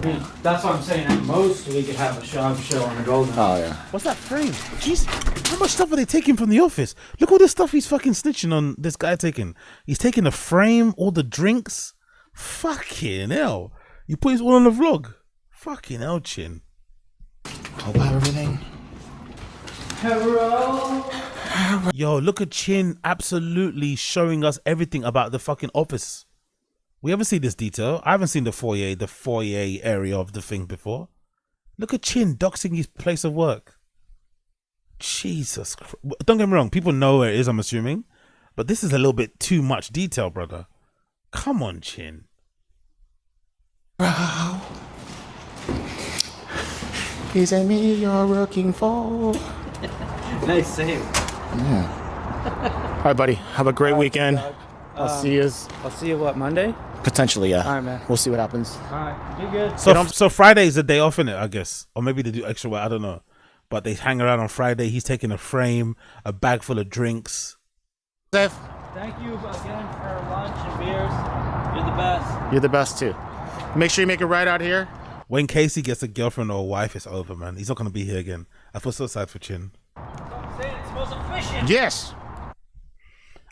yeah, that's what I'm saying. At most, we could have a shop show on the Golden. Oh yeah. What's that frame? Jeez, how much stuff are they taking from the office? Look all this stuff he's fucking snitching on this guy taking. He's taking the frame, all the drinks. Fucking hell. You put this all on the vlog. Fucking hell, Chin. Hope I have everything. Hello. Yo, look at Chin absolutely showing us everything about the fucking office. We haven't seen this detail. I haven't seen the foyer area of the thing before. Look at Chin doxing his place of work. Jesus Christ. Don't get me wrong. People know where it is, I'm assuming. But this is a little bit too much detail, brother. Come on, Chin. Bro. Is it me you're looking for? Nice save. Yeah. All right, buddy. Have a great weekend. I'll see you. I'll see you, what, Monday? Potentially, yeah. All right, man. We'll see what happens. All right. You good? So Friday is a day off in it, I guess. Or maybe they do extra work. I don't know. But they hang around on Friday. He's taking a frame, a bag full of drinks. Thank you again for lunch and beers. You're the best. You're the best, too. Make sure you make it right out here. When Casey gets a girlfriend or a wife, it's over, man. He's not going to be here again. I feel so sad for Chin. I'm saying it's most efficient. Yes.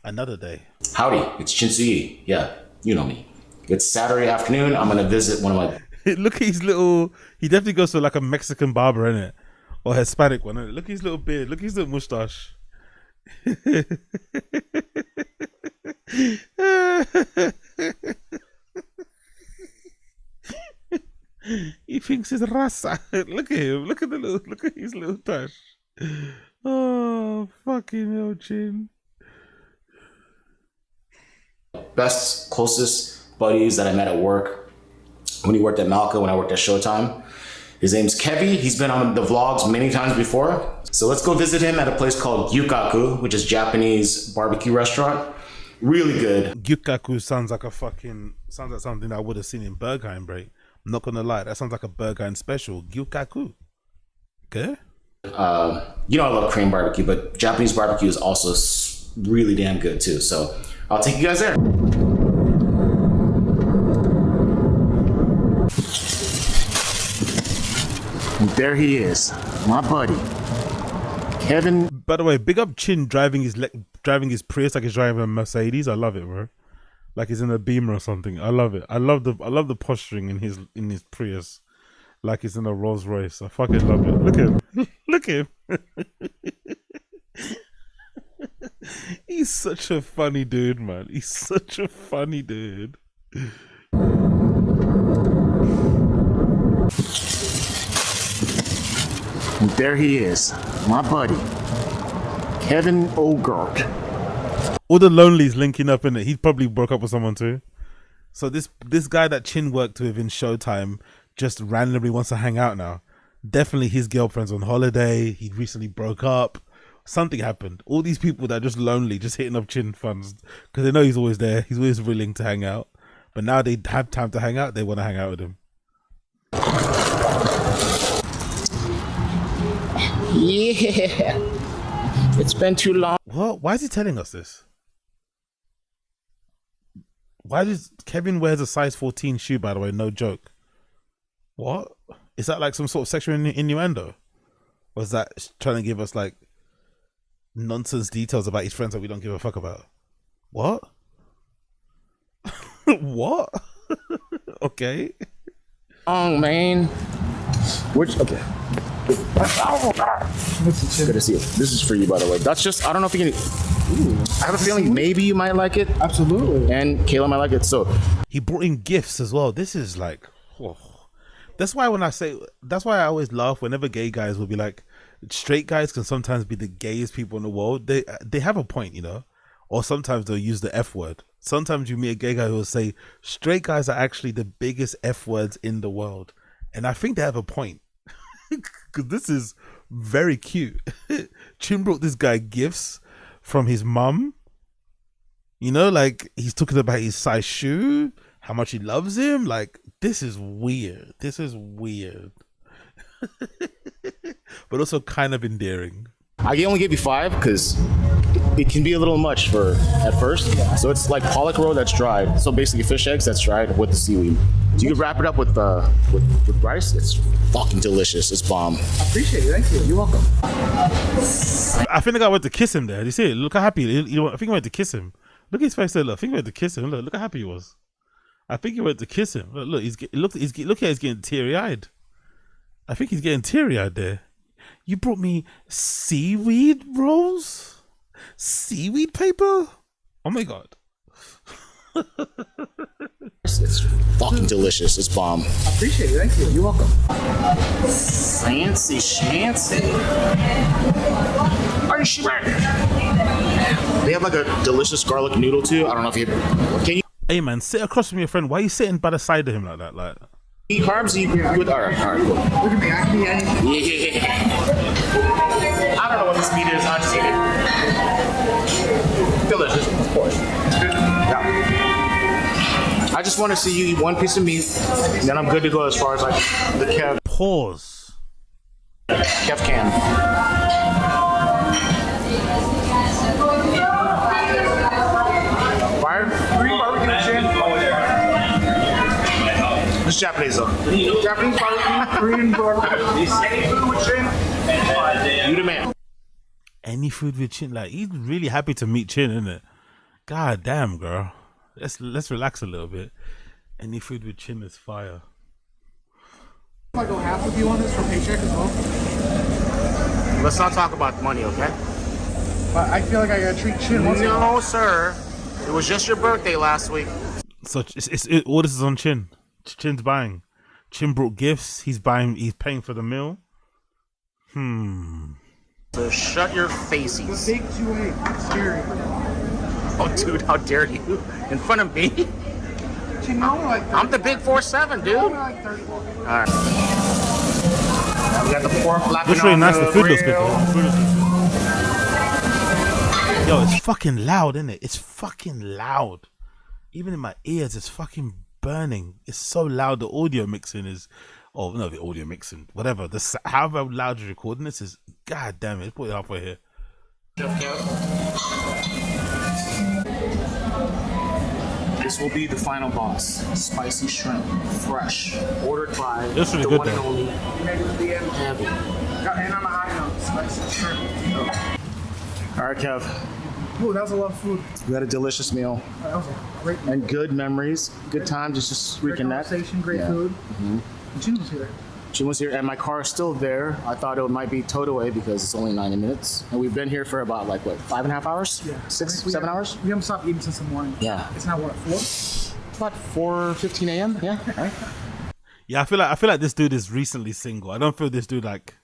Another day. Howdy, it's Chinsui. Yeah, you know me. It's Saturday afternoon. I'm going to visit one of my... Look at his little... He definitely goes to like a Mexican barber, innit? Or Hispanic one, innit? Look at his little beard. Look at his little mustache. He thinks it's raza. Look at him. Look at his little touch. Oh, fucking hell, Chin. Best, closest buddies that I met at work. When he worked at Malco, when I worked at Showtime. His name's Kevy. He's been on the vlogs many times before. So let's go visit him at a place called Gyukaku, which is Japanese barbecue restaurant. Really good. Gyukaku sounds like something I would have seen in Berghain, bro. I'm not gonna lie, that sounds like a Berghain special. Gyukaku. Okay. You know I love Korean barbecue, but Japanese barbecue is also really damn good too. So I'll take you guys there. There he is, my buddy, Kevin. By the way, big up Chin driving his Prius like he's driving a Mercedes. I love it, bro. Like he's in a Beamer or something. I love it. I love the posturing in his Prius, like he's in a Rolls Royce. I fucking love it. Look at him. Look at him. He's such a funny dude, man. He's such a funny dude. There he is, my buddy, Kevin Ogart. All the lonelies linking up in it. He probably broke up with someone too. So this guy that Chin worked with in Showtime just randomly wants to hang out now. Definitely his girlfriend's on holiday. He recently broke up. Something happened. All these people that are just lonely, just hitting up Chin funds because they know he's always there. He's always willing to hang out. But now they have time to hang out. They want to hang out with him. Yeah. It's been too long. What? Why is he telling us this? Why does Kevin wears a size 14 shoe, by the way? No joke. What? Is that like some sort of sexual innuendo? Or is that trying to give us like nonsense details about his friends that we don't give a fuck about? What? What? Okay. Oh man. Which okay. Good to see you. This is for you, by the way. That's just I don't know if you can. I have a feeling maybe you might like it. Absolutely. And Kayla might like it. So he brought in gifts as well. This is like, oh. That's why I always laugh whenever gay guys will be like, straight guys can sometimes be the gayest people in the world. They have a point, you know. Or sometimes they'll use the F word. Sometimes you meet a gay guy who will say, straight guys are actually the biggest F words in the world. And I think they have a point. Because this is very cute. Chin brought this guy gifts from his mum. You know, like he's talking about his size shoe, how much he loves him. Like, this is weird. This is weird. But also kind of endearing. I can only give you 5 because it can be a little much for at first. So it's like pollock roe that's dried. So basically fish eggs that's dried with the seaweed. So you can wrap it up with rice. It's fucking delicious. It's bomb. I appreciate it. Thank you. You're welcome. I think the guy went to kiss him there. Did you see it? Look how happy. I think he went to kiss him. Look at his face there. Look, I think he went to kiss him. Look how happy he was. I think he went to kiss him. Look, look at he's getting teary-eyed. I think he's getting teary-eyed there. You brought me seaweed rolls? Seaweed paper? Oh my god. It's fucking delicious. It's bomb. I appreciate it. Thank you. You're welcome. Fancy schmancy. Are you sure? They have like a delicious garlic noodle too. I don't know if you can you. Hey man, sit across from your friend. Why are you sitting by the side of him like that? Like, eat carbs? You would. All right, cool. Look at me. I can eat anything. Yeah. I don't know what this meat is. I just eat it. Delicious, of course. It's good. Yeah. I just want to see you eat one piece of meat, and then I'm good to go as far as like the Kev. Pause. Kev can. Fire? Green barbecue chin. It's Japanese though. Japanese barbecue, Korean barbecue. Any food with chin? You the man. Any food with Chin? Like, he's really happy to meet Chin, isn't it? God damn, girl. Let's relax a little bit. Any food with Chin is fire. If I go half with you on this for paycheck as well. Let's not talk about money, okay? But I feel like I gotta treat Chin once. No, sir. It was just your birthday last week. So all this is on Chin. Chin's buying. Chin brought gifts. He's paying for the meal. So shut your faces. The big 2-8. I'm scary. Oh, dude, how dare you? In front of me? Chin, I'm the big 4'7", dude. All like 34. right. Now we got the pork flapping Looks really on nice. the The food looks good. grill. The food looks good. Yo, it's fucking loud, isn't it? It's fucking loud. Even in my ears, it's fucking burning. It's so loud. The audio mixing is, oh no, the audio mixing, whatever. However loud you're recording this is, god damn it. Let's put it halfway here. This will be the final boss. Spicy shrimp, fresh, ordered by This is really the good one and though. only Heavy. And on the high note, spicy shrimp. All right, Kev. Ooh, that was a lot of food. We had a delicious meal That was a great meal. and good memories, good time just Great reconnect. conversation, great Yeah. food. Mm-hmm. And Chin was here. She was here, and my car is still there. I thought it might be towed away because it's only 90 minutes, and we've been here for about like what, 5.5 hours? Yeah. 7 hours? We haven't stopped eating since the morning. Yeah. It's now what, 4? About 4:15 a.m. Yeah. Right. Yeah, I feel like this dude is recently single. I don't feel this dude like,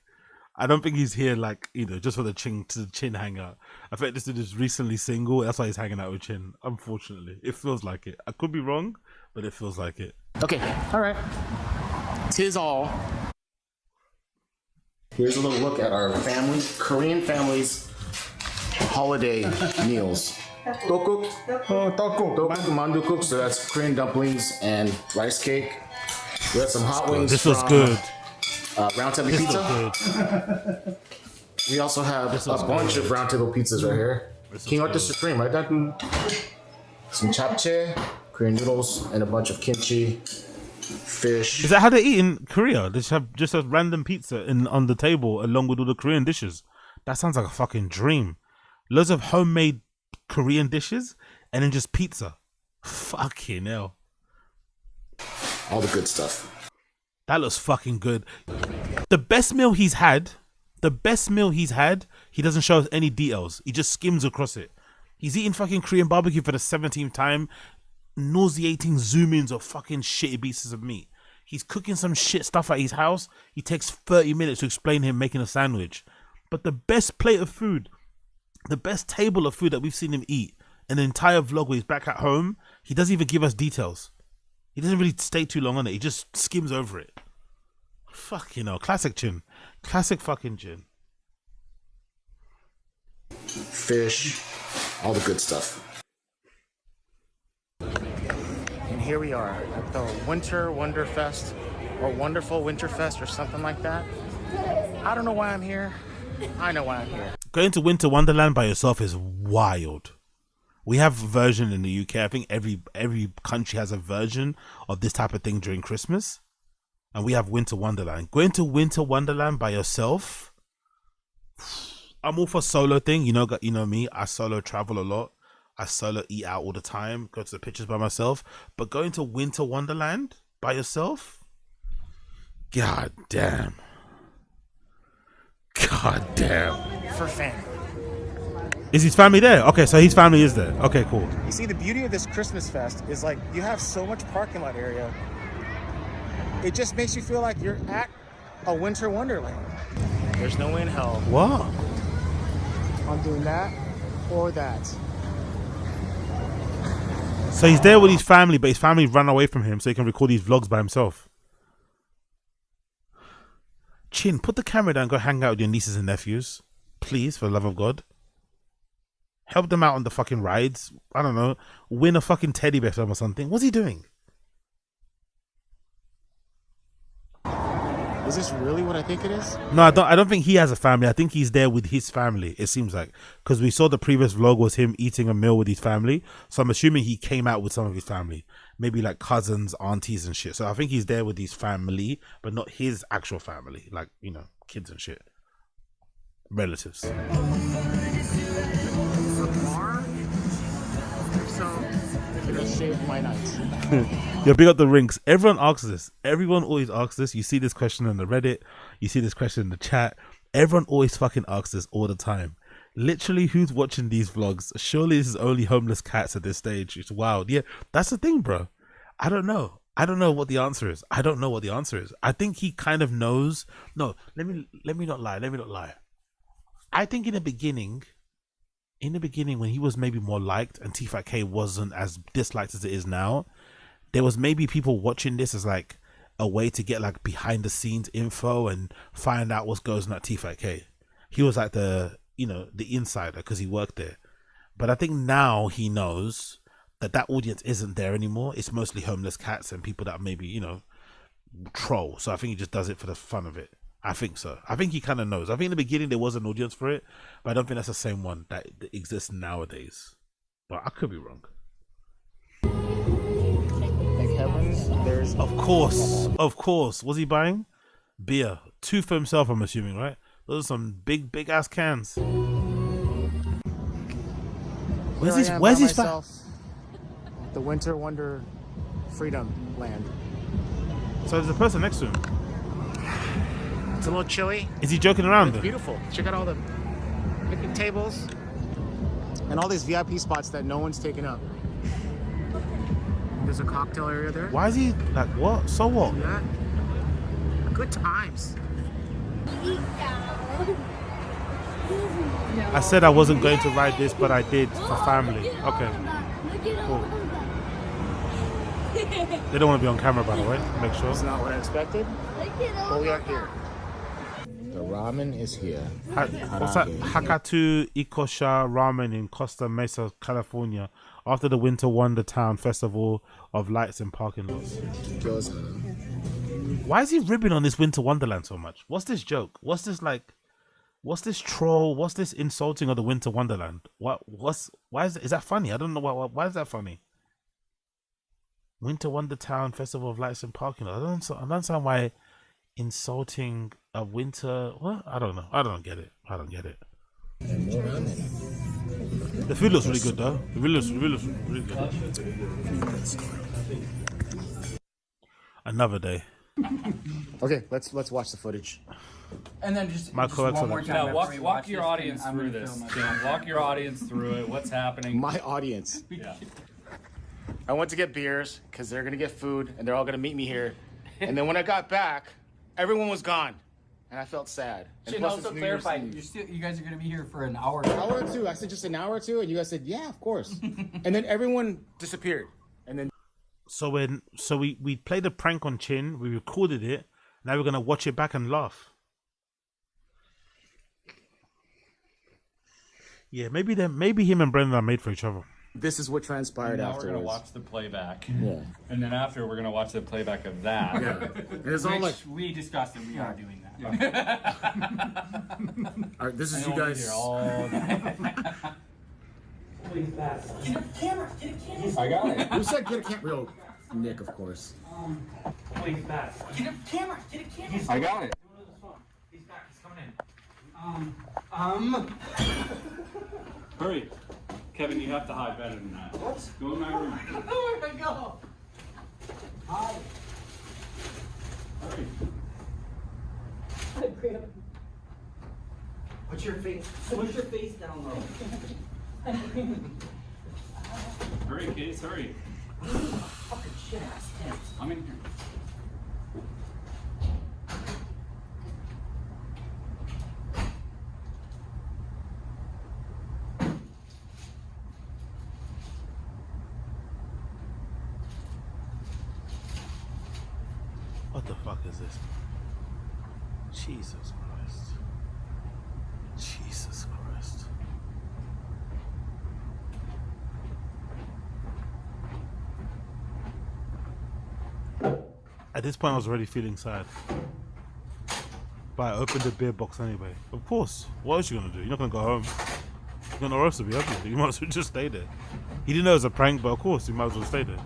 I don't think he's here like, you know, just for the Chin hangout. I feel like this dude is recently single. That's why he's hanging out with Chin. Unfortunately, it feels like it. I could be wrong, but it feels like it. Okay. All right. Tis all. Here's a little look at our family, Korean families' holiday meals. Tokuk, mandukuk, so that's Korean dumplings and rice cake. We have some hot wings. This was from, good. Round Table This Pizza. was good. We also have This a was bunch good. of Round Table pizzas right here. This King was Arthur good. Supreme, right? That some japchae, Korean noodles, and a bunch of kimchi. fish. Is that how they eat in Korea? They just have random pizza on the table along with all the Korean dishes. That sounds like a fucking dream. Loads of homemade Korean dishes and then just pizza. Fucking hell. All the good stuff. That looks fucking good. The best meal he's had, he doesn't show us any details. He just skims across it. He's eating fucking Korean barbecue for the 17th time, nauseating zoom-ins of fucking shitty pieces of meat. He's cooking some shit stuff at his house. He takes 30 minutes to explain him making a sandwich. But the best plate of food, the best table of food that we've seen him eat, an entire vlog where he's back at home, he doesn't even give us details. He doesn't really stay too long on it. He just skims over it. Fuck, you know, classic Chin. Classic fucking Chin. Fish, all the good stuff. And here we are at the Winter Wonderfest or Wonderful Winterfest or something like that. I don't know why I'm here. I know why I'm here. Going to Winter Wonderland by yourself is wild. We have a version in the UK. I think every country has a version of this type of thing during Christmas. And we have Winter Wonderland. Going to Winter Wonderland by yourself, I'm all for solo thing. You know me. I solo travel a lot. I solo eat out all the time. Go to the pictures by myself. But going to Winter Wonderland by yourself, god damn. God damn. For family. Is his family there? Okay, so his family is there. Okay, cool. You see, the beauty of this Christmas fest is like you have so much parking lot area. It just makes you feel like you're at a winter wonderland. There's no way in hell. What? I'm doing that or that. So he's there with his family, but his family ran away from him so he can record these vlogs by himself. Chin, put the camera down and go hang out with your nieces and nephews. Please, for the love of God. Help them out on the fucking rides. I don't know. Win a fucking teddy bear from or something. What's he doing? Is this really what I think it is? No, I don't think he has a family. I think he's there with his family, it seems like. Because we saw the previous vlog was him eating a meal with his family. So I'm assuming he came out with some of his family. Maybe like cousins, aunties and shit. So I think he's there with his family, but not his actual family. Like, you know, kids and shit. Relatives. So, it has saved my nights. Yeah, big up the rinks. Everyone asks this. Everyone always asks this. You see this question on the Reddit. You see this question in the chat. Everyone always fucking asks this all the time. Literally, who's watching these vlogs? Surely this is only homeless cats at this stage. It's wild. Yeah, that's the thing, bro. I don't know. I don't know what the answer is. I don't know what the answer is. I think he kind of knows. No, let me not lie. Let me not lie. I think in the beginning when he was maybe more liked and TFATK wasn't as disliked as it is now, there was maybe people watching this as like a way to get like behind the scenes info and find out what goes on at TFATK. He was like the insider because he worked there. But I think now he knows that audience isn't there anymore. It's mostly homeless cats and people that maybe, troll. So I think he just does it for the fun of it. I think so. I think he kind of knows. I think in the beginning there was an audience for it, but I don't think that's the same one that exists nowadays. But I could be wrong. Thank heavens, there's... Of course. Was he buying? Beer. 2 for himself, I'm assuming, right? Those are some big ass cans. Where's his The Winter Wonder Freedom Land. So there's a person next to him. It's a little chilly. Is he joking around? It's beautiful. Check out all the picnic tables and all these VIP spots that no one's taken up. There's a cocktail area there. Why is he like what? So what? Yeah. Good times. I said I wasn't going to ride this, but I did for family. Okay. Cool. They don't want to be on camera, by the way. Make sure. It's not what I expected, but we are here. The ramen is here. What's that? Hakatu Ikosha Ramen in Costa Mesa, California, after the Winter Wonder Town Festival of Lights and Parking Lots. Why is he ribbing on this Winter Wonderland so much? What's this joke? What's this troll? What's this insulting of the Winter Wonderland? Why is that funny? I don't know why is that funny? Winter Wonder Town Festival of Lights and Parking Lot. I don't understand why insulting a winter. What? I don't know. I don't get it. I don't get it. The food looks really good though. The food looks really good. Another day. Okay, let's watch the footage. And then just My one collection. more Yeah, time. Yeah, after walk we walk watch your this, audience I'm through gonna this. film my Jim. video. Walk your audience through it. What's happening? My audience. Yeah. I went to get beers because they're gonna get food and they're all gonna meet me here. And then when I got back, everyone was gone, and I felt sad. And Should plus also it's New Year's clarify, Eve. you guys are going to be here for an hour. An hour or two. I said just an hour or two, and you guys said yeah, of course. And then everyone disappeared. And then So we played a prank on Chin. We recorded it. Now we're gonna watch it back and laugh. Yeah, maybe him and Brendan are made for each other. this is what transpired Now we're afterwards. gonna watch the playback. Yeah. And then after we're gonna watch the playback of that. Yeah. And it's all like, we discussed it. We are doing that. all right, this is I you don't guys. hear all that. Get a camera. Get a camera. I got it. Who said get a camera? Real Nick, of course. Get a camera. Get a camera. I got it. He's back. He's coming in. Hurry. Kevin, you have to hide better than that. What? Go in my room. Where'd I go? Hi. Hurry. Put your face. Push your face down low. Hurry, kids, hurry. Fucking shit ass tits. I'm in here. What the fuck is this? Jesus Christ. Jesus Christ. At this point, I was already feeling sad. But I opened the beer box anyway. Of course. What else are you gonna do? You're not gonna go home. You're gonna roast to be happy. You might as well just stay there. He didn't know it was a prank, but of course, you might as well stay there.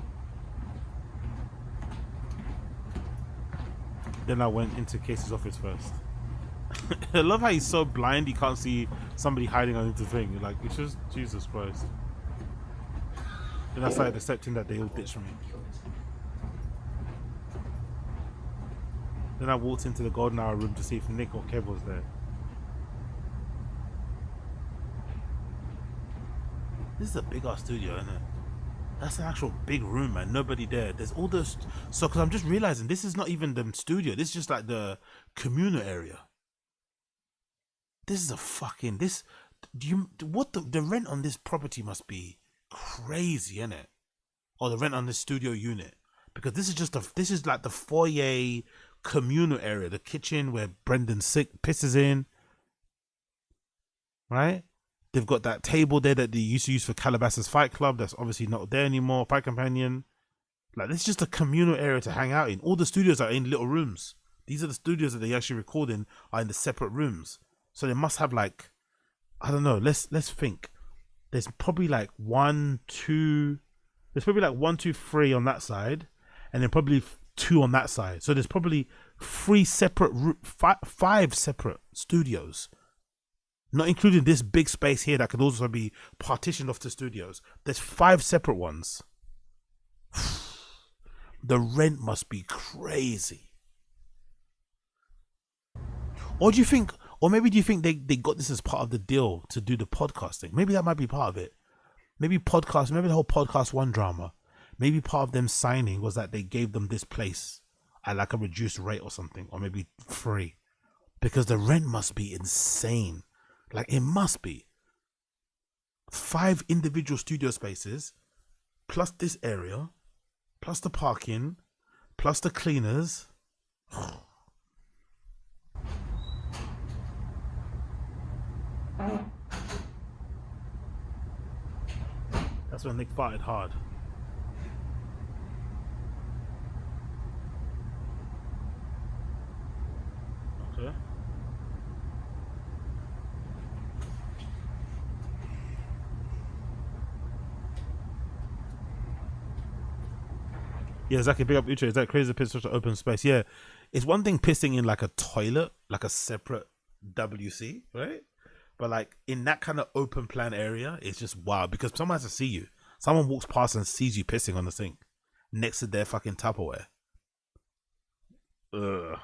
Then I went into Casey's office first. I love how he's so blind he can't see somebody hiding underneath the thing. Like, it's just Jesus Christ. Then I started accepting that they all ditched me. Then I walked into the golden hour room to see if Nick or Kev was there. This is a big ass studio, isn't it? That's an actual big room, man. Nobody there. There's all those. So, because I'm just realizing this is not even the studio. This is just like the communal area. This is a fucking. This. Do you. What the rent on this property must be crazy, isn't it? Or the rent on this studio unit. Because this is just a. This is like the foyer communal area. The kitchen where Brendan pisses in. Right? They've got that table there that they used to use for Calabasas Fight Club. That's obviously not there anymore. Fight Companion. Like, this is just a communal area to hang out in. All the studios are in little rooms. These are the studios that they actually record in, are in the separate rooms. So they must have like, I don't know. Let's think. There's probably like 1, 2. There's probably like 1, 2, 3 on that side, and then probably 2 on that side. So there's probably 3 separate, 5 separate studios. Not including this big space here that could also be partitioned off to studios. There's 5 separate ones. The rent must be crazy. Or do you think, or maybe do you think they got this as part of the deal to do the podcasting? Maybe that might be part of it. Maybe the whole Podcast One drama. Maybe part of them signing was that they gave them this place at like a reduced rate or something, or maybe free. Because the rent must be insane. Like, it must be 5 individual studio spaces, plus this area, plus the parking, plus the cleaners. That's when Nick farted hard. Okay. Yeah, exactly. Big up Uche. Is that crazy to piss such an open space? Yeah. It's one thing pissing in like a toilet, like a separate WC, right? But like in that kind of open plan area, it's just wild because someone has to see you. Someone walks past and sees you pissing on the sink next to their fucking Tupperware. Ugh.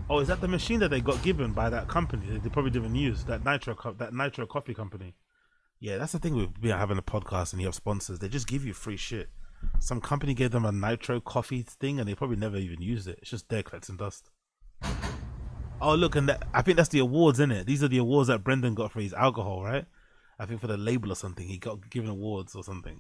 Oh, is that the machine that they got given by that company? They probably didn't use that nitro coffee company. Yeah, that's the thing with having a podcast and you have sponsors. They just give you free shit. Some company gave them a nitro coffee thing and they probably never even used it. It's just there collecting dust. Oh, look, and I think that's the awards, isn't it? These are the awards that Brendan got for his alcohol, right? I think for the label or something. He got given awards or something.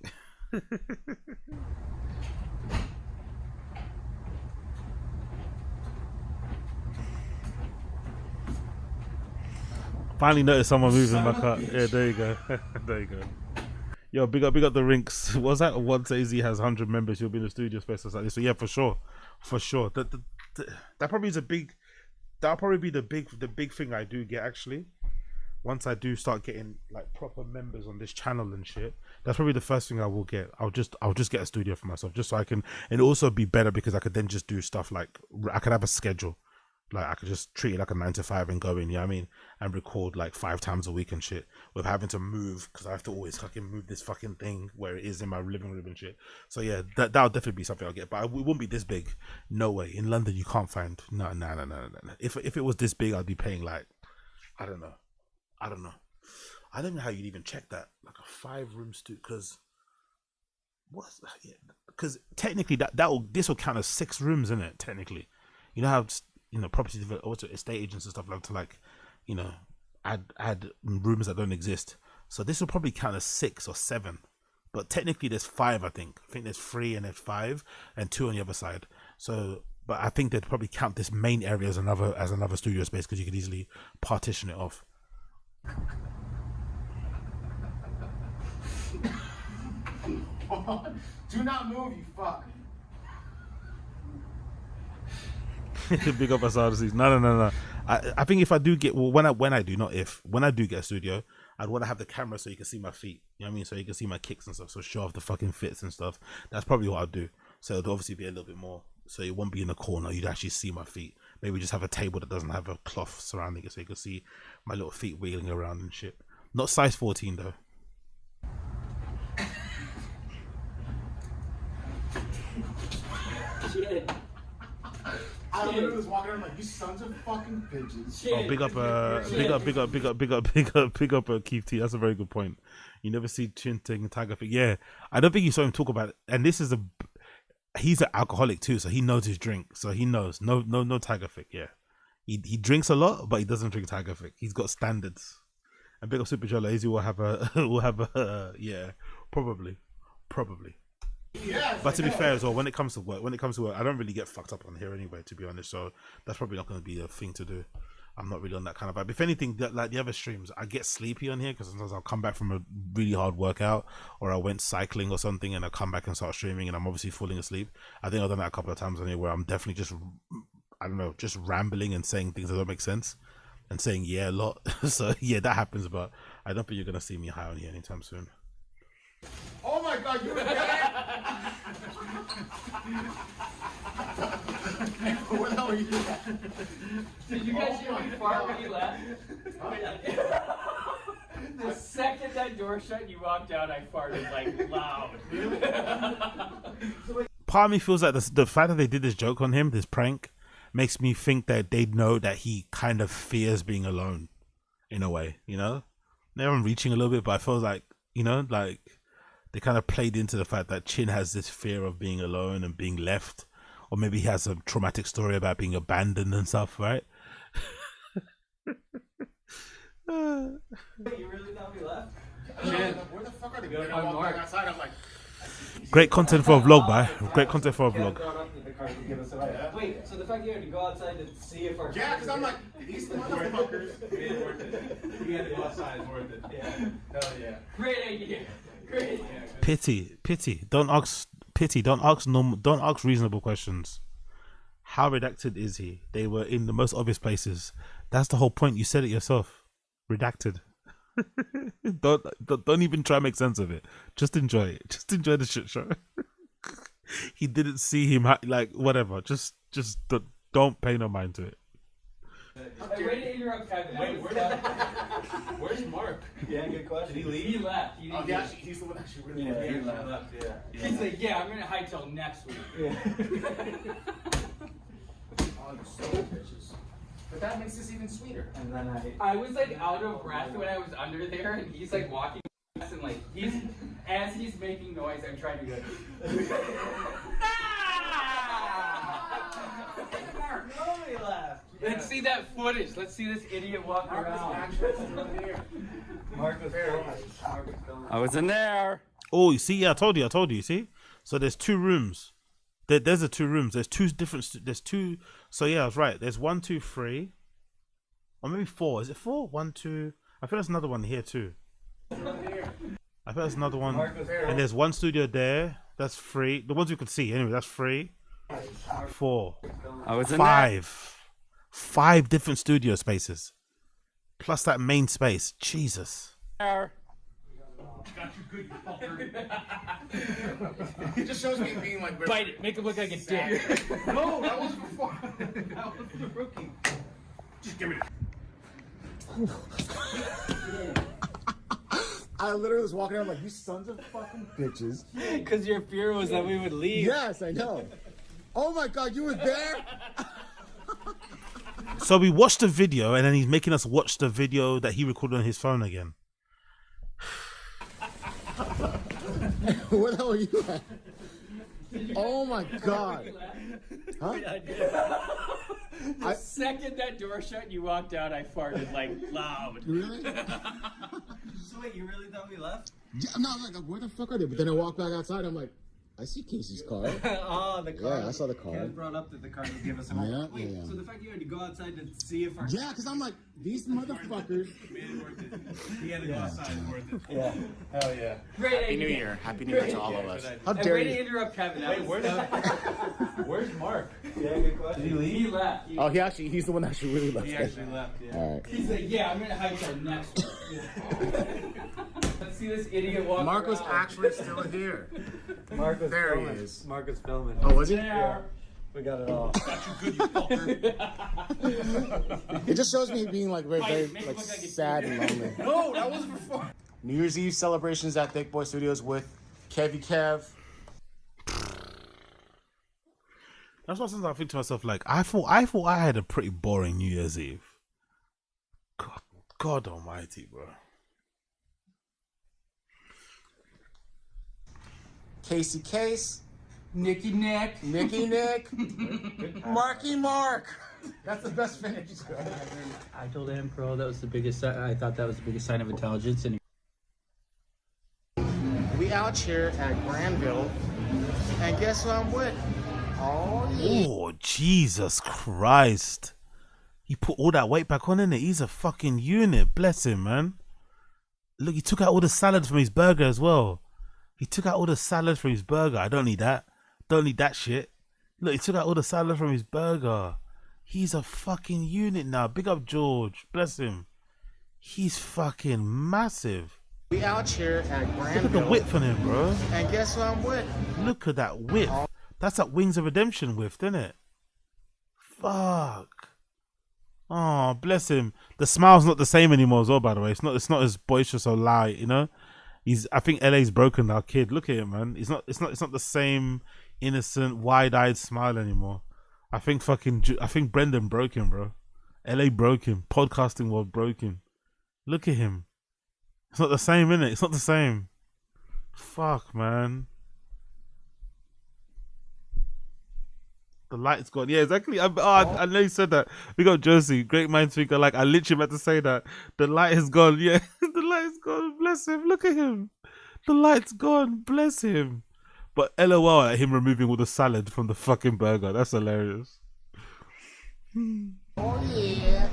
Finally noticed someone moving my car. Yeah, there you go. There you go. Yo, big up the Rinks. Was that once AZ has 100 members, you'll be in the studio space like this? So yeah, for sure. That probably is that'll probably be the big thing I do get actually. Once I do start getting like proper members on this channel and shit, that's probably the first thing I will get. I'll just get a studio for myself just so I can, and also be better because I could then just do stuff like I could have a schedule. Like I could just treat it like a 9 to 5 and go in, you know what I mean? And record like 5 times a week and shit. With having to move because I have to always fucking move this fucking thing where it is in my living room and shit. So yeah, that'll definitely be something I'll get. But it won't be this big. No way. In London you can't find no. If it was this big, I'd be paying like I don't know. I don't know how you'd even check that. Like a 5-room studio because what's that? Yeah. Because technically this will count as 6 rooms, isn't it? Technically. You know how property developers, also estate agents and stuff like to like, add rooms that don't exist. So this will probably count as 6 or 7, but technically there's 5. I think there's 3 and there's 5 and 2 on the other side. So, but I think they'd probably count this main area as another studio space because you could easily partition it off. Do not move, you fuck. Big up Asada's. No. I think if I do get when I do get a studio, I'd want to have the camera so you can see my feet. You know what I mean? So you can see my kicks and stuff. So show off the fucking fits and stuff. That's probably what I'd do. So it'd obviously be a little bit more. So it won't be in the corner. You'd actually see my feet. Maybe just have a table that doesn't have a cloth surrounding it, so you can see my little feet wiggling around and shit. Not size 14 though. Shit. I literally was walking around like, you sons of fucking bitches. Oh, big up Keith T. That's a very good point. You never see Chin taking Tiger Fit. Yeah, I don't think you saw him talk about it. And this is he's an alcoholic too, so he knows his drink. So he knows no Tiger Fit. Yeah, he drinks a lot, but he doesn't drink Tiger Fit. He's got standards. And big up Super Joe Lazy will have a yeah, probably. Yes, but to be fair as well, when it comes to work, I don't really get fucked up on here anyway, to be honest. So that's probably not going to be a thing to do. I'm not really on that kind of vibe. If anything, like the other streams, I get sleepy on here because sometimes I'll come back from a really hard workout or I went cycling or something and I come back and start streaming and I'm obviously falling asleep. I think I've done that a couple of times on here where I'm definitely just rambling and saying things that don't make sense and saying yeah a lot. So yeah, that happens, but I don't think you're going to see me high on here anytime soon. Oh my god, you're dead! What the hell are you doing? Did you guys hear me fart when you left? The second that door shut and you walked out, I farted like loud. Part of me feels like the fact that they did this joke on him, this prank, makes me think that they know that he kind of fears being alone in a way, Maybe I'm reaching a little bit, but I feel like, like they kind of played into the fact that Chin has this fear of being alone and being left, or maybe he has a traumatic story about being abandoned and stuff, right? You really thought we left? Chin, where the fuck are they going? I walked back outside, I'm like... Great content for a vlog, bye. Great content for a vlog. Wait, so the fact you had to go outside to see if our... Yeah, because I'm like, these motherfuckers... Yeah, the bus side is worth it. Yeah. Hell yeah. Great idea. Great. Pity. Don't ask reasonable questions. How redacted is he? They were in the most obvious places. That's the whole point. You said it yourself. Redacted. don't even try to make sense of it. Just enjoy it. Just enjoy the shit show. He didn't see him like whatever. Just don't pay no mind to it. Hey, way to interrupt Kevin. Where's Mark? Yeah, good question. Did he leave? He left. He didn't leave. He's the one that actually really Yeah, he left. left. Yeah. He's like, yeah, I'm gonna hightail next week. But that makes this even sweeter. And then I was like out of breath when I was under there, and he's like walking and like as he's making noise, I'm trying to go. Nobody laughed. Let's see that footage. Let's see this idiot walk around. Mark was filming. I was in there. Oh, you see, yeah, I told you. You see, so there's two rooms. There's the two rooms. There's two different. There's two. So yeah, I was right. There's 1, 2, 3, or maybe 4. Is it 4? 1, 2. I think there's another one here too. I think there's another one. And there's one studio there. That's 3. The ones you can see anyway. That's 3, 4, I was in 5. 5 different studio spaces, plus that main space. Jesus. there. Got you good, you fucker. It just shows me being like. Bite it. Make it look like a dick. No, that was before. That was the rookie. Just give me I literally was walking around like, you sons of fucking bitches. Because your fear was that we would leave. Yes, I know. Oh my God, you were there? So we watched the video, and then he's making us watch the video that he recorded on his phone again. Where the hell are you at? Oh my God. Huh? The second that door shut and you walked out, I farted like loud. Really? So wait, you really thought we left? Yeah, no, I was like, where the fuck are they? But then I walked back outside, I'm like, I see Casey's car. Oh, the car. Yeah, I saw the car. Ken brought up that the car would give us a Yeah, Wait, yeah. so the fact you had to go outside to see if our... Yeah, because I'm like, these motherfuckers. Made it worth it. He had to go outside. Worth it. Yeah. Hell yeah. Great Happy idea. New Year. Happy New Year to all of us. How And dare way to you? interrupt Kevin. That Wait, was, where's Mark? Yeah, good question. Did he leave? he left. Oh, he's the one that actually really left. He actually left, yeah. All right. He's like, yeah, I'm gonna hightail next week. Let's see this idiot walk Mark was around. actually still here. Mark was There he filming. is. Mark was filming. Oh, was he? Yeah. We got it all. Got you good, you fucker. It just shows me being like very, very Make it like look like a sad and lonely. No, that was before. New Year's Eve celebrations at Thick Boy Studios with Kevy Kev. That's what sometimes I think to myself, like, I thought I had a pretty boring New Year's Eve. God almighty, bro. Casey Case. Nicky Nick. Nicky Nick. Marky Mark. That's the best finish. I told him, bro, that was the biggest. I thought that was the biggest sign of intelligence. And We out here at Granville. And guess who I'm with? Oh, yeah. Oh, Jesus Christ. He put all that weight back on, innit? He's a fucking unit. Bless him, man. Look, he took out all the salad from his burger as well. He took out all the salad from his burger. I don't need that. Don't need that shit. Look, he took out all the salad from his burger. He's a fucking unit now. Big up George. Bless him. He's fucking massive. We out here at Look Granville. at the width on him, bro. And guess who I'm with? Look at that width. That's that Wings of Redemption width, isn't it? Fuck. Oh, bless him. The smile's not the same anymore as well, by the way. It's not as boisterous or light, you know? I think LA's broken our kid. Look at him, man. It's not the same innocent, wide-eyed smile anymore. I think Brendan broke him, bro. LA broke him. Podcasting world broke him. Look at him. It's not the same, innit? It's not the same. Fuck, man. The light's gone. Yeah, exactly. I know you said that. We got Josie. Great minds think alike. I literally meant to say that. The light is gone. Yeah, the light's gone. Bless him. Look at him. The light's gone. Bless him. But LOL at him removing all the salad from the fucking burger. That's hilarious. Oh, yeah.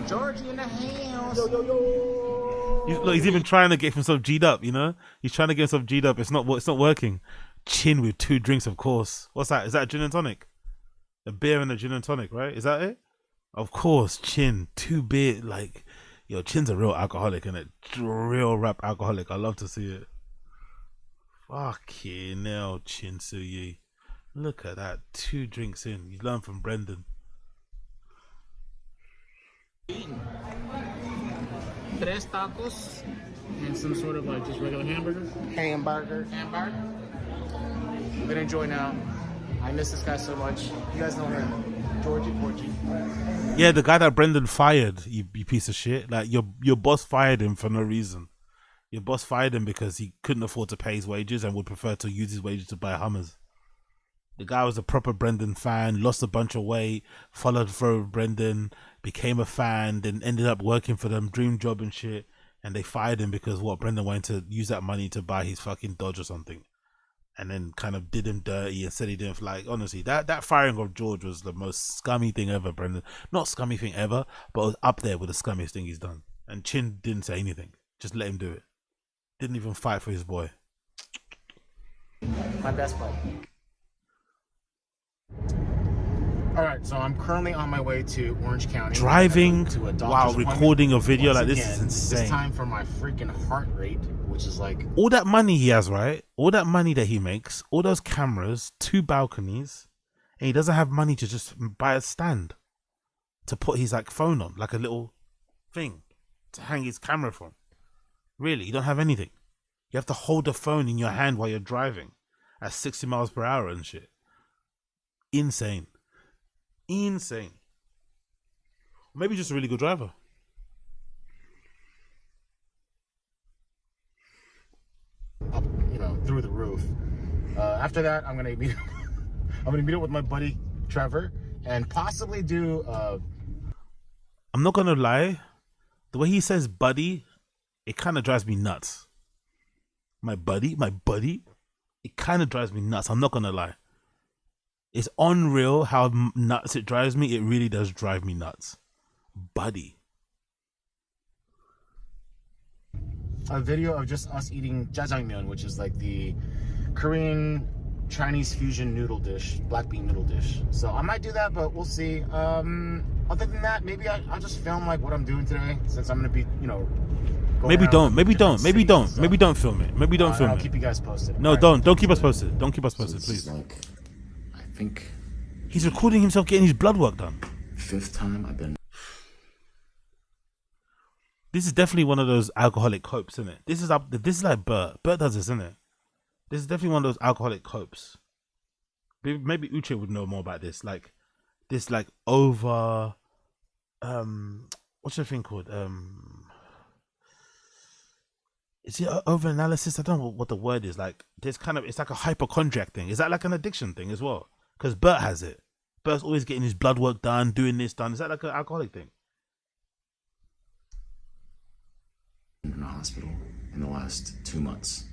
Georgie in the house. Look, he's even trying to get himself G'd up, you know? He's trying to get himself G'd up. It's not working. Chin with 2 drinks, of course. What's that? Is that a gin and tonic? A beer and a gin and tonic, right? Is that it? Of course, Chin. 2 beer. Like, yo, Chin's a real alcoholic, innit? Real rap alcoholic. I love to see it. Fucking hell, Chin Suyi. Look at that. 2 drinks in. You learned from Brendan. 3 tacos and some sort of like just regular hamburger. Hamburger. I'm gonna enjoy now. I miss this guy so much. You guys know him, Georgie Porgy. Yeah, the guy that Brendan fired, you piece of shit. Like your boss fired him for no reason. Your boss fired him because he couldn't afford to pay his wages and would prefer to use his wages to buy Hummers. The guy was a proper Brendan fan, lost a bunch of weight, followed for Brendan, became a fan, then ended up working for them, dream job and shit. And they fired him because Brendan wanted to use that money to buy his fucking Dodge or something. And then kind of did him dirty and said he didn't like. Honestly, that firing of George was the most scummy thing ever, Brendan. Not scummy thing ever, but it was up there with the scummiest thing he's done. And Chin didn't say anything. Just let him do it. Didn't even fight for his boy. My best buddy. All right, so I'm currently on my way to Orange County. Driving to a doctor's while recording a video like this again, is insane. This time for my freaking heart rate, which is like... All that money he has, right? All that money that he makes, all those cameras, 2 balconies, and he doesn't have money to just buy a stand to put his like phone on, like a little thing to hang his camera from. Really, you don't have anything. You have to hold the phone in your hand while you're driving at 60 miles per hour and shit. Insane. Insane. Maybe just a really good driver. Up, through the roof. After that, I'm gonna meet up with my buddy Trevor and possibly do. I'm not gonna lie, the way he says "buddy," it kind of drives me nuts. My buddy, it kind of drives me nuts. I'm not gonna lie. It's unreal how nuts it drives me. It really does drive me nuts. Buddy. A video of just us eating jjajangmyeon, which is like the Korean Chinese fusion noodle dish, black bean noodle dish. So I might do that, but we'll see. Other than that, maybe I'll just film like what I'm doing today, since I'm gonna be, Maybe don't film it. Maybe don't film I'll it. keep you guys posted. No, don't keep us posted. Don't keep us posted, please. I think he's recording himself getting his blood work done. 5th time I've been. This is definitely one of those alcoholic copes, isn't it? This is like Bert. Bert does this, isn't it? This is definitely one of those alcoholic copes. Maybe Uche would know more about this. Like this, like over, what's the thing called? Is it over analysis? I don't know what the word is. Like there's it's like a hypochondriac thing. Is that like an addiction thing as well? Because Bert has it. Bert's always getting his blood work done, doing this done. Is that like an alcoholic thing? In the hospital in the last 2 months.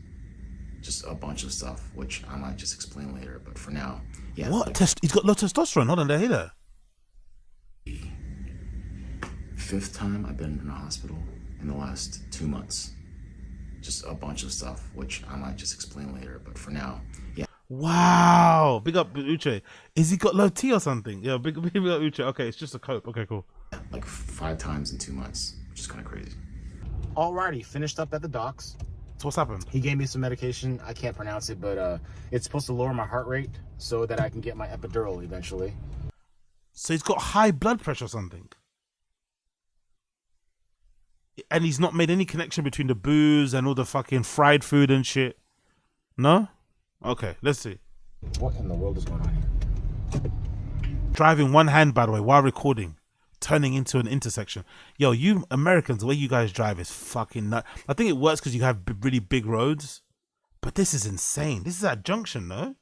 Just a bunch of stuff, which I might just explain later. But for now, yeah. What? He's got low testosterone. Hold on, there, here. 5th time I've been in the hospital in the last 2 months. Just a bunch of stuff, which I might just explain later. But for now, yeah. Wow. Big up Uche. Is he got low T or something? Yeah, big up Uche. Okay, it's just a cope. Okay, cool. Like 5 times in 2 months, which is kind of crazy. Alrighty, finished up at the docks. So what's happened? He gave me some medication. I can't pronounce it, but it's supposed to lower my heart rate so that I can get my epidural eventually. So he's got high blood pressure or something. And he's not made any connection between the booze and all the fucking fried food and shit. No? Okay, let's see. What in the world is going on here? Driving one hand, by the way, while recording. Turning into an intersection. Yo, you Americans, the way you guys drive is fucking nuts. I think it works because you have really big roads. But this is insane. This is at junction, no?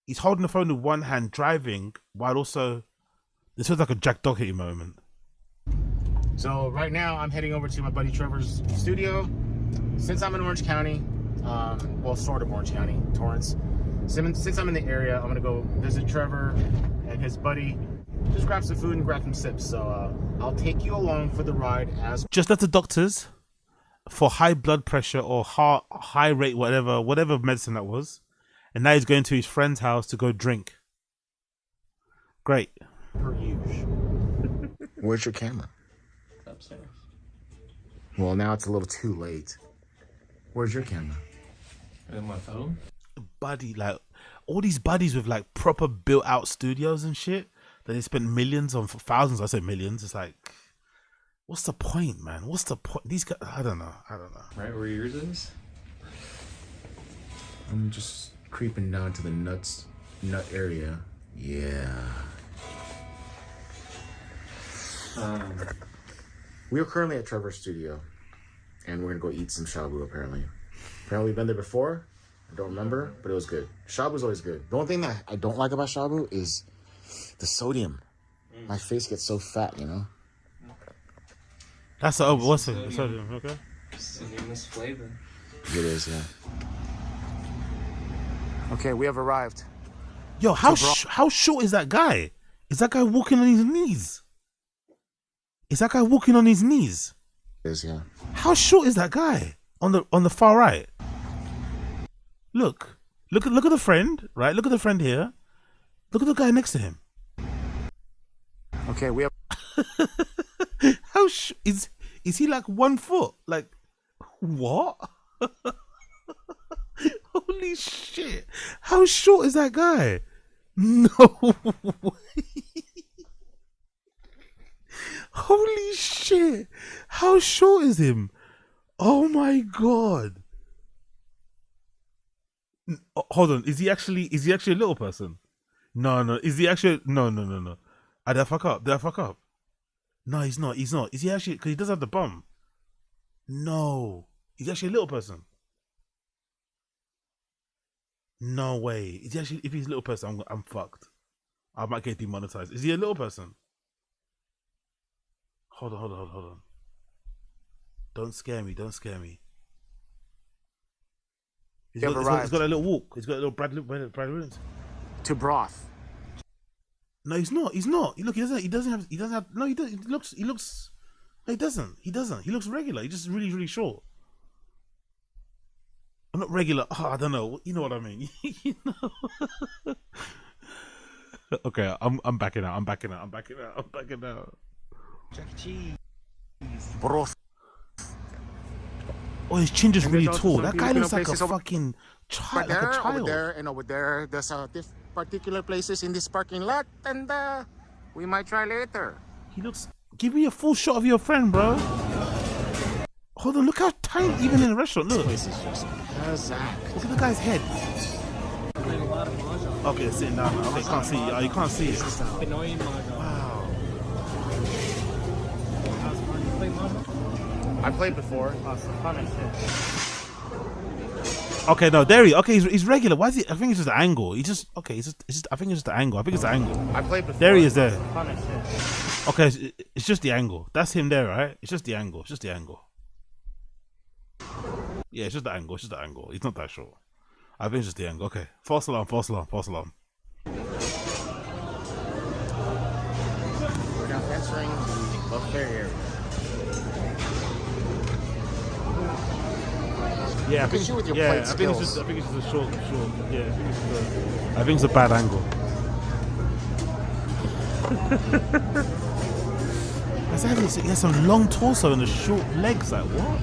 He's holding the phone with one hand, driving, while also... This was like a Jack Doherty moment. So right now, I'm heading over to my buddy Trevor's studio. Since I'm in Orange County, well, sort of Orange County, Torrance. Since I'm in the area, I'm gonna go visit Trevor and his buddy Just grab some food and grab some sips. So I'll take you along for the ride as. Just at the doctor's for high blood pressure or high rate, whatever medicine that was, and now he's going to his friend's house to go drink. Great. Per usual. Where's your camera? Upstairs. Well, now it's a little too late. Where's your camera? And my phone. Buddy, like all these buddies with like proper built out studios and shit that they spent millions on, thousands. I say millions. It's like, what's the point, man? What's the point? These guys, I don't know. Right where yours is. I'm just creeping down to the nut area. Yeah. We are currently at Trevor's studio, and we're gonna go eat some shabu. Apparently we've been there before. I don't remember, but it was good. Shabu's always good. The only thing that I don't like about shabu is the sodium. My face gets so fat, you know. That's what's the sodium? Okay. Sodium is flavor. It is, yeah. Okay, we have arrived. Yo, how short is that guy? Is that guy walking on his knees? Is that guy walking on his knees? It is, yeah. How short is that guy on the far right? Look at the friend, right? Look at the friend here. Look at the guy next to him. Okay, we have. Is he like 1 foot? Like what? Holy shit! How short is that guy? No way! Holy shit! How short is him? Oh my god! Hold on, is he actually a little person? No. Is he actually no. Did I fuck up? No, he's not. Is he actually, because he does have the bum? No. He's actually a little person. No way. Is he actually, if he's a little person, I'm fucked. I might get demonetized. Is he a little person? Hold on. Don't scare me. He's got a little walk. He's got a little Brad Williams. To broth. No, he's not. Look, he doesn't have. No, he does. He looks. No, he doesn't. He looks regular. He's just really, really short. I'm not regular. Oh, I don't know. You know what I mean. You know. Okay, I'm backing out. Chuck E. Cheese. Broth. Oh, his chin just And really there's also tall. some That guy looks like a Filipino places fucking child. Like a Over child. there, and over there, there's particular places in this parking lot, and we might try later. He looks. Give me a full shot of your friend, bro. Hold on, look how tiny, even in the restaurant. Look. This place is just exact. Look at the guy's head. Okay, sitting down. Okay, can't see. Oh, you can't see it. Wow. I played before. Okay, no, there he. Okay, he's regular. Why is he? I think it's just the angle. He just. Okay, it's just. I think it's just the angle. I played before. There he is. There. Okay, it's just the angle. That's him there, right? It's just the angle. Yeah, it's just the angle. He's not that short. I think it's just the angle. Okay, false alarm. We're now entering the buffet area. Yeah, I think it's just a short. Yeah, I think it's a bad angle. He has some long torso and the short legs. Like what?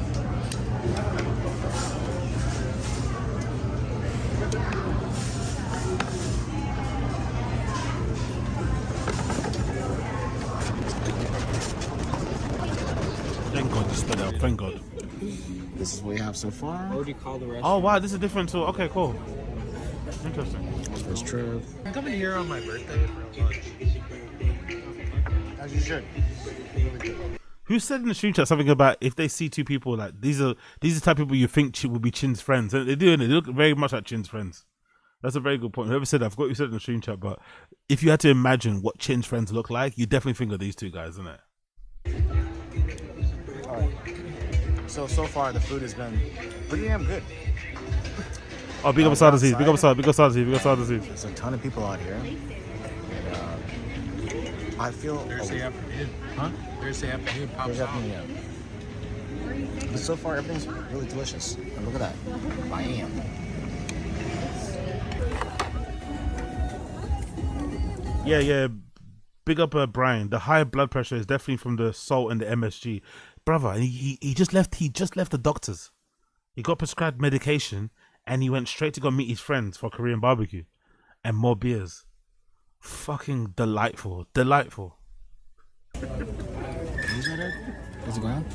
Thank God you spelled it out. Thank God. This is what we have so far. What would you call the rest? Oh wow, this is different too. Okay, cool. Interesting. There's Trug. I'm coming here on my birthday for lunch. As you should. Who said in the stream chat something about if they see two people like these are the type of people you think would be Chin's friends? And they do, and they look very much like Chin's friends. That's a very good point. Whoever said that, I forgot who said it in the stream chat, but if you had to imagine what Chin's friends look like, you definitely think of these two guys, isn't it? Alright. So far the food has been pretty damn good. Oh, big up Asada Seeds, big up Asada Seeds. There's a ton of people out here. And, I feel. Thursday afternoon. Huh? Thursday afternoon pops Thursday off. afternoon, yeah. But so far, everything's really delicious. And look at that. Bam. Yeah. Big up Brian. The high blood pressure is definitely from the salt and the MSG. Brother, he just left the doctors. He got prescribed medication and he went straight to go meet his friends for Korean barbecue and more beers. Fucking delightful. Delightful. Is it going?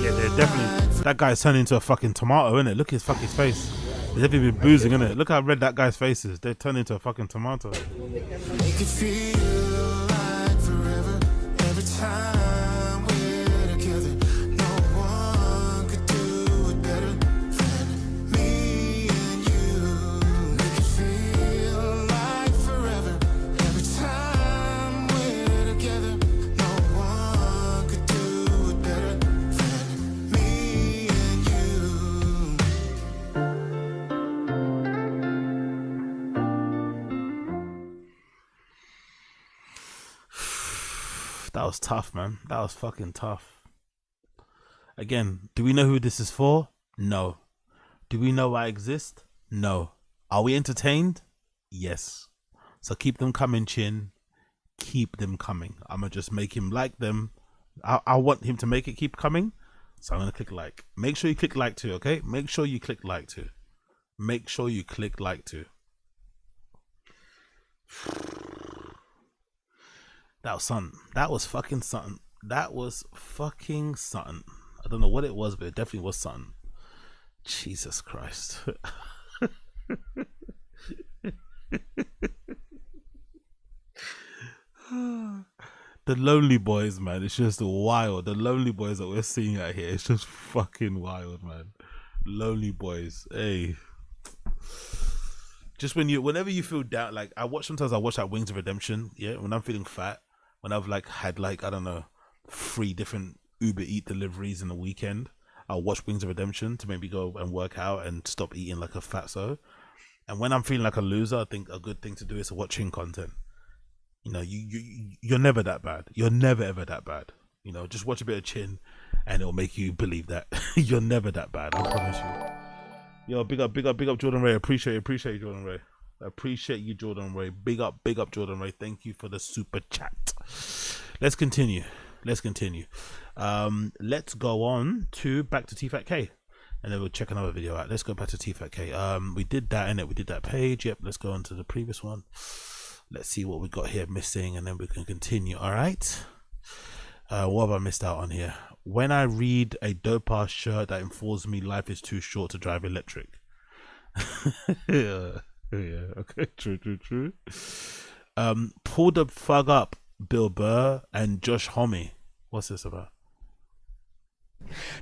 Yeah, they're definitely. That guy's turned into a fucking tomato, innit? Look at his fucking face. He's definitely been boozing, innit? Look how red that guy's face is. They turned into a fucking tomato. Make it feel like forever every time we're together. No one could do it better than me and you. Make it feel like forever every time we're together. No one could do it better than me and you. That was tough, man. That was fucking tough. Again, do we know who this is for? No. Do we know I exist? No. Are we entertained? Yes. So keep them coming, Chin. Keep them coming. I'm going to just make him like them. I want him to make it keep coming. So I'm going to click like. Make sure you click like too, okay? Make sure you click like too. Make sure you click like too. That was something. That was fucking something. That was fucking something. I don't know what it was, but it definitely was something. Jesus Christ. The Lonely Boys, man. It's just wild. The Lonely Boys that we're seeing out here. It's just fucking wild, man. Lonely Boys. Hey. Just whenever you feel down, like sometimes I watch that Wings of Redemption. Yeah, when I'm feeling fat. When I've like had like, I don't know, 3 different Uber Eat deliveries in a weekend, I'll watch Wings of Redemption to maybe go and work out and stop eating like a fatso. And when I'm feeling like a loser, I think a good thing to do is to watch Chin content. You know, you're never that bad. You're never ever that bad. You know, just watch a bit of Chin and it'll make you believe that you're never that bad. I promise you. Yo, big up Jordan Ray. Appreciate you, Jordan Ray. Appreciate you, Jordan Ray. Big up Jordan Ray. Thank you for the super chat. Let's continue. Let's go on to back to TFATK, and then we'll check another video out. Let's go back to TFATK. We did that, innit? We did that page. Yep. Let's go on to the previous one. Let's see what we got here missing, and then we can continue. All right. What have I missed out on here? When I read a dope ass shirt that informs me life is too short to drive electric. Yeah, okay, true. Pull the fuck up, Bill Burr and Josh Homme. What's this about?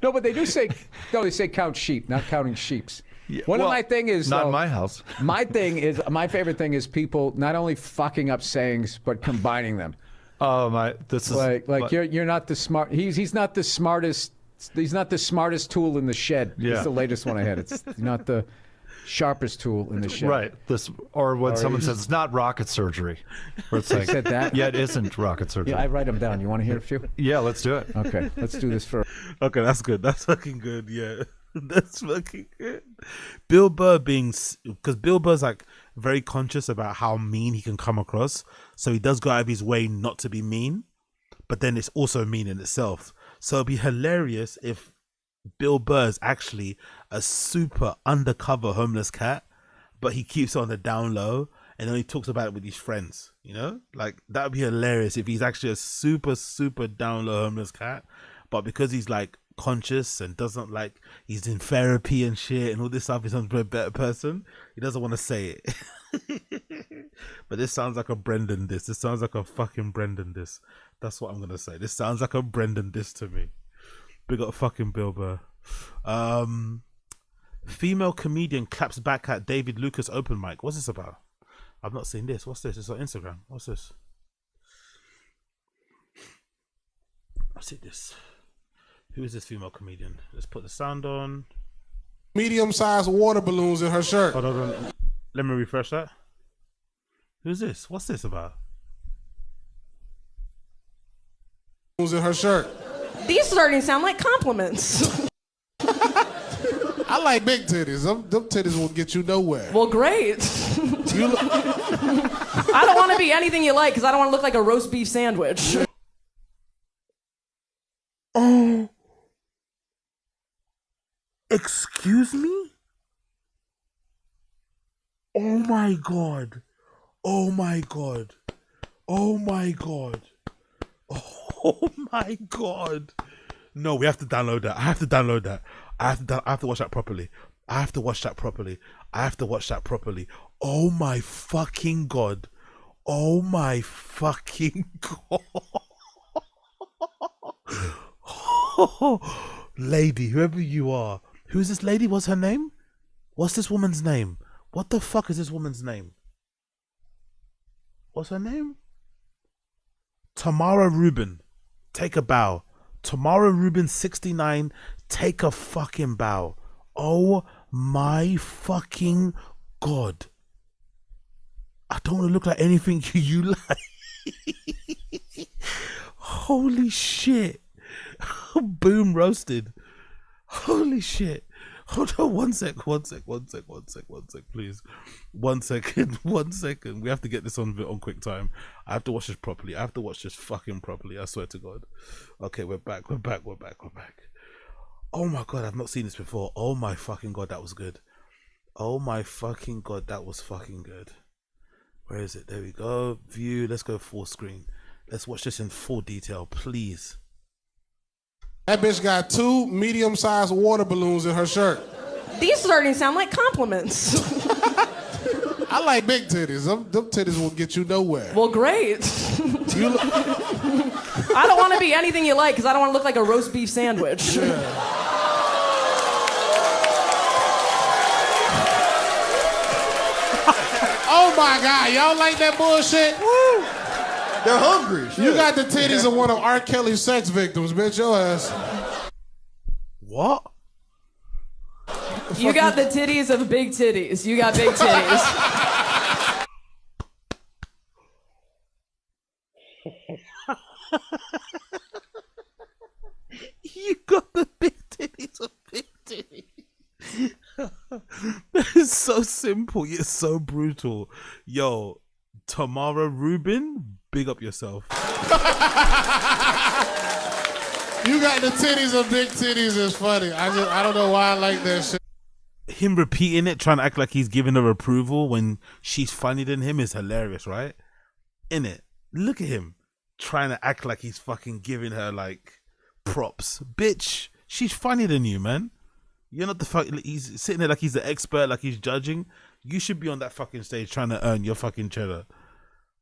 No, but they do say they say count sheep, not counting sheeps. Yeah, One of my thing is not in my house. My favorite thing is people not only fucking up sayings but combining them. Oh my! This is like you're not the smart. He's not the smartest. He's not the smartest tool in the shed. Yeah. It's the latest one I had. It's not the sharpest tool in the shed. Right. Or when someone says it's not rocket surgery. Or it's like, said that? Yeah, it isn't rocket surgery. Yeah, I write them down. You want to hear a few? Yeah, let's do it. Okay, let's do this for. Okay, that's good. That's fucking good. Yeah, that's fucking good. Bill Burr because Bill Burr's like very conscious about how mean he can come across, so he does go out of his way not to be mean, but then it's also mean in itself. So it'd be hilarious if Bill Burr's actually a super undercover homeless cat, but he keeps it on the down low and only talks about it with his friends, you know? Like, that would be hilarious if he's actually a super, super down low homeless cat, but because he's like conscious and doesn't like, he's in therapy and shit and all this stuff, he's a better person, he doesn't want to say it. But this sounds like a Brendan diss. This sounds like a fucking Brendan diss. That's what I'm going to say. This sounds like a Brendan diss to me. Big up fucking Bill Burr. Female comedian claps back at David Lucas open mic. What's this about? I've not seen this. What's this? It's on Instagram. What's this? What's it this? Who is this female comedian? Let's put the sound on. medium-sized water balloons in her shirt. Hold on. Let me refresh that. Who's this? What's this about? In her shirt. These starting to sound like compliments. I like big titties. Them titties will get you nowhere. Well, great. I don't want to be anything you like because I don't want to look like a roast beef sandwich. Oh. Excuse me? Oh my god. Oh my god. Oh my god. Oh my god. No, we have to download that. I have to download that. I have to watch that properly. I have to watch that properly. I have to watch that properly. Oh my fucking god. Oh my fucking god. Lady, whoever you are. Who's this lady? What's her name? What's this woman's name? What the fuck is this woman's name? What's her name? Tamara Rubin. Take a bow. Tamara Rubin 69. Take a fucking bow. Oh my fucking god. I don't want to look like anything you like. Holy shit. Boom roasted. Holy shit. Hold on one sec, please. 1 second, 1 second. We have to get this on quick time. I have to watch this properly. I have to watch this fucking properly. I swear to God. Okay, we're back. Oh my god, I've not seen this before. Oh my fucking god, that was good. Oh my fucking god, that was fucking good. Where is it? There we go. View. Let's go full screen. Let's watch this in full detail, please. That bitch got 2 medium-sized water balloons in her shirt. These starting to sound like compliments. I like big titties. Them titties will get you nowhere. Well, great. I don't want to be anything you like because I don't want to look like a roast beef sandwich. Oh my god, y'all like that bullshit? Woo! They're hungry. You got the titties of one of R. Kelly's sex victims, bitch. Your ass. What? You got the titties of big titties. You got big titties. You got the big titties of big titties. That is so simple yet so brutal. Yo, Tamara Rubin, big up yourself. You got the titties of big titties is funny. I don't know why I like that shit. Him repeating it, trying to act like he's giving her approval when she's funnier than him is hilarious, right? Innit? Look at him trying to act like he's fucking giving her like props. Bitch, she's funnier than you, man. You're not the fuck. He's sitting there like he's the expert, like he's judging. You should be on that fucking stage trying to earn your fucking cheddar.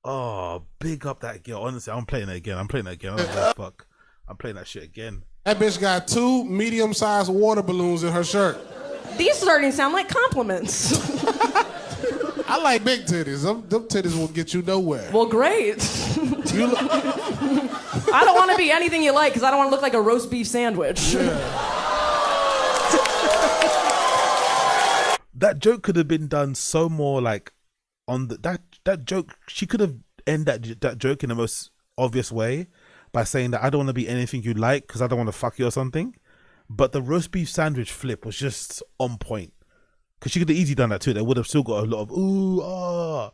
Oh, big up that girl. Honestly, I'm playing it again. I don't give a fuck. I'm playing that shit again. That bitch got 2 medium-sized water balloons in her shirt. These starting to sound like compliments. I like big titties. Them titties will get you nowhere. Well, great. I don't want to be anything you like because I don't want to look like a roast beef sandwich. That joke could have been done so more like on that joke. She could have ended that joke in the most obvious way by saying that I don't want to be anything you like because I don't want to fuck you or something. But the roast beef sandwich flip was just on point because she could have easily done that too. They would have still got a lot of ooh ah,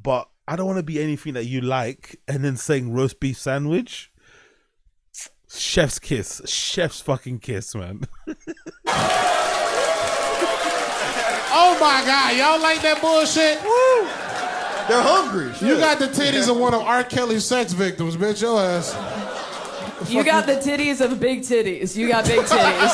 but I don't want to be anything that you like and then saying roast beef sandwich. Chef's kiss, chef's fucking kiss, man. Oh my god, y'all like that bullshit? Woo! They're hungry. You got the titties of one of R. Kelly's sex victims, bitch. Your ass. You got the titties of big titties. You got big titties.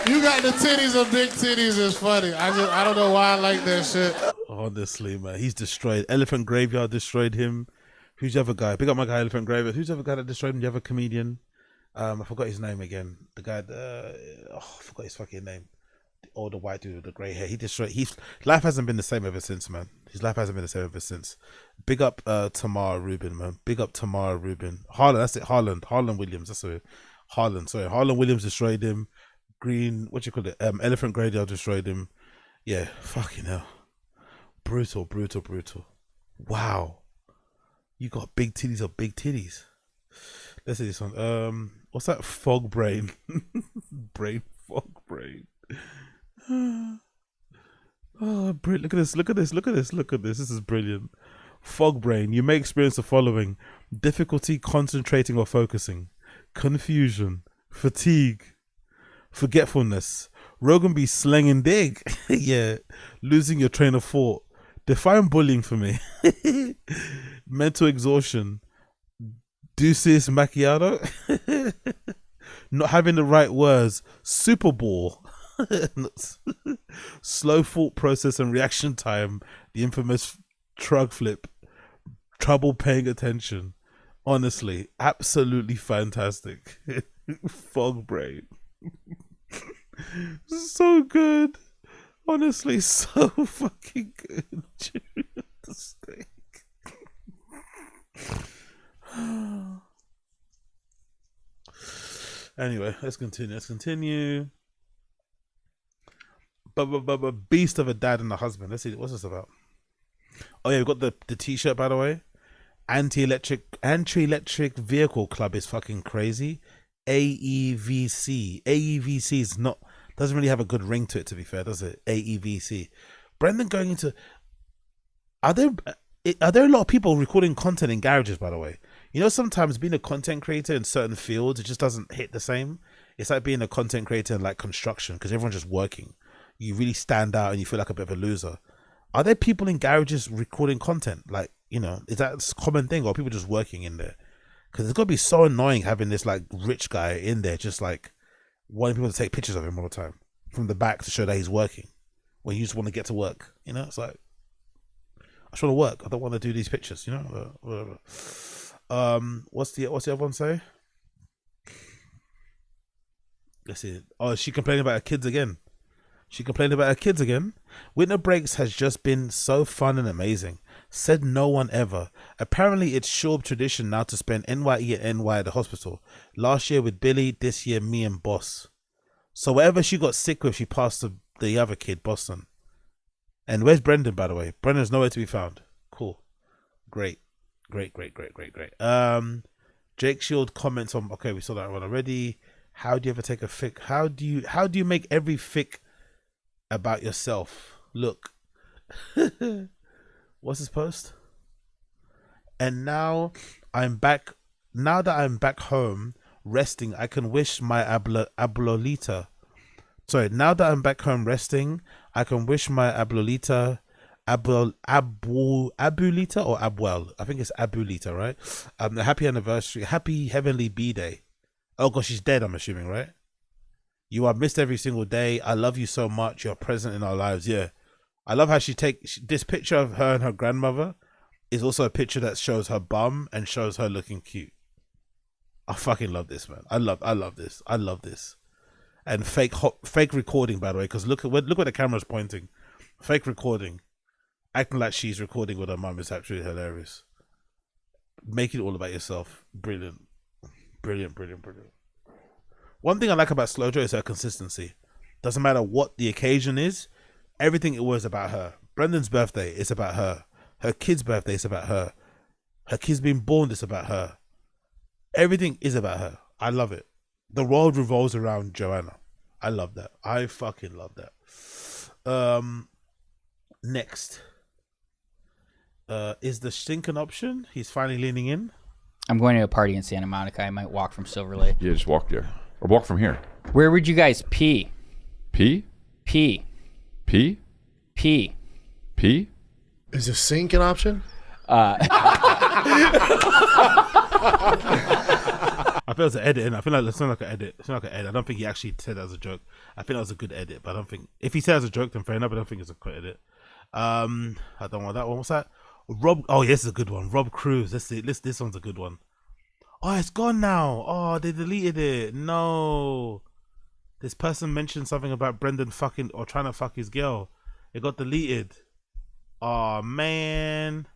You got the titties of big titties is funny. I don't know why I like that shit. Honestly, man, he's destroyed. Elephant Graveyard destroyed him. Who's the other guy? Pick up my guy, Elephant Graveyard. Who's the other guy that destroyed him? The other comedian? I forgot his name again. The guy, I forgot his fucking name. Or the white dude with the grey hair. He destroyed. His life hasn't been the same ever since, man. His life hasn't been the same ever since. Big up Tamara Rubin, man. Big up Tamara Rubin. Harlan, that's it. Harlan Williams. That's it. Harlan. Sorry, Harlan Williams destroyed him. Green, what you call it? Elephant Graveyard destroyed him. Yeah, fucking hell. Brutal, brutal, brutal. Wow. You got big titties or big titties. Let's see this one. What's that? Fog brain. Brain fog brain. Oh, brilliant. Look at this, look at this, look at this, look at this. This is brilliant. Fog brain. You may experience the following: difficulty concentrating or focusing, confusion, fatigue, forgetfulness. Rogan be slanging dig. Yeah. Losing your train of thought. Define bullying for me. Mental exhaustion. Deuces macchiato. Not having the right words. Super Bowl. Slow thought process and reaction time. The infamous Trug flip. Trouble paying attention. Honestly, absolutely fantastic. Fog brain. So good. Honestly, so fucking good. The steak. Anyway, let's continue. Let's continue. But beast of a dad and a husband. Let's see, what's this about? Oh yeah, we've got the t-shirt, by the way. Anti-electric vehicle club is fucking crazy. AEVC. AEVC is not, doesn't really have a good ring to it, to be fair, does it? AEVC. Brendan going into, are there a lot of people recording content in garages, by the way? You know, sometimes being a content creator in certain fields, it just doesn't hit the same. It's like being a content creator in like construction, because everyone's just working. You really stand out and you feel like a bit of a loser. Are there people in garages recording content? Like, you know, is that a common thing, or are people just working in there? Because it's got to be so annoying having this like rich guy in there just like wanting people to take pictures of him all the time from the back to show that he's working when you just want to get to work. You know, it's like, I just want to work. I don't want to do these pictures, you know, whatever. What's the other one say? Let's see. Oh, is she complaining about her kids again? She complained about her kids again. Winter breaks has just been so fun and amazing. Said no one ever. Apparently it's Shorb tradition now to spend NYE and NY at the hospital. Last year with Billy, this year me and Boss. So whatever she got sick with, she passed to the other kid, Boston. And where's Brendan, by the way? Brendan's nowhere to be found. Cool. Great. Great. Jake Shield comments on, okay, we saw that one already. How do you ever take a fic? How do you make every fic about yourself? Look. What's this post? And now that I'm back home resting, I can wish my abuelita. Sorry, now that I'm back home resting, I can wish my abuelita, abulita or abuel. I think it's abulita, right? A happy anniversary, happy heavenly B-day. Oh gosh, she's dead, I'm assuming, right? You are missed every single day. I love you so much. You're present in our lives. Yeah. I love how this picture of her and her grandmother is also a picture that shows her bum and shows her looking cute. I fucking love this, man. I love this. I love this. And fake recording, by the way, because look where the camera's pointing. Fake recording. Acting like she's recording with her mum is actually hilarious. Make it all about yourself. Brilliant. Brilliant. One thing I like about Slojo is her consistency. Doesn't matter what the occasion is, everything it was about her. Brendan's birthday is about her. Her kid's birthday is about her. Her kid's being born is about her. Everything is about her. I love it. The world revolves around Joanna. I love that. I fucking love that. Next. Is the stink an option? He's finally leaning in. I'm going to a party in Santa Monica. I might walk from Silver Lake. Yeah, just walk there. Or walk from here. Where would you guys pee? Pee? Pee. Pee? Pee. Pee? Is a sink an option? I feel it's an edit, and I feel like it's not like an edit. It's not like an edit. I don't think he actually said that as a joke. I think that was a good edit, but I don't think if he said it as a joke, then fair enough. I don't think it's a good edit. I don't want that one. What's that? Rob. Oh, yes, it's a good one. Rob Cruz. Let's see. This one's a good one. Oh, it's gone now. Oh, they deleted it. No. This person mentioned something about Brendan fucking or trying to fuck his girl. It got deleted. Oh man,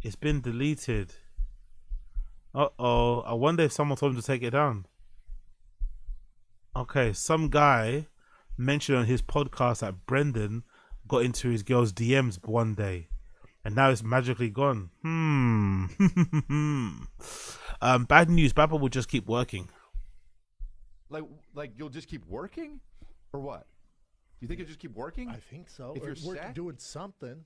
it's been deleted. Uh-oh. I wonder if someone told him to take it down. Okay, some guy mentioned on his podcast that Brendan got into his girl's DMs one day, and now it's magically gone. Bad news. Baba will just keep working. Like you'll just keep working, or what? You think you'll just keep working? I think so. If Or you're work, set? doing something.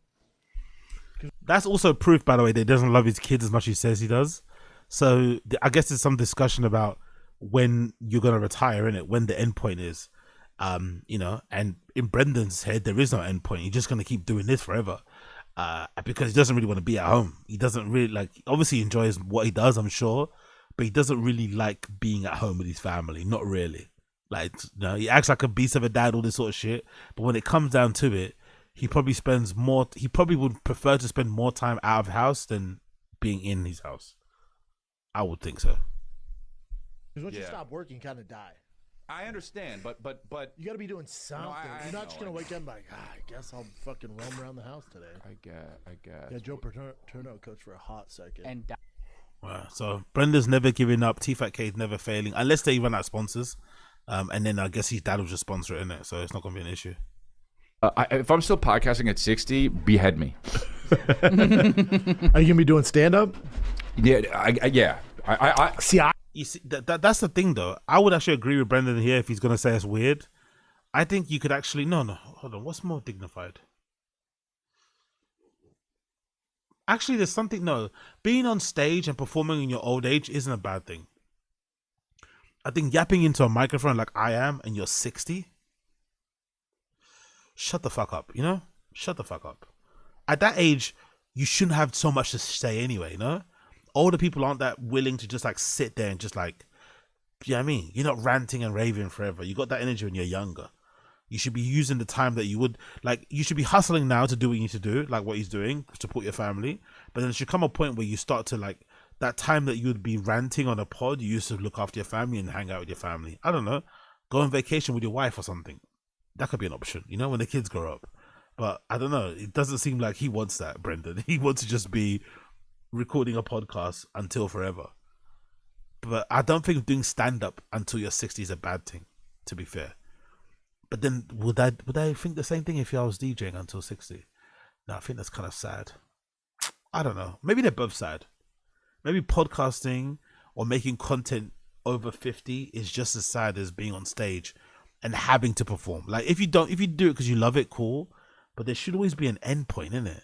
That's also proof, by the way, that he doesn't love his kids as much as he says he does. So I guess there's some discussion about when you're gonna retire, innit? When the end point is, you know. And in Brendan's head, there is no end point. He's just gonna keep doing this forever, because he doesn't really want to be at home. He doesn't really like. Obviously, he enjoys what he does, I'm sure, but he doesn't really like being at home with his family. Not really. Like, you know, he acts like a beast of a dad, all this sort of shit. But when it comes down to it, he probably spends more. He probably would prefer to spend more time out of the house than being in his house. I would think so. Because once you stop working, you kind of die. I understand, but You got to be doing something. You're not just know. gonna wake up and be like, I guess I'll fucking roam around the house today. I guess. Yeah, Joe Paterno coached for a hot second. And Wow. So Brenda's never giving up. TFATK is never failing unless they run out of sponsors, and then I guess his dad will just sponsor it, innit? So it's not gonna be an issue. If I'm still podcasting at 60, behead me. Are you gonna be doing stand up? Yeah, I see. You see, that's the thing, though. I would actually agree with Brendan here if he's gonna say it's weird. I think you could actually no. Hold on, what's more dignified? Actually, there's something. No, being on stage and performing in your old age isn't a bad thing. I think yapping into a microphone like I am, and you're 60. Shut the fuck up, you know? Shut the fuck up. At that age, you shouldn't have so much to say anyway, you know? Older people aren't that willing to just like sit there and just like, you know what I mean? You're not ranting and raving forever. You got that energy when you're younger. You should be using the time that you would, like, you should be hustling now to do what you need to do, like what he's doing, support your family. But then there should come a point where you start to like, that time that you would be ranting on a pod, you used to look after your family and hang out with your family. I don't know. Go on vacation with your wife or something. That could be an option, you know, when the kids grow up. But I don't know. It doesn't seem like he wants that, Brendan. He wants to just be recording a podcast until forever. But I don't think doing stand-up until you're 60 is a bad thing, to be fair. But then would I think the same thing if I was DJing until 60? No, I think that's kind of sad. I don't know. Maybe they're both sad. Maybe podcasting or making content over 50 is just as sad as being on stage and having to perform. Like if you do it because you love it, cool. But there should always be an end point, innit?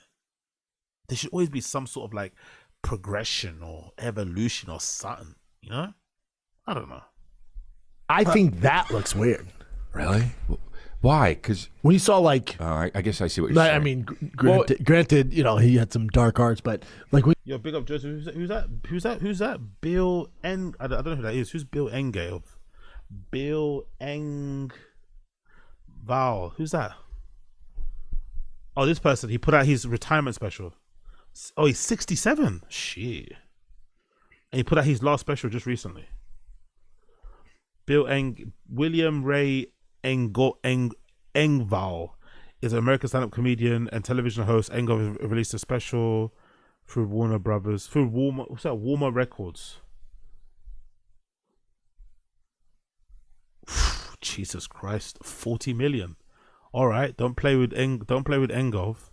There should always be some sort of like progression or evolution or something, you know? I don't know. I think that looks weird. Really? Why? Because when you saw like, I guess I see what you're saying. I mean, granted, you know, he had some dark arts, but like when Yo, big up Joseph. Who's that? Bill N. I don't know who that is. Who's Bill Engale? Bill Eng Val. Who's that? Oh, this person. He put out his retirement special. Oh, he's 67. Shit. And he put out his last special just recently. William Ray Engvall is an American stand-up comedian and television host. Engvall released a special through Warner Brothers, through Warner Records. Jesus Christ, 40 million. All right, don't play with Engolf.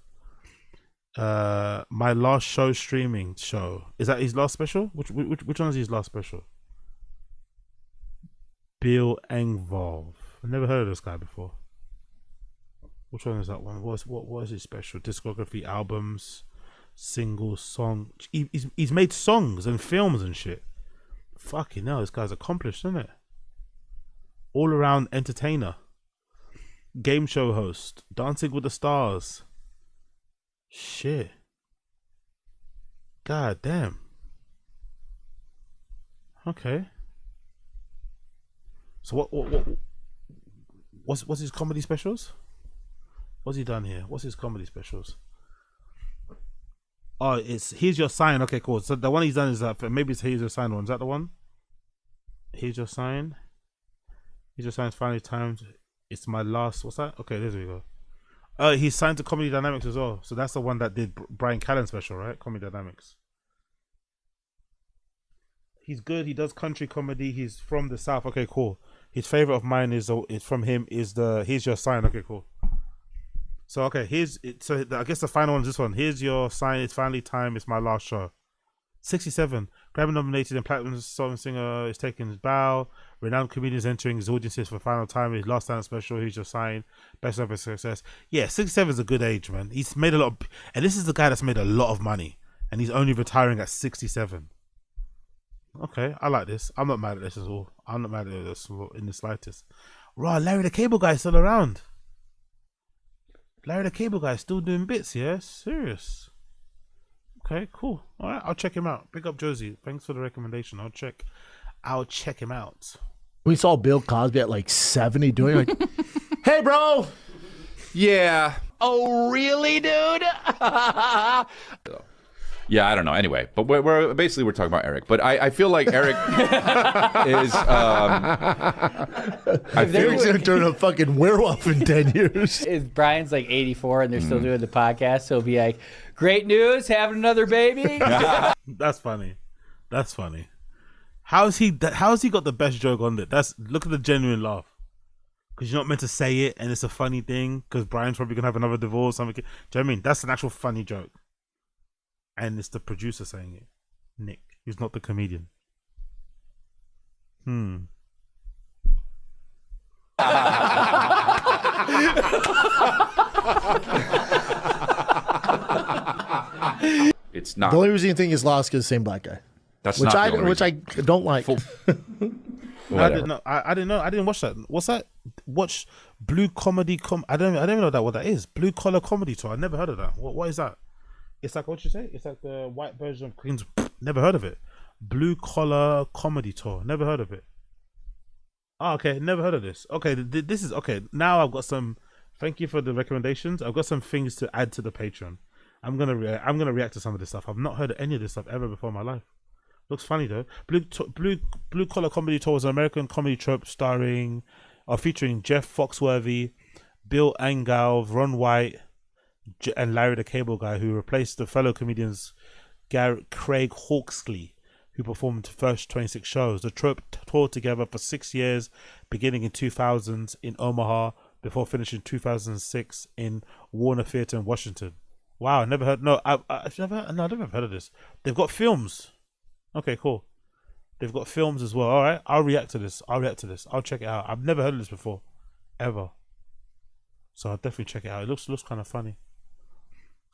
My last show streaming show, is that his last special? Which one is his last special? Bill Engvall. I've never heard of this guy before. Which one is that one? What is his special? Discography, albums, singles, song. He's made songs and films and shit. Fucking hell, this guy's accomplished, isn't it? All around entertainer, game show host, Dancing with the Stars. Shit. God damn. Okay. So what's his comedy specials? What's he done here? What's his comedy specials? Oh, it's Here's Your Sign. Okay, cool. So the one he's done is that, maybe it's Here's Your Sign one. Is that the one? Here's Your Sign. Here's Your Sign's finally timed. It's my last. What's that? Okay, there we go. He's signed to Comedy Dynamics as well. So that's the one that did Brian Callen's special, right? Comedy Dynamics. He's good. He does country comedy. He's from the South. Okay, cool. His favorite of mine is from him is the here's your sign. Okay, cool. So okay, I guess the final one is this one. Here's your sign. It's finally time. It's my last show. 67. Grammy nominated and platinum song singer is taking his bow. Renowned comedians entering his audiences for the final time. His last stand special. Here's your sign. Best ever success. Yeah, 67 is a good age, man. He's made a lot of, and this is the guy that's made a lot of money, and he's only retiring at 67. Okay, I like this. I'm not mad at this at all. I'm not mad at this in the slightest. Right, Larry the Cable Guy is still around. Larry the Cable Guy is still doing bits, yeah? Serious. Okay, cool. All right, I'll check him out. Big up Josie. Thanks for the recommendation. I'll check him out. We saw Bill Cosby at like 70 doing like, hey, bro. Yeah. Oh, really, dude? Yeah, I don't know. Anyway, but we're basically we're talking about Eric. But I feel like Eric is. I feel Eric's gonna turn a fucking werewolf in 10 years. If Brian's like 84 and they're still doing the podcast, so he'll be like, "Great news, having another baby." That's funny. That's funny. How's he got the best joke on it? Look at the genuine laugh. Because you're not meant to say it, and it's a funny thing. Because Brian's probably gonna have another divorce. Something. Do you know what I mean? That's an actual funny joke. And it's the producer saying it, Nick. He's not the comedian. It's not. The only reason you think he's lost is the same black guy. That's which not the only I don't like. No, I didn't know. I didn't know. I didn't watch that. What's that? Watch Blue Comedy. I don't even know what that is. Blue Collar Comedy Tour. I never heard of that. What is that? It's like what you say. It's like the white version of Queens. Never heard of it. Blue Collar Comedy Tour. Never heard of it. Oh, okay. Never heard of this. Okay, this is okay. Now I've got some. Thank you for the recommendations. I've got some things to add to the Patreon. I'm gonna react to some of this stuff. I've not heard of any of this stuff ever before in my life. Looks funny though. Blue Collar Comedy Tour is an American comedy troupe featuring Jeff Foxworthy, Bill Angalv, Ron White, and Larry the Cable Guy, who replaced the fellow comedians Craig Hawksley, who performed the first 26 shows. The troupe toured together for 6 years, beginning in 2000 in Omaha, before finishing 2006 in Warner Theater in Washington. Wow, never heard. No, I've never heard of this. They've got films. Okay, cool. They've got films as well. All right, I'll react to this. I'll check it out. I've never heard of this before, ever. So I'll definitely check it out. It looks kind of funny.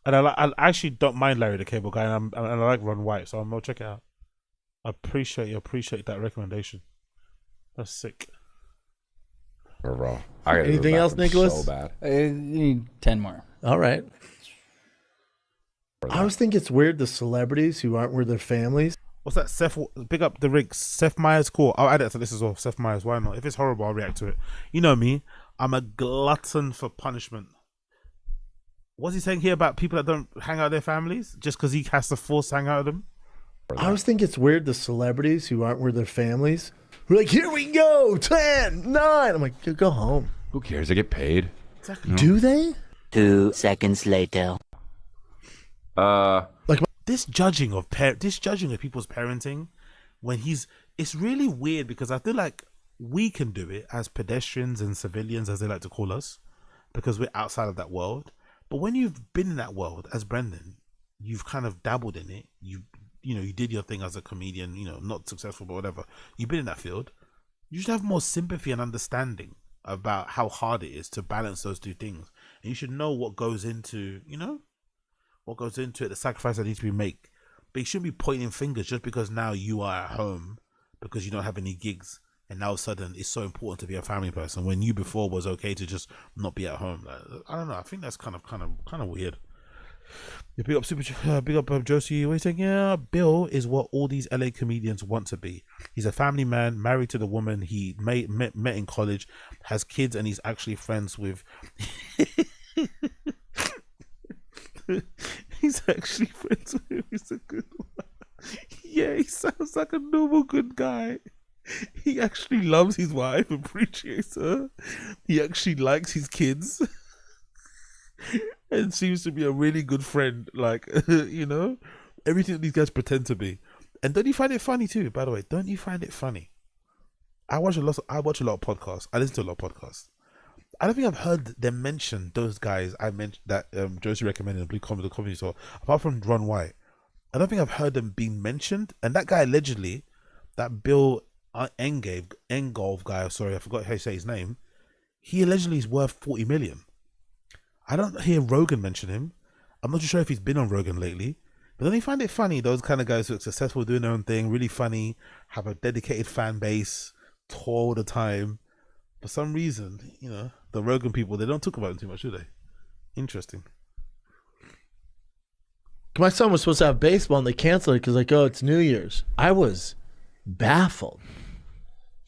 And I actually don't mind Larry the Cable Guy, and I like Ron White, so I'm gonna check it out. I appreciate that recommendation. That's sick. Anything else, Nicholas? So bad. Need 10 more. All right. I always think it's weird the celebrities who aren't with their families. What's that? Seth, big up the rigs. Seth Meyers, cool. I'll add it to this as well. Seth Meyers, why not? If it's horrible, I'll react to it. You know me, I'm a glutton for punishment. What's he saying here about people that don't hang out with their families just because he has to force hang out with them? I always think it's weird the celebrities who aren't with their families. We're like, here we go, 10, 9. I'm like, go home. Who cares? They get paid. Exactly. Do they? 2 seconds later. Like this judging of people's parenting, it's really weird because I feel like we can do it as pedestrians and civilians, as they like to call us, because we're outside of that world. But when you've been in that world as Brendan, you've kind of dabbled in it. You did your thing as a comedian, not successful, but whatever. You've been in that field. You should have more sympathy and understanding about how hard it is to balance those two things. And you should know what goes into, the sacrifice that needs to be made. But you shouldn't be pointing fingers just because now you are at home because you don't have any gigs. And now all of a sudden it's so important to be a family person when you before was okay to just not be at home. Like, I don't know. I think that's kind of weird. Yeah, big up Josie. What are you saying? Yeah, Bill is what all these LA comedians want to be. He's a family man, married to the woman he met in college, has kids, and he's actually friends with. He's actually friends with him. He's a good one. Yeah, he sounds like a normal good guy. He actually loves his wife, appreciates her. He actually likes his kids. And seems to be a really good friend. Like, everything that these guys pretend to be. And don't you find it funny too, by the way? Don't you find it funny I watch a lot of podcasts. I listen to a lot of podcasts. I don't think I've heard them mention those guys I mentioned that Josie recommended in the Comedy Store, apart from Ron White. I don't think I've heard them being mentioned. And that guy allegedly, that Bill Engolf guy, sorry, I forgot how you say his name. He allegedly is worth 40 million. I don't hear Rogan mention him. I'm not too sure if he's been on Rogan lately. But then I find it funny, those kind of guys who are successful doing their own thing, really funny, have a dedicated fan base, tour all the time. For some reason, you know, the Rogan people, they don't talk about them too much, do they? Interesting. My son was supposed to have baseball and they canceled it because like, oh, it's New Year's. I was baffled.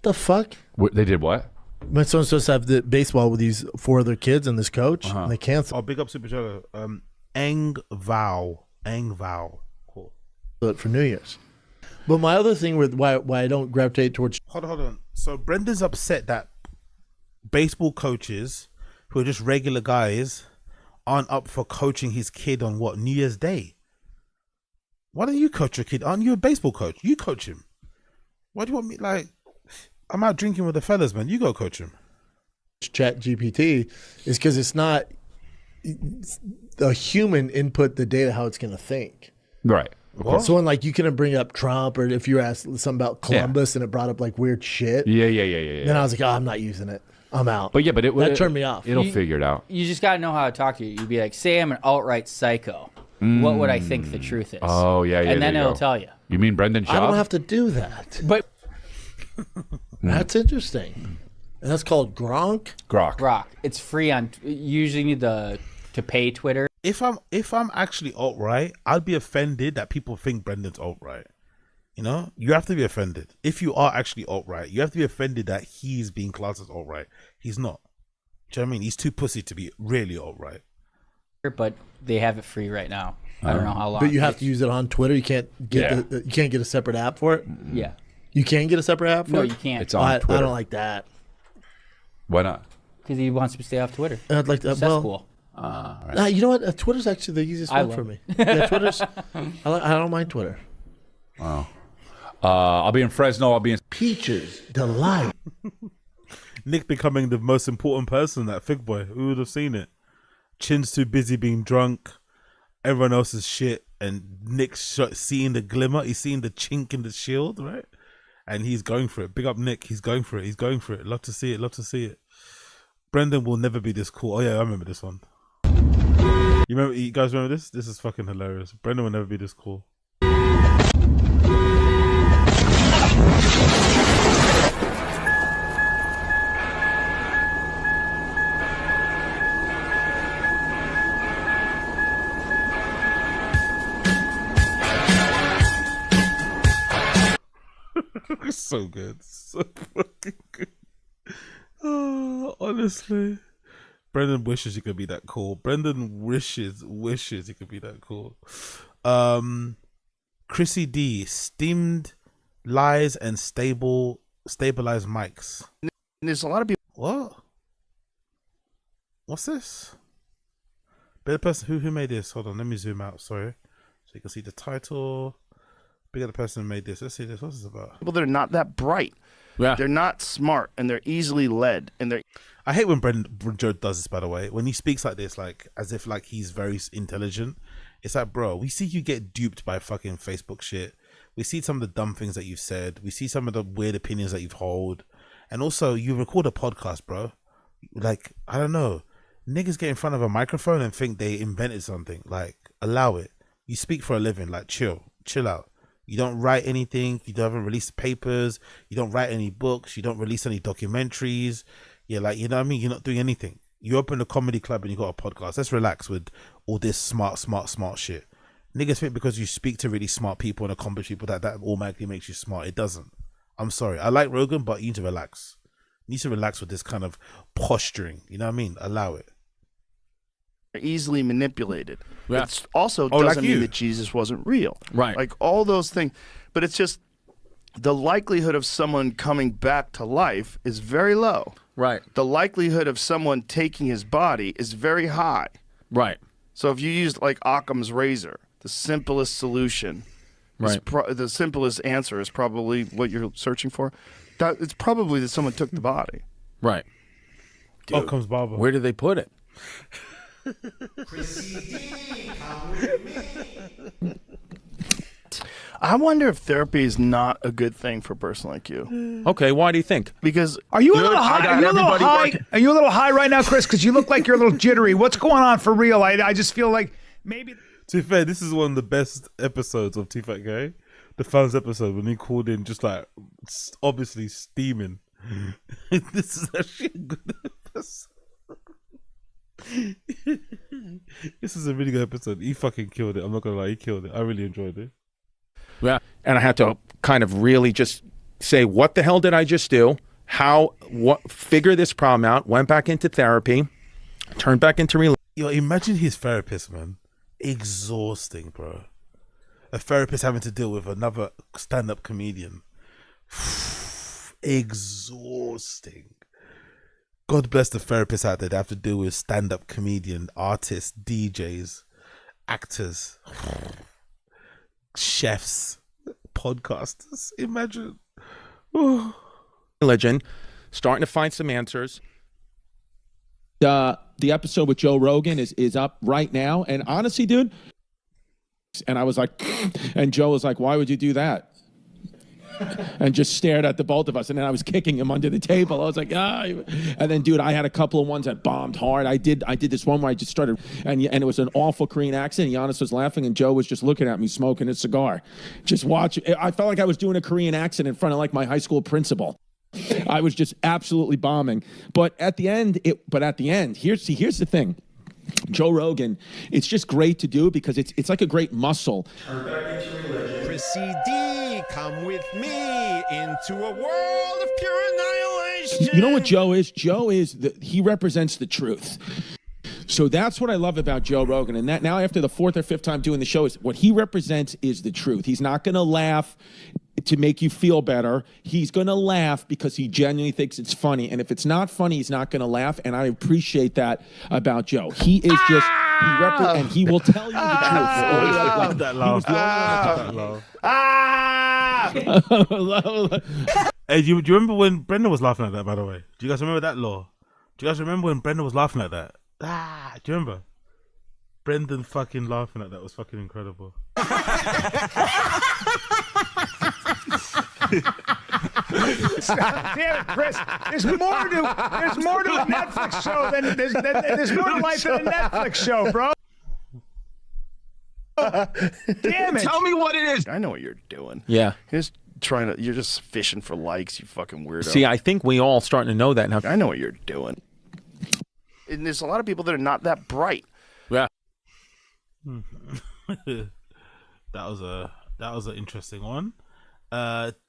The fuck? They did what? My son was supposed to have the baseball with these 4 other kids and this coach, and they canceled. Oh, big up Super Jugger. Eng Vao. Cool. But for New Year's. But my other thing with why I don't gravitate towards. Hold on. So Brendan's upset that baseball coaches who are just regular guys aren't up for coaching his kid on what, New Year's Day? Why don't you coach your kid? Aren't you a baseball coach? You coach him. Why do you want me, like, I'm out drinking with the fellas, man. You go coach him. Chat GPT is because it's not a human input the data how it's going to think. Right. So when like you couldn't bring up Trump, or if you asked something about Columbus and it brought up like weird shit. Yeah. Then I was like, oh, I'm not using it. I'm out. But that turned me off. It'll figure it out. You just got to know how to talk to you. You'd be like, say I'm an alt-right psycho. What would I think the truth is? Oh, yeah. And then there you it'll go. tell you. You mean Brendan Schaub? I don't have to do that. But that's interesting. And that's called Gronk? Grok. It's free on. You usually need to pay Twitter. If I'm actually alt-right, I'd be offended that people think Brendan's alt-right. You know, you have to be offended. If you are actually alt-right, you have to be offended that he's being classed as alt-right. He's not. Do you know what I mean? He's too pussy to be really alt-right. But they have it free right now. I don't know how long. But you have to use it on Twitter. You can't get you can't get a separate app for it. Yeah. You can get a separate app for No, it? you can't. It's on Twitter. I don't like that. Why not? Because he wants to stay off Twitter. I'd like to. Cesspool. Right. You know what? Twitter's actually the easiest I one love for me. Yeah, Twitter's. I don't mind Twitter. Wow. I'll be in Fresno. I'll be in Peaches Delight. Nick becoming the most important person, that Fig Boy. Who would have seen it? Chin's too busy being drunk. Everyone else is shit. And Nick's seeing the glimmer. He's seeing the chink in the shield, right? And he's going for it. Big up Nick. He's going for it. Love to see it. Brendan will never be this cool. Oh yeah, I remember this one. You guys remember this? This is fucking hilarious. Brendan will never be this cool. So good. So fucking good. Oh, honestly. Brendan wishes he could be that cool. Brendan wishes he could be that cool. Chrissy D, steamed lies and stabilized mics. There's a lot of people. What? What's this? Better person who made this? Hold on, let me zoom out. Sorry, so you can see the title. Bigger the person who made this. Let's see this. What's this about? People that are not that bright. Yeah. They're not smart and they're easily led and they're. I hate when Brendan Joe does this, by the way. When he speaks like this, like as if like he's very intelligent. It's like, bro, we see you get duped by fucking Facebook shit. We see some of the dumb things that you've said. We see some of the weird opinions that you've held. And also, you record a podcast, bro. Like, I don't know. Niggas get in front of a microphone and think they invented something. Like, allow it. You speak for a living. Like, chill out. You don't write anything. You haven't released papers. You don't write any books. You don't release any documentaries. You're like, you know what I mean? You're not doing anything. You open a comedy club and you got a podcast. Let's relax with all this smart shit. Niggas think because you speak to really smart people and accomplished people that automatically makes you smart. It doesn't. I'm sorry. I like Rogan, but you need to relax. You need to relax with this kind of posturing. You know what I mean? Allow it. Easily manipulated. Yeah. It also Oh, doesn't like mean you. that Jesus wasn't real. Right. Like all those things. But it's just the likelihood of someone coming back to life is very low. Right. The likelihood of someone taking his body is very high. Right. So if you used like Occam's razor, the simplest solution, Right. the simplest answer is probably what you're searching for. it's probably that someone took the body. Right. Out comes Barbara. Where did they put it? I wonder if therapy is not a good thing for a person like you. Okay, why do you think? Because Are you a little high? Are you a little high? Are you a little high right now, Chris? Because you look like you're a little jittery. What's going on for real? I just feel like maybe. To be fair, this is one of the best episodes of TFATK. The Fans episode when he called in just like obviously steaming. This is actually a good episode. This is a really good episode. He fucking killed it. I'm not gonna lie, he killed it. I really enjoyed it. Yeah. And I had to kind of really just say, what the hell did I just do? Figure this problem out, went back into therapy, turned back into Yo, imagine his therapist, man. Exhausting, bro. A therapist having to deal with another stand-up comedian. Exhausting. God bless the therapists out there that have to deal with stand-up comedian, artists, DJs, actors, chefs, podcasters. Imagine. religion, starting to find some answers. The episode with Joe Rogan is up right now, and honestly, dude, and I was like, and Joe was like, why would you do that? And just stared at the both of us, and then I was kicking him under the table. I was like, ah. And then, dude, I had a couple of ones that bombed hard. I did this one where I just started, and it was an awful Korean accent. Giannis was laughing, and Joe was just looking at me, smoking a cigar, just watching. I felt like I was doing a Korean accent in front of like my high school principal. I was just absolutely bombing. But at the end, here's the thing. Joe Rogan, it's just great to do because it's like a great muscle. Chrissy D, come with me into a world of pure annihilation. You know what Joe is? He represents the truth. So that's what I love about Joe Rogan. And that now after the fourth or fifth time doing the show is what he represents is the truth. He's not going to laugh to make you feel better. He's going to laugh because he genuinely thinks it's funny. And if it's not funny, he's not going to laugh. And I appreciate that about Joe. He is just, and he will tell you the truth. I love that laugh. Hey, do you remember when Brenda was laughing at that, by the way? Do you guys remember that, Law? Do you guys remember when Brenda was laughing at that? Do you remember? Brendan fucking laughing at that was fucking incredible. Damn it, Chris. There's more to a Netflix show than there's more to life than a Netflix show, bro. Damn it. Tell me what it is. I know what you're doing. Yeah. You're just fishing for likes, you fucking weirdo. See, I think we all starting to know that now. I know what you're doing. And there's a lot of people that are not that bright. Yeah. that was an interesting one.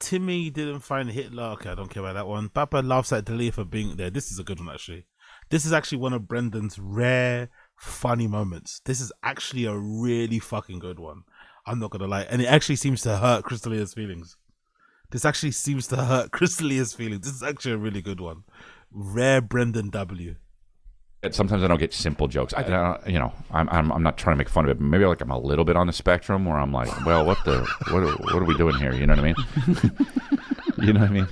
Timmy didn't find Hitler. Okay, I don't care about that one. Papa laughs at Delia for being there. This is a good one, actually. This is actually one of Brendan's rare funny moments. This is actually a really fucking good one. I'm not gonna lie, and it actually seems to hurt Crystalia's feelings. This is actually a really good one. Rare Brendan W. Sometimes I don't get simple jokes. I'm not trying to make fun of it, but maybe I'm a little bit on the spectrum where I'm like, well, what are we doing here? You know what I mean? You know what I mean?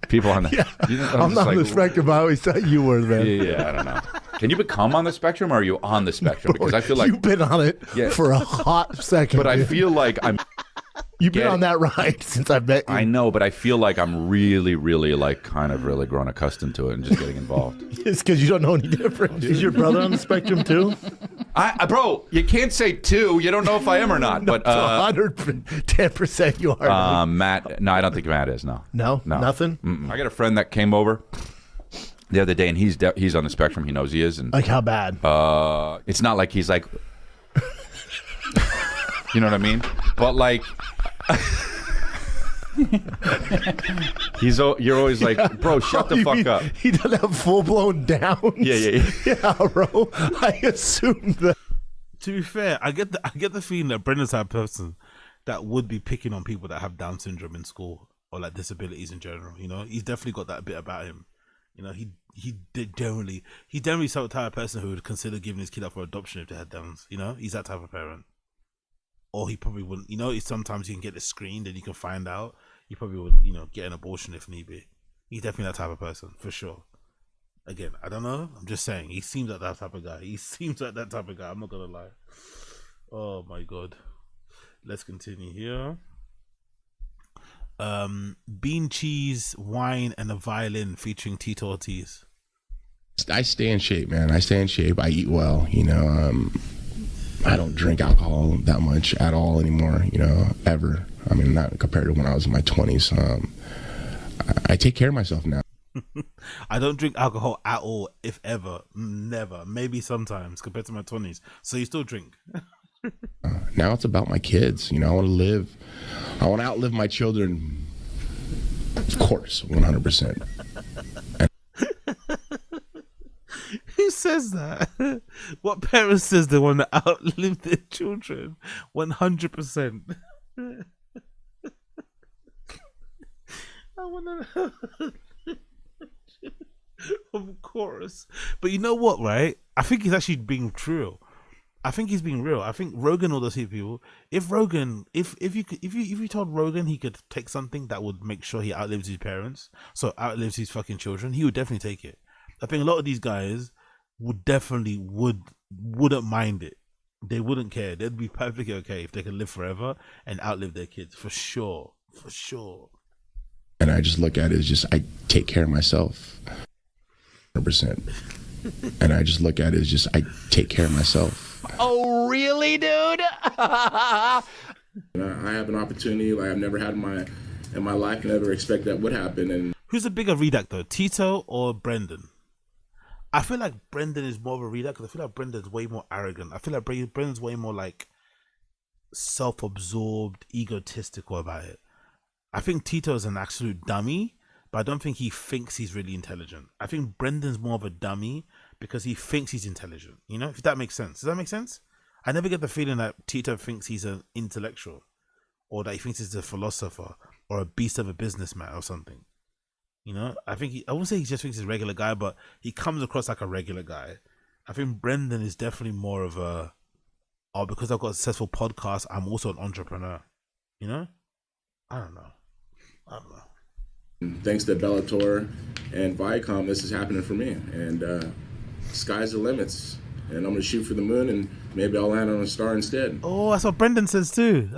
People on the I'm not on the spectrum. I always thought you were, man. Yeah, I don't know. Can you become on the spectrum, or are you on the spectrum? Because I feel like you've been on it for a hot second. But I feel like I'm. You've been on that ride since I met you. I know, but I feel like I'm really, really really grown accustomed to it and just getting involved. It's because you don't know any different. Is your brother on the spectrum too? Bro, you can't say two. You don't know if I am or not. No, but 110% you are. Matt, no, I don't think Matt is. No, nothing. Mm-mm. I got a friend that came over the other day, and he's on the spectrum. He knows he is. And like how bad? It's not like he's like, you know what I mean? But like. You're always like, bro, shut the fuck up. He doesn't have full-blown downs. Yeah, bro. I assume that. To be fair, I get the feeling that Brendan's that person that would be picking on people that have Down syndrome in school or like disabilities in general. You know, he's definitely got that bit about him. You know, he's generally some type of person who would consider giving his kid up for adoption if they had Downs. You know, he's that type of parent. Or he probably wouldn't. You know, sometimes you can get it screened and you can find out. he probably would, get an abortion if need be. He's definitely that type of person, for sure. Again, I don't know. I'm just saying, he seems like that type of guy. I'm not gonna lie. Oh my god. Let's continue here. Bean cheese, wine, and a violin featuring Tito Ortiz. I stay in shape, man. I stay in shape. I eat well. I don't drink alcohol that much at all anymore. Ever. I mean, not compared to when I was in my 20s. I take care of myself now. I don't drink alcohol at all, if ever. Never. Maybe sometimes compared to my 20s. So you still drink? Now it's about my kids. I want to live. I want to outlive my children. Of course, 100%. Who says that? What parent says they want to outlive their children? 100%. I want to. Of course, but you know what, right? I think he's actually being true. I think he's being real. I think Rogan all those people. If Rogan, if you told Rogan he could take something that would make sure he outlives his parents, so outlives his fucking children, he would definitely take it. I think a lot of these guys wouldn't mind it. They wouldn't care. They'd be perfectly okay if they could live forever and outlive their kids, for sure. And I just look at it as just I take care of myself. 100%. And I just look at it as just I take care of myself. Oh, really, dude? I have an opportunity like I've never had in my life, and never expect that would happen. And who's a bigger redact though, Tito or Brendan? I feel like Brendan is more of a redact because I feel like Brendan's way more arrogant. I feel like Brendan's way more like self-absorbed, egotistical about it. I think Tito is an absolute dummy, but I don't think he thinks he's really intelligent. I think Brendan's more of a dummy because he thinks he's intelligent. If that makes sense. Does that make sense? I never get the feeling that Tito thinks he's an intellectual, or that he thinks he's a philosopher or a beast of a businessman or something. I think I won't say he just thinks he's a regular guy, but he comes across like a regular guy. I think Brendan is definitely more of a, because I've got a successful podcast, I'm also an entrepreneur. I don't know. Thanks to Bellator and Viacom, this is happening for me. And sky's the limits. And I'm going to shoot for the moon, and maybe I'll land on a star instead. Oh, that's what Brendan says too.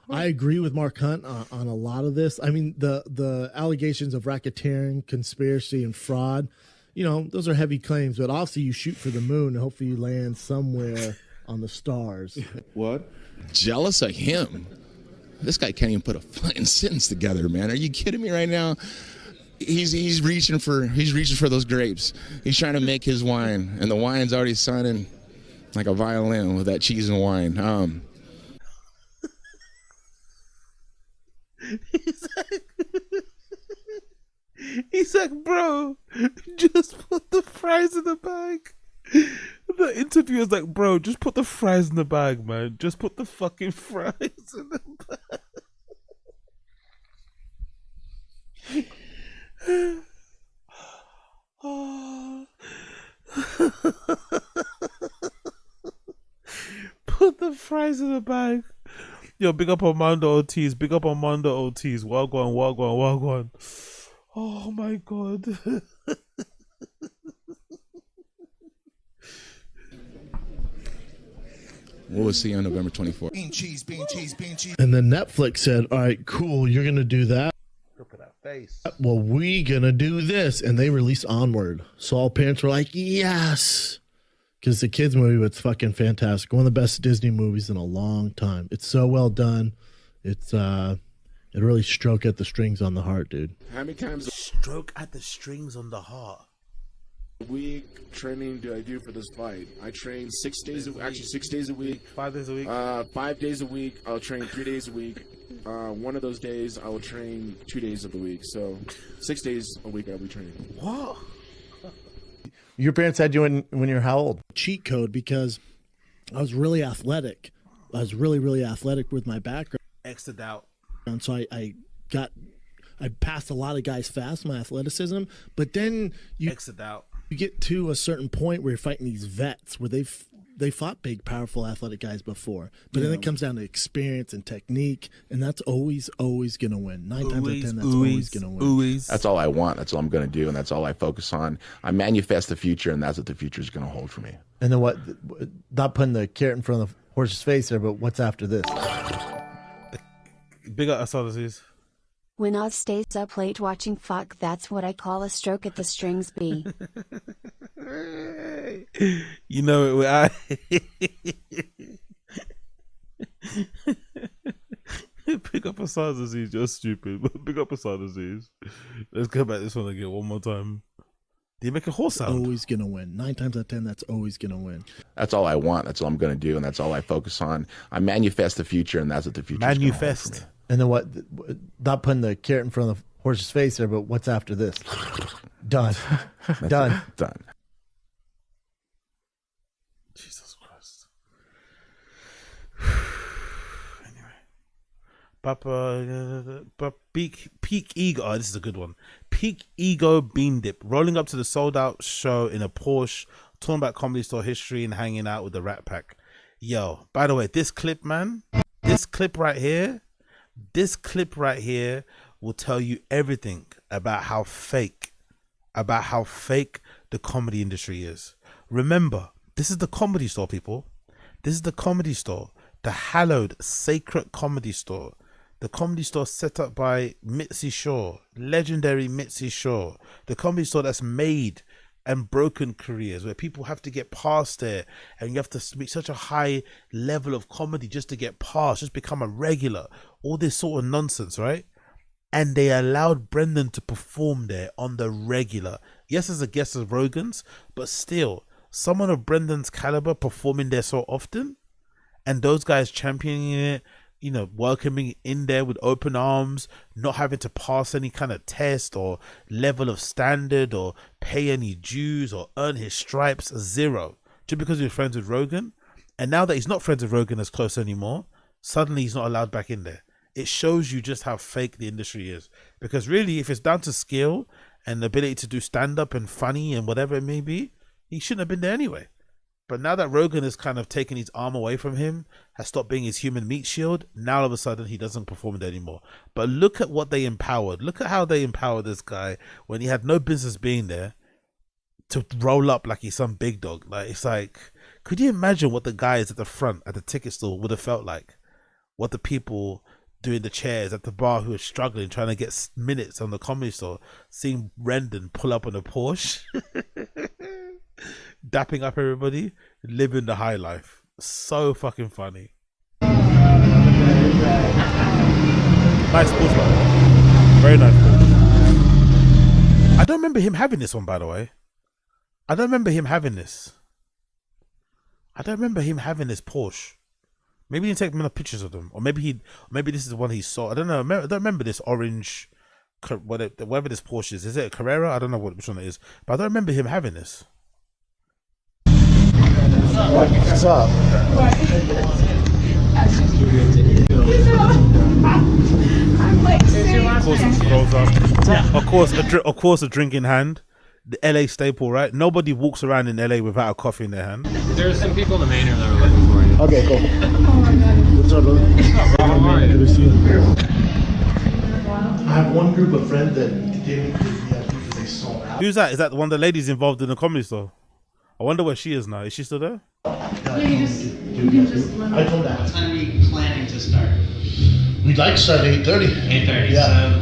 I agree with Mark Hunt on a lot of this. I mean, the allegations of racketeering, conspiracy, and fraud, those are heavy claims. But obviously, you shoot for the moon, and hopefully you land somewhere on the stars. What? Jealous of him? This guy can't even put a fucking sentence together, man. Are you kidding me right now? He's reaching for those grapes. He's trying to make his wine, and the wine's already sounding like a violin with that cheese and wine. He's like, bro, just put the fries in the bag. The interviewer's like, bro, just put the fries in the bag, man. Just put the fucking fries in the bag. Put the fries in the bag. Yo, big up Armando Ortiz. Wagwan. Oh my god. We'll see you on November 24th. Bean cheese. And then Netflix said, all right, cool, you're going to do that. Look at that face. Well, we going to do this. And they released Onward. So all parents were like, yes. Because the kids movie was fucking fantastic. One of the best Disney movies in a long time. It's so well done. It really stroke at the strings on the heart, dude. How many times Stroke at the strings on the heart. a week training do I do for this fight? I train 6 days, actually 6 days a week. 5 days a week? 5 days a week. I'll train 3 days a week. One of those days I will train 2 days of the week. So 6 days a week I'll be training. What? Your parents had you when you were how old? Cheat code, because I was really athletic. I was really, really athletic with my background. Extra doubt. And so I passed a lot of guys fast, my athleticism. But then you extra doubt. You get to a certain point where you're fighting these vets where they've they fought big, powerful, athletic guys before, but then it comes down to experience and technique, and that's always going to win. 9 times out of 10, that's always going to win. That's all I want. That's all I'm going to do, and that's all I focus on. I manifest the future, and that's what the future is going to hold for me. And then what? Not putting the carrot in front of the horse's face there, but what's after this? Big up Asadaziz. When Oz stays up late watching fuck, that's what I call a stroke at the strings B. You know it. Pick up Asadaziz. You're stupid. Pick up Asadaziz. Let's go back this one again one more time. Do you make a horse sound? Always going to win. 9 times out of 10, that's always going to win. That's all I want. That's all I'm going to do, and that's all I focus on. I manifest the future, and that's what the future is going to hold for me. And then what? Not putting the carrot in front of the horse's face there, but what's after this? Done. Done. Done. Jesus Christ. Anyway. Peak ego. Oh, this is a good one. Peak ego bean dip. Rolling up to the sold out show in a Porsche, talking about Comedy Store history and hanging out with the Rat Pack. Yo, by the way, this clip, man, this clip right here will tell you everything about how fake the comedy industry is. Remember, this is the Comedy Store, people. This is the Comedy Store, the hallowed, sacred Comedy Store. The Comedy Store set up by Mitzi Shore, legendary Mitzi Shore. The Comedy Store that's made and broken careers, where people have to get past there, and you have to meet such a high level of comedy just to get past, just become a regular, all this sort of nonsense, right? And they allowed Brendan to perform there on the regular. Yes, as a guest of Rogan's, but still, someone of Brendan's caliber performing there so often, and those guys championing it, you know, welcoming in there with open arms, not having to pass any kind of test or level of standard or pay any dues or earn his stripes, zero, just because he was friends with Rogan. And now that he's not friends with Rogan as close anymore, suddenly he's not allowed back in there. It shows you just how fake the industry is. Because really, if it's down to skill and the ability to do stand-up and funny and whatever it may be, he shouldn't have been there anyway. But now that Rogan has kind of taken his arm away from him, has stopped being his human meat shield, now all of a sudden he doesn't perform there anymore. But look at what they empowered. Look at how they empowered this guy when he had no business being there to roll up like he's some big dog. Like, it's like, could you imagine what the guys at the front at the ticket store would have felt like? What the people doing the chairs at the bar who are struggling, trying to get minutes on the Comedy Store, seeing Brendan pull up on a Porsche. Dapping up everybody, living the high life. So fucking funny. Nice Porsche, by the way. Very nice Porsche. I don't remember him having this one, by the way. I don't remember him having this Porsche. Maybe he didn't take enough pictures of them, or maybe this is the one he saw. I don't know. I don't remember this orange, whatever this Porsche is. Is it a Carrera? I don't know which one it is, but I don't remember him having this. What's up? Of course, a drink in hand. The LA staple, right? Nobody walks around in LA without a coffee in their hand. There are some people in the main room that are looking for you. Okay, cool. What's up, brother? How are you? Good to see you. I have one group of friends that didn't because they sold out. Who's that? Is that one of the ladies involved in the Comedy Store? I wonder where she is now. Is she still there? Yeah, you can just I told that. What time are you planning to start? We'd like to start at 8:30. 8:30. Yeah. So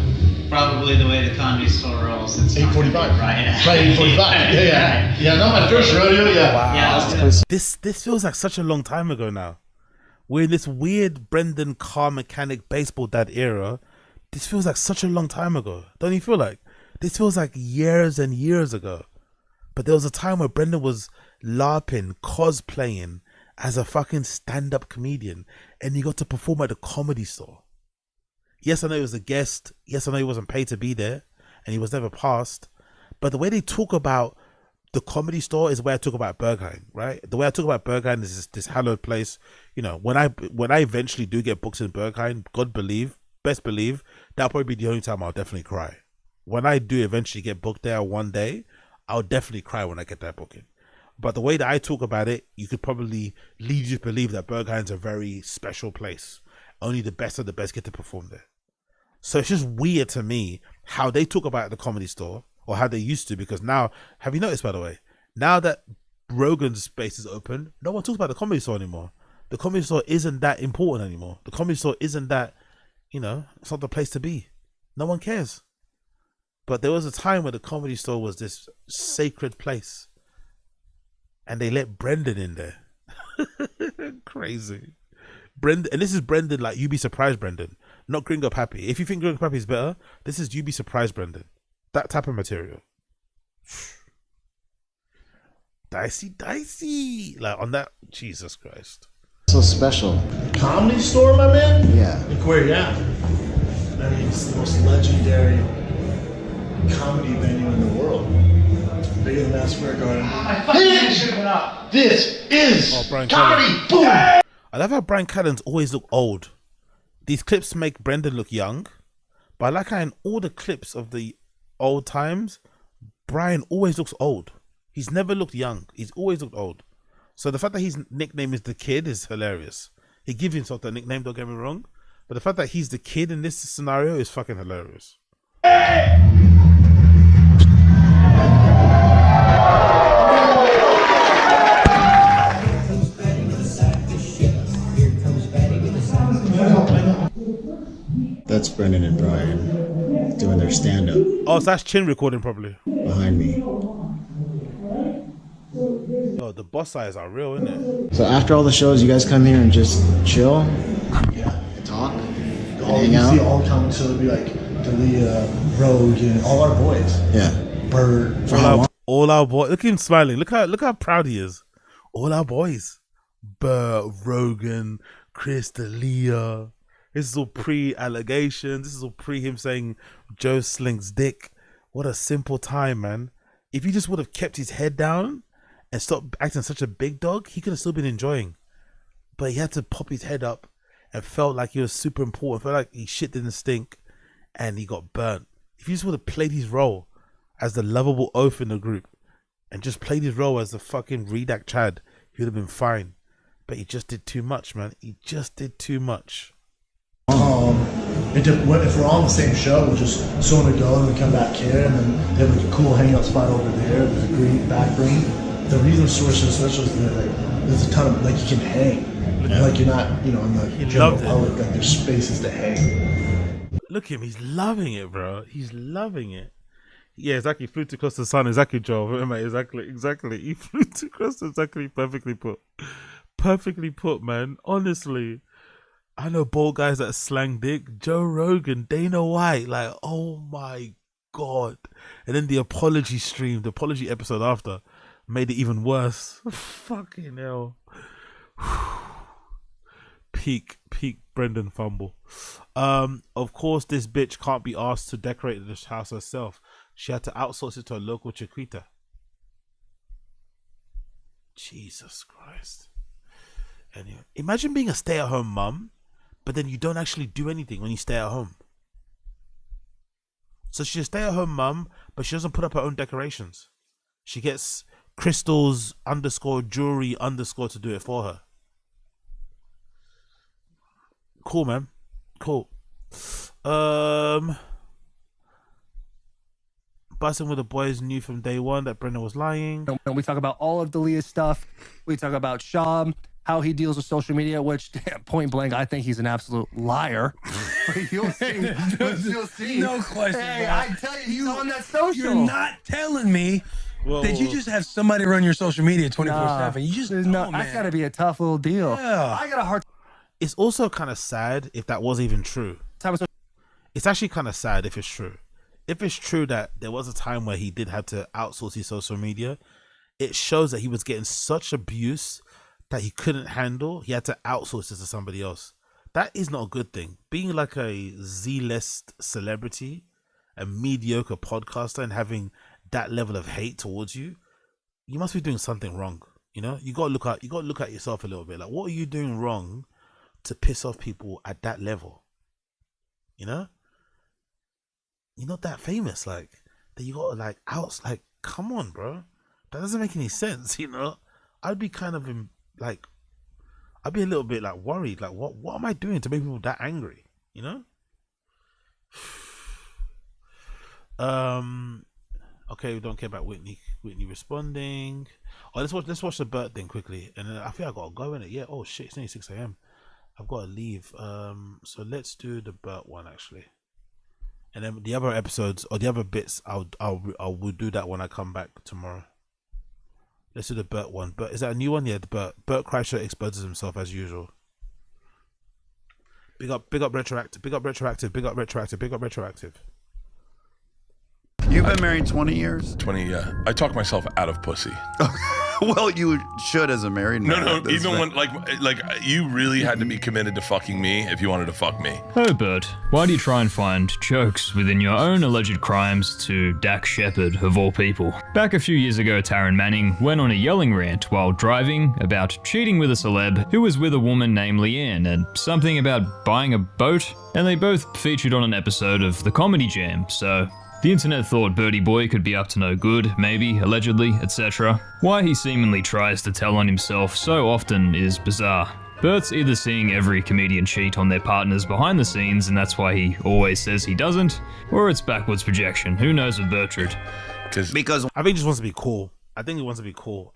probably the way the Comedy Store rolls, it's 8:45. Right. Right, 8:45. Yeah. Yeah, not my first rodeo. Yeah. Wow. Yeah, This feels like such a long time ago now. We're in this weird Brendan car mechanic baseball dad era. This feels like such a long time ago. Don't you feel like? This feels like years and years ago. But there was a time where Brendan was LARPing, cosplaying as a fucking stand-up comedian, and he got to perform at the Comedy Store. Yes, I know he was a guest. Yes, I know he wasn't paid to be there, and he was never passed. But the way they talk about the Comedy Store is the way I talk about Berghain, right? The way I talk about Berghain is this hallowed place. You know, when I eventually do get booked in Berghain, best believe, that'll probably be the only time I'll definitely cry. When I do eventually get booked there one day, I'll definitely cry when I get that booking. But the way that I talk about it, you could probably lead you to believe that Berghain's a very special place. Only the best of the best get to perform there. So it's just weird to me how they talk about the Comedy Store, or how they used to, because now, have you noticed, by the way, now that Rogan's space is open, no one talks about the Comedy Store anymore. The Comedy Store isn't that important anymore. The Comedy Store isn't that, it's not the place to be. No one cares. But there was a time where the Comedy Store was this sacred place. And they let Brendan in there. Crazy. Brendan, and this is Brendan, like, you'd be surprised, Brendan. Not Gringo Pappy. If you think Gringo Pappy is better, this is you'd be surprised, Brendan. That type of material. Dicey. Like, on that, Jesus Christ. So special. Comedy Store, my man? Yeah. Look where you're at. I mean, it's the most legendary comedy venue in the world. Bigger than Madison Square Garden. This is Brian comedy. Callen. Boom. I love how Brian Callen's always look old. These clips make Brendan look young, but I like how in all the clips of the old times, Brian always looks old. He's never looked young. He's always looked old. So the fact that his nickname is the Kid is hilarious. He gives himself that nickname, don't get me wrong, but the fact that he's the Kid in this scenario is fucking hilarious. That's Brendan and Brian doing their stand-up Oh, so that's Chin recording probably. behind me. Oh, the boss eyes are real, isn't it? So after all the shows, you guys come here and just chill? Yeah. And talk? And hang out? You see all comments, so it'll be like Dalia, Rogue, and all our boys. Yeah. Bird. All our boys. Look at him smiling. Look how proud he is. All our boys. Bert, Rogan, Chris, D'Elia. This is all pre-allegations. This is all pre him saying Joe slinks dick. What a simple time, man. If he just would have kept his head down and stopped acting such a big dog, he could have still been enjoying. But he had to pop his head up and felt like he was super important. Felt like his shit didn't stink and he got burnt. If he just would have played his role as the lovable oaf in the group and just played his role as the fucking redact Chad, he would have been fine. But he just did too much, man. He just did too much. If we're on the same show, we'll just sort of go and then come back here, and then they have like a cool hangout spot over there. There's a green back green. The reason Source is special is that like there's a ton of like you can hang, and, like you're not in the general public. Like there's spaces to hang. Look at him, he's loving it, bro. He's loving it. Yeah, exactly. Flew to cross the sun. Exactly, Joel. Exactly. He flew to cross the exactly. Perfectly put. Perfectly put, man. Honestly. I know bald guys that slang dick. Joe Rogan, Dana White, like, oh my god. And then the apology stream, the apology episode after, made it even worse. Fucking hell. Peak Brendan fumble. Of course, this bitch can't be asked to decorate this house herself. She had to outsource it to a local Chiquita. Jesus Christ. Anyway, imagine being a stay-at-home mum, but then you don't actually do anything when you stay at home. So she's a stay-at-home mum, but she doesn't put up her own decorations. She gets crystals _jewelry _ to do it for her. Cool, man. Cool. Busting with the boys knew from day one that Brendan was lying. And we talk about all of D'Elia's stuff. We talk about Sham, how he deals with social media, which, point blank, I think he's an absolute liar. You'll see. You'll see. No question. Hey, bro. I tell you, he's on that social. You're not telling me that you just have somebody run your social media 24/7. You just that's got to be a tough little deal. Yeah. I got a hard. It's also kind of sad if that was even true. It's actually kind of sad if it's true. If it's true that there was a time where he did have to outsource his social media, it shows that he was getting such abuse that he couldn't handle. He had to outsource this to somebody else. That is not a good thing. Being like a Z-list celebrity, a mediocre podcaster, and having that level of hate towards you, you must be doing something wrong. You know, you gotta look at yourself a little bit. Like, what are you doing wrong to piss off people at that level? You know, you're not that famous. Like that, you gotta like come on, bro. That doesn't make any sense, you know. I'd be kind of like, I'd be a little bit like worried. Like, what am I doing to make people that angry? You know. Okay, we don't care about Whitney responding. Oh, let's watch the Bert thing quickly, and then I think I gotta go in it. Yeah. Oh shit, it's only 6 a.m. I've got to leave. So let's do the Bert one actually, and then the other episodes or the other bits, I will do that when I come back tomorrow. Let's do the Bert one. But is that a new one? Yeah, the Bert Kreischer exposes himself as usual. Big up retroactive. Big up retroactive. Big up retroactive. Big up retroactive. You've been married 20 years? 20, yeah. I talk myself out of pussy. Well, you should as a married man. No, even when, like, you really had to be committed to fucking me if you wanted to fuck me. Oh, Bert, why do you try and find jokes within your own alleged crimes to Dak Shepard, of all people? Back a few years ago, Taryn Manning went on a yelling rant while driving about cheating with a celeb who was with a woman named Leanne and something about buying a boat, and they both featured on an episode of The Comedy Jam, so... The internet thought Birdie Boy could be up to no good, maybe, allegedly, etc. Why he seemingly tries to tell on himself so often is bizarre. Bert's either seeing every comedian cheat on their partners behind the scenes and that's why he always says he doesn't, or it's backwards projection. Who knows with Bertrud? Because I think he just wants to be cool. I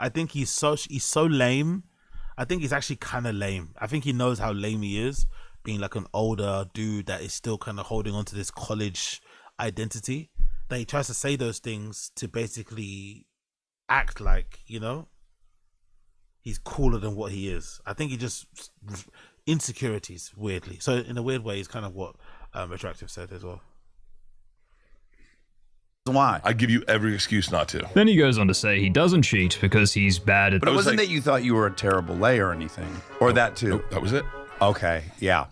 think he's so lame. I think he's actually kind of lame. I think he knows how lame he is, being like an older dude that is still kind of holding on to this college identity. That he tries to say those things to basically act like, you know, he's cooler than what he is. I think he just insecurities weirdly. So in a weird way, he's kind of what Retroactive said as well. Why? I give you every excuse not to. Then he goes on to say he doesn't cheat because he's bad at... But it wasn't that you thought you were a terrible layer or anything. Or that too. That was it. Okay, yeah.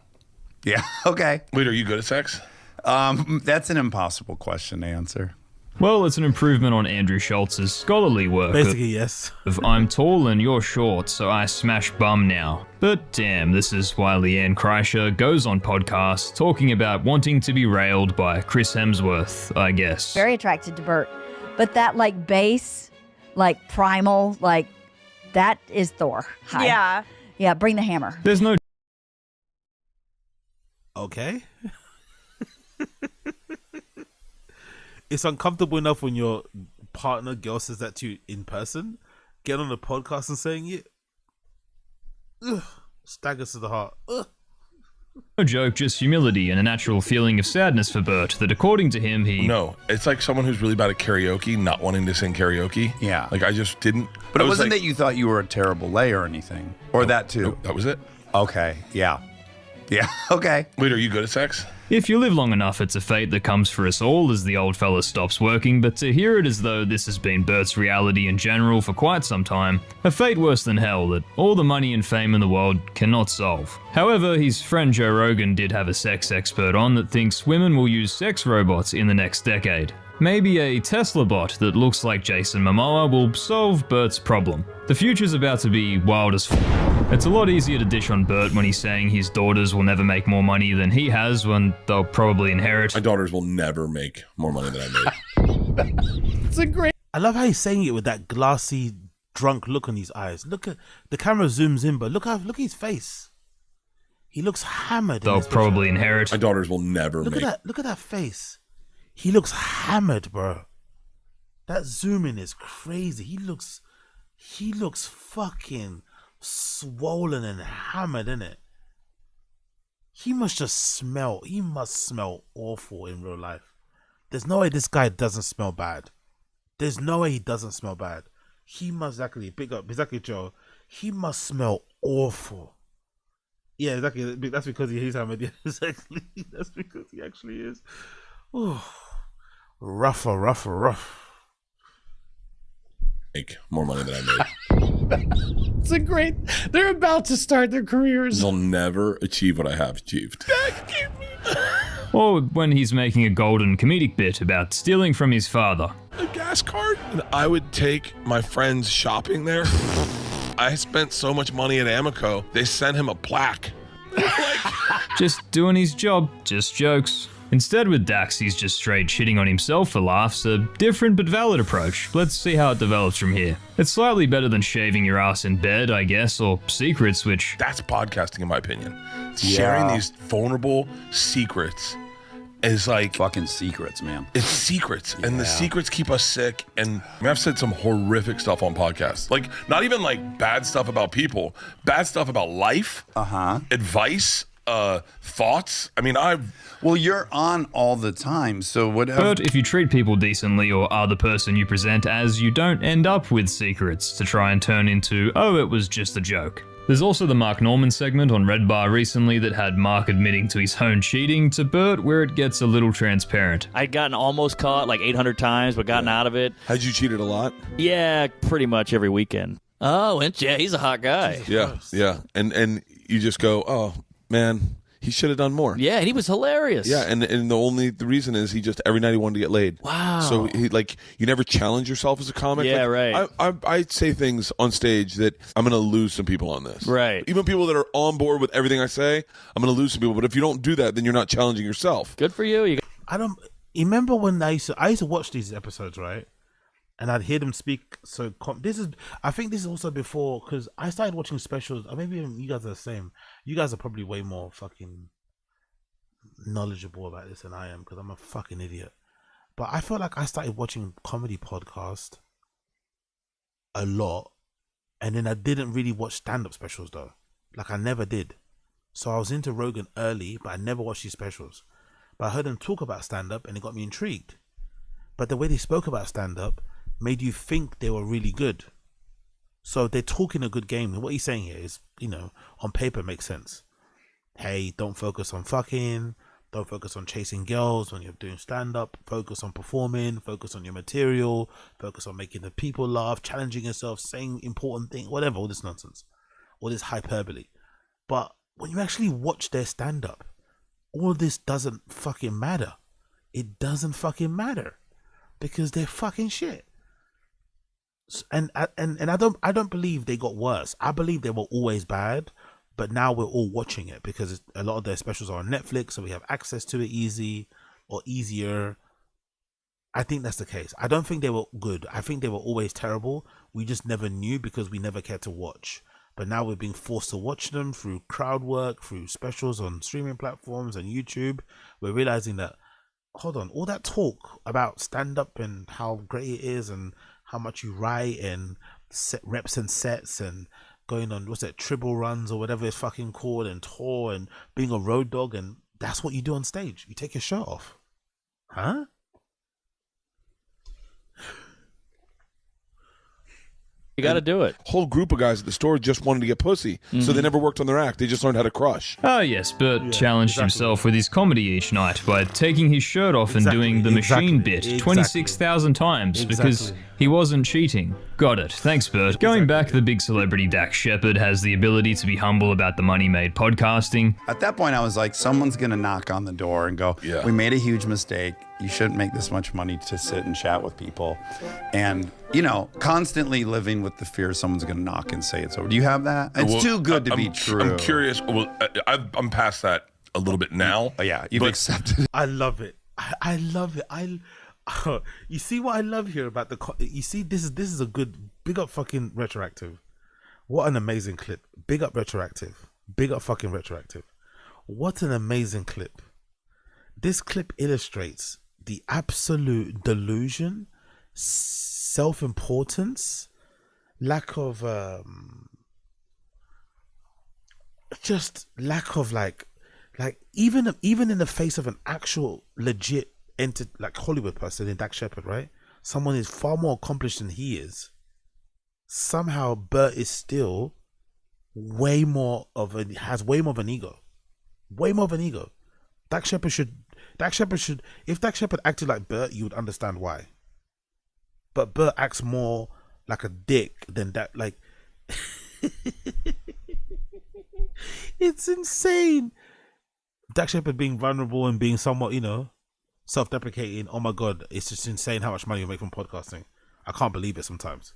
Yeah, okay. Wait, are you good at sex? That's an impossible question to answer. Well, it's an improvement on Andrew Schultz's scholarly work. Basically, yes. Of I'm tall and you're short, so I smash bum now. But damn, this is why Leanne Kreischer goes on podcasts talking about wanting to be railed by Chris Hemsworth, I guess. Very attracted to Bert. But that like bass, like primal, like that is Thor. Hi. Yeah. Yeah, bring the hammer. There's no... Okay. It's uncomfortable enough when your partner girl says that to you in person. Get on a podcast and saying it. Ugh, staggers to the heart. Ugh. No joke, just humility and a natural feeling of sadness for Bert that according to him he... No, it's like someone who's really bad at karaoke not wanting to sing karaoke. Yeah. Like I just didn't... But it wasn't that you thought you were a terrible layer or anything. Or that too. That was it. Okay, yeah. Yeah, okay. Wait, are you good at sex? If you live long enough, it's a fate that comes for us all as the old fella stops working, but to hear it as though this has been Bert's reality in general for quite some time, a fate worse than hell that all the money and fame in the world cannot solve. However, his friend Joe Rogan did have a sex expert on that thinks women will use sex robots in the next decade. Maybe a Tesla bot that looks like Jason Momoa will solve Bert's problem. The future's about to be wild as It's a lot easier to dish on Bert when he's saying his daughters will never make more money than he has when they'll probably inherit. My daughters will never make more money than I made. It's a great... I love how he's saying it with that glassy, drunk look on his eyes. Look at the camera zooms in, but look at his face. He looks hammered. They'll probably inherit. My daughters will never Look make... at that. Look at that face. He looks hammered, bro. That zoom in is crazy. He looks fucking swollen and hammered, innit? He must smell awful in real life. There's no way this guy doesn't smell bad. There's no way he doesn't smell bad. He must exactly Joe. He must smell awful. Yeah, exactly. That's because he's hammered. Yeah, exactly. That's because he actually is. Ooh. Rough. Make more money than I made. It's a great... They're about to start their careers. They'll never achieve what I have achieved. Or when he's making a golden comedic bit about stealing from his father. A gas card? And I would take my friends shopping there. I spent so much money at Amico, they sent him a plaque. Just doing his job, just jokes. Instead, with Dax, he's just straight shitting on himself for laughs, a different but valid approach. Let's see how it develops from here. It's slightly better than shaving your ass in bed, I guess, or secrets, which... That's podcasting, in my opinion. Sharing these vulnerable secrets is like... Fucking secrets, man. It's secrets, and the secrets keep us sick, and I've said some horrific stuff on podcasts. Like, not even like bad stuff about people, bad stuff about life, advice, thoughts. I mean, Well, you're on all the time, so whatever. But if you treat people decently or are the person you present as, you don't end up with secrets to try and turn into, oh, it was just a joke. There's also the Mark Norman segment on Red Bar recently that had Mark admitting to his own cheating to Bert, where it gets a little transparent. I'd gotten almost caught like 800 times, but gotten out of it. Had you cheated a lot? Yeah, pretty much every weekend. Oh, yeah, he's a hot guy. Yeah. And you just go, oh, man, he should have done more. Yeah, and he was hilarious. Yeah, and the reason is he just every night he wanted to get laid. Wow. So he you never challenge yourself as a comic. Yeah, like, right. I say things on stage that I'm going to lose some people on this. Right. Even people that are on board with everything I say, I'm going to lose some people. But if you don't do that, then you're not challenging yourself. Good for you. I don't. You remember when I used to watch these episodes, right? And I'd hear them speak. So I think this is also before, because I started watching specials. Or maybe you guys are the same. You guys are probably way more fucking knowledgeable about this than I am, because I'm a fucking idiot. But I felt like I started watching comedy podcast a lot, and then I didn't really watch stand-up specials though. Like I never did. So I was into Rogan early, but I never watched these specials. But I heard them talk about stand-up, and it got me intrigued. But the way they spoke about stand-up made you think they were really good. So they're talking a good game. And what he's saying here is, on paper makes sense. Hey, don't focus on fucking, don't focus on chasing girls when you're doing stand-up, focus on performing, focus on your material, focus on making the people laugh, challenging yourself, saying important things, whatever, all this nonsense, all this hyperbole. But when you actually watch their stand-up, all this doesn't fucking matter. It doesn't fucking matter, because they're fucking shit. And I don't believe they got worse. I believe they were always bad, but now we're all watching it because a lot of their specials are on Netflix, so we have access to it easier. I think that's the case. I don't think they were good. I think they were always terrible. We just never knew because we never cared to watch. But now we're being forced to watch them through crowd work, through specials on streaming platforms and YouTube. We're realizing that, hold on, all that talk about stand-up and how great it is and how much you write and set reps and sets and going on, what's that, tribble runs or whatever it's fucking called, and tour and being a road dog, and that's what you do on stage. You take your shirt off. Huh? You got to do it. Whole group of guys at the store just wanted to get pussy, so they never worked on their act. They just learned how to crush. Oh yes, Bert challenged himself with his comedy each night by taking his shirt off and doing the machine bit 26,000 times because he wasn't cheating. Got it. Thanks, Bert. Going back, the big celebrity Dax Shepard has the ability to be humble about the money made podcasting. At that point, I was like, someone's going to knock on the door and go, we made a huge mistake. You shouldn't make this much money to sit and chat with people. And, constantly living with the fear someone's going to knock and say it's over. Do you have that? It's too good to be true. I'm curious. Well, I'm past that a little bit now. Oh, yeah, you've accepted it. I love it. I love it. You see what I love here about you see, this is a good, big up fucking Retroactive. What an amazing clip. Big up Retroactive. Big up fucking Retroactive. What an amazing clip. This clip illustrates the absolute delusion, self-importance, lack of just lack of like even in the face of an actual legit like Hollywood person in Dax Shepard, right? Someone is far more accomplished than he is. Somehow Bert is still has way more of an ego. Way more of an ego. Dax Shepard should, if Dax Shepard acted like Bert, you would understand why. But Bert acts more like a dick than that. Like, it's insane. Dax Shepard being vulnerable and being somewhat, self-deprecating. Oh my God, it's just insane how much money you make from podcasting. I can't believe it sometimes.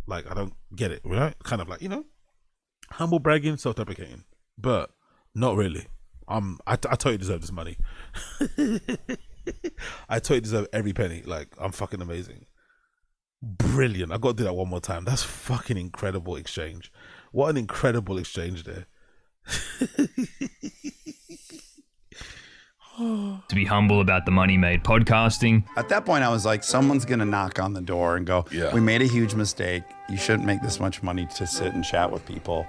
Like, I don't get it, right? Kind of like, humble bragging, self-deprecating. But not really. I totally deserve this money. I totally deserve every penny. Like, I'm fucking amazing. Brilliant. I got to do that one more time. That's fucking incredible exchange. What an incredible exchange there. To be humble about the money made podcasting. At that point, I was like, someone's going to knock on the door and go, we made a huge mistake. You shouldn't make this much money to sit and chat with people.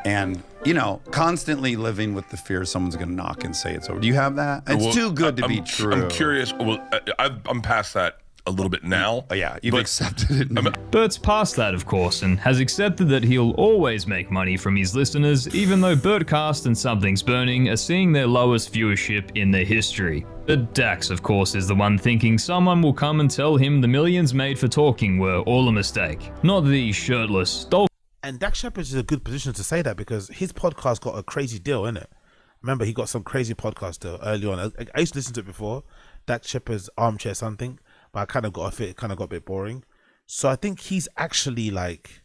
And, you know, constantly living with the fear someone's going to knock and say it's over. Do you have that? It's too good to be true. I'm curious. Well, I'm past that a little bit now. Oh, yeah, you've accepted it. Bert's past that, of course, and has accepted that he'll always make money from his listeners, even though Bertcast and Something's Burning are seeing their lowest viewership in their history. But Dax, of course, is the one thinking someone will come and tell him the millions made for talking were all a mistake. Not the shirtless dolphin. And Dax Shepard's in a good position to say that because his podcast got a crazy deal, innit? Remember, he got some crazy podcast deal early on. I used to listen to it before, Dax Shepard's Armchair Something, but I kind of got off it. It kind of got a bit boring. So I think he's actually like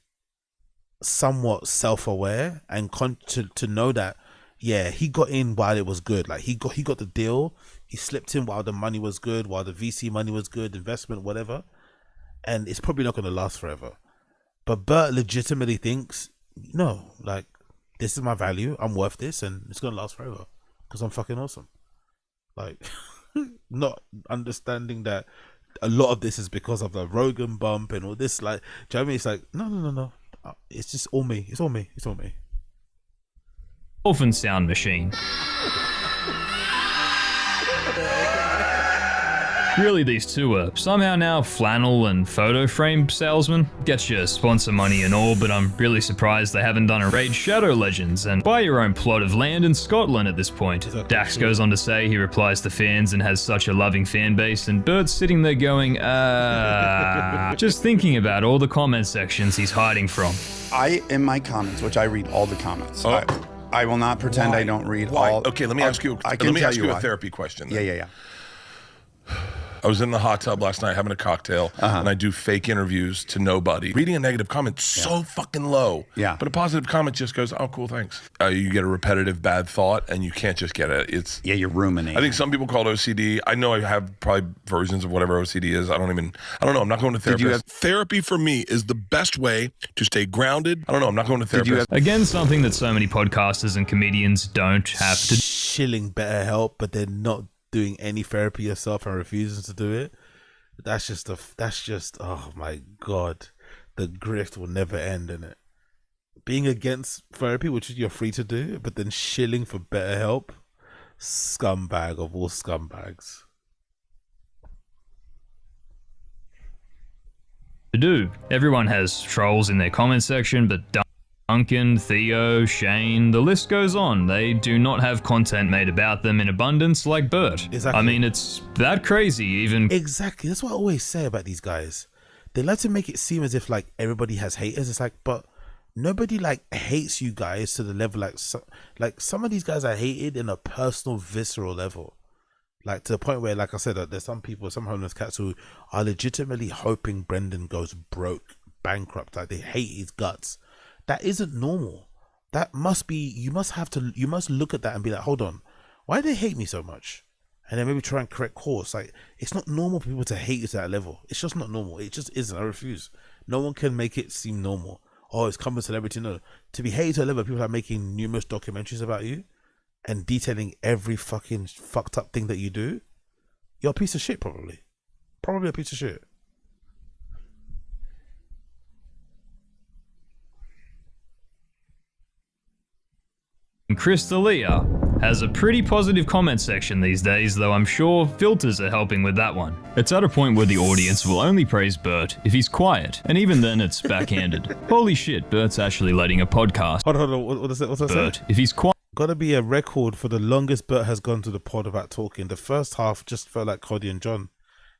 somewhat self-aware and to know that, yeah, he got in while it was good. Like he got the deal. He slipped in while the money was good, while the VC money was good, investment, whatever. And it's probably not going to last forever. But Bert legitimately thinks, no, like, this is my value. I'm worth this, and it's going to last forever because I'm fucking awesome. Like, not understanding that a lot of this is because of the Rogan bump and all this. Like, do you know what I mean? It's like, no. It's just all me. It's all me. It's all me. Dolphin sound machine. Really, these two are somehow now flannel and photo frame salesmen. Get your sponsor money and all, but I'm really surprised they haven't done a Raid Shadow Legends and buy your own plot of land in Scotland at this point. Dax goes on to say he replies to fans and has such a loving fan base, and Bert's sitting there going, just thinking about all the comment sections he's hiding from. In my comments, which I read all the comments. I will not pretend I don't read all. Okay, let me ask you. Let me ask you a therapy question. Then. Yeah. I was in the hot tub last night having a cocktail, and I do fake interviews to nobody. Reading a negative comment so fucking low. Yeah. But a positive comment just goes, oh, cool, thanks. You get a repetitive bad thought, and you can't just get it. You're ruminating. I think some people call it OCD. I know I have probably versions of whatever OCD is. I don't know. I'm not going to therapy. Therapy for me is the best way to stay grounded. I don't know. I'm not going to therapy. Again, something that so many podcasters and comedians don't have to. Shilling BetterHelp, but they're not doing any therapy yourself and refusing to do it. That's just oh my god, the grift will never end in it. Being against therapy, which you're free to do, but then shilling for BetterHelp, scumbag of all scumbags. Everyone has trolls in their comment section, but Duncan, Theo, Shane, the list goes on. They do not have content made about them in abundance like Bert. Exactly. I mean, it's that crazy even. Exactly. That's what I always say about these guys. They like to make it seem as if like everybody has haters. It's like, but nobody like hates you guys to the level like some of these guys are hated in a personal, visceral level. Like to the point where, like I said, there's some people, some homeless cats who are legitimately hoping Brendan goes broke, bankrupt. Like they hate his guts. That isn't normal. That must be, you must look at that and be like, hold on, why do they hate me so much? And then maybe try and correct course. Like, it's not normal for people to hate you to that level. It's just not normal. It just isn't. I refuse. No one can make it seem normal. Oh, it's common celebrity. No. To be hated to a level, people are making numerous documentaries about you and detailing every fucking fucked up thing that you do. You're a piece of shit, probably. Probably a piece of shit. Chris D'Elia has a pretty positive comment section these days, though I'm sure filters are helping with that one. It's at a point where the audience will only praise Bert if he's quiet, and even then it's backhanded. Holy shit, Bert's actually letting a podcast. Hold on, what's that Bert, if he's quiet. Gotta be a record for the longest Bert has gone to the pod about talking. The first half just felt like Cody and John,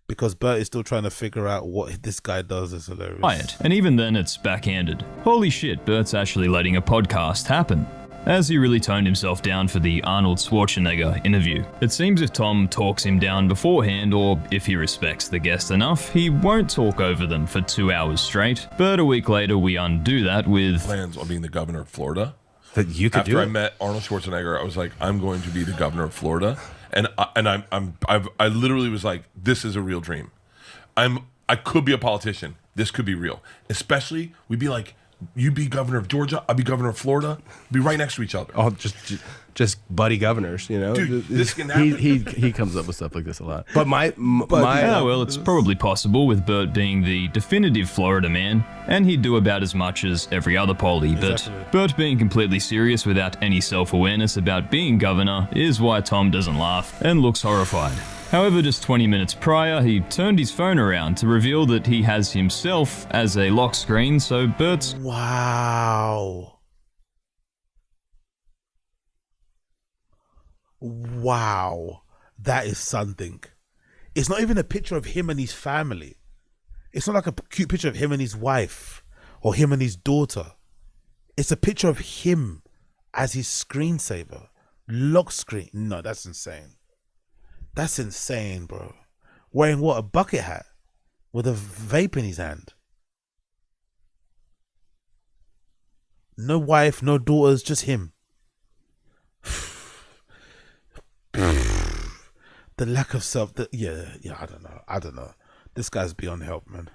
because Bert is still trying to figure out what this guy does. Is hilarious. Quiet, and even then it's backhanded. Holy shit, Bert's actually letting a podcast happen. As he really toned himself down for the Arnold Schwarzenegger interview. It seems if Tom talks him down beforehand, or if he respects the guest enough, he won't talk over them for 2 hours straight. But a week later, we undo that with plans on being the governor of Florida. That you could After do I it. met Arnold Schwarzenegger, I was like, I'm going to be the governor of Florida, and I literally was like, this is a real dream. I could be a politician. This could be real. Especially, we'd be like, you'd be governor of Georgia, I'd be governor of Florida, be right next to each other. Oh, just buddy governors, you know. Dude, this can happen. He comes up with stuff like this a lot. But well, it's probably possible with Bert being the definitive Florida man, and he'd do about as much as every other poly. But Bert being completely serious without any self-awareness about being governor is why Tom doesn't laugh and looks horrified. However, just 20 minutes prior, he turned his phone around to reveal that he has himself as a lock screen, so Bert's... Wow. Wow. That is something. It's not even a picture of him and his family. It's not like a cute picture of him and his wife or him and his daughter. It's a picture of him as his screensaver. Lock screen. No, that's insane. That's insane, bro. Wearing what? A bucket hat with a vape in his hand. No wife, no daughters, just him. The lack of self. Yeah, I don't know. This guy's beyond help, man.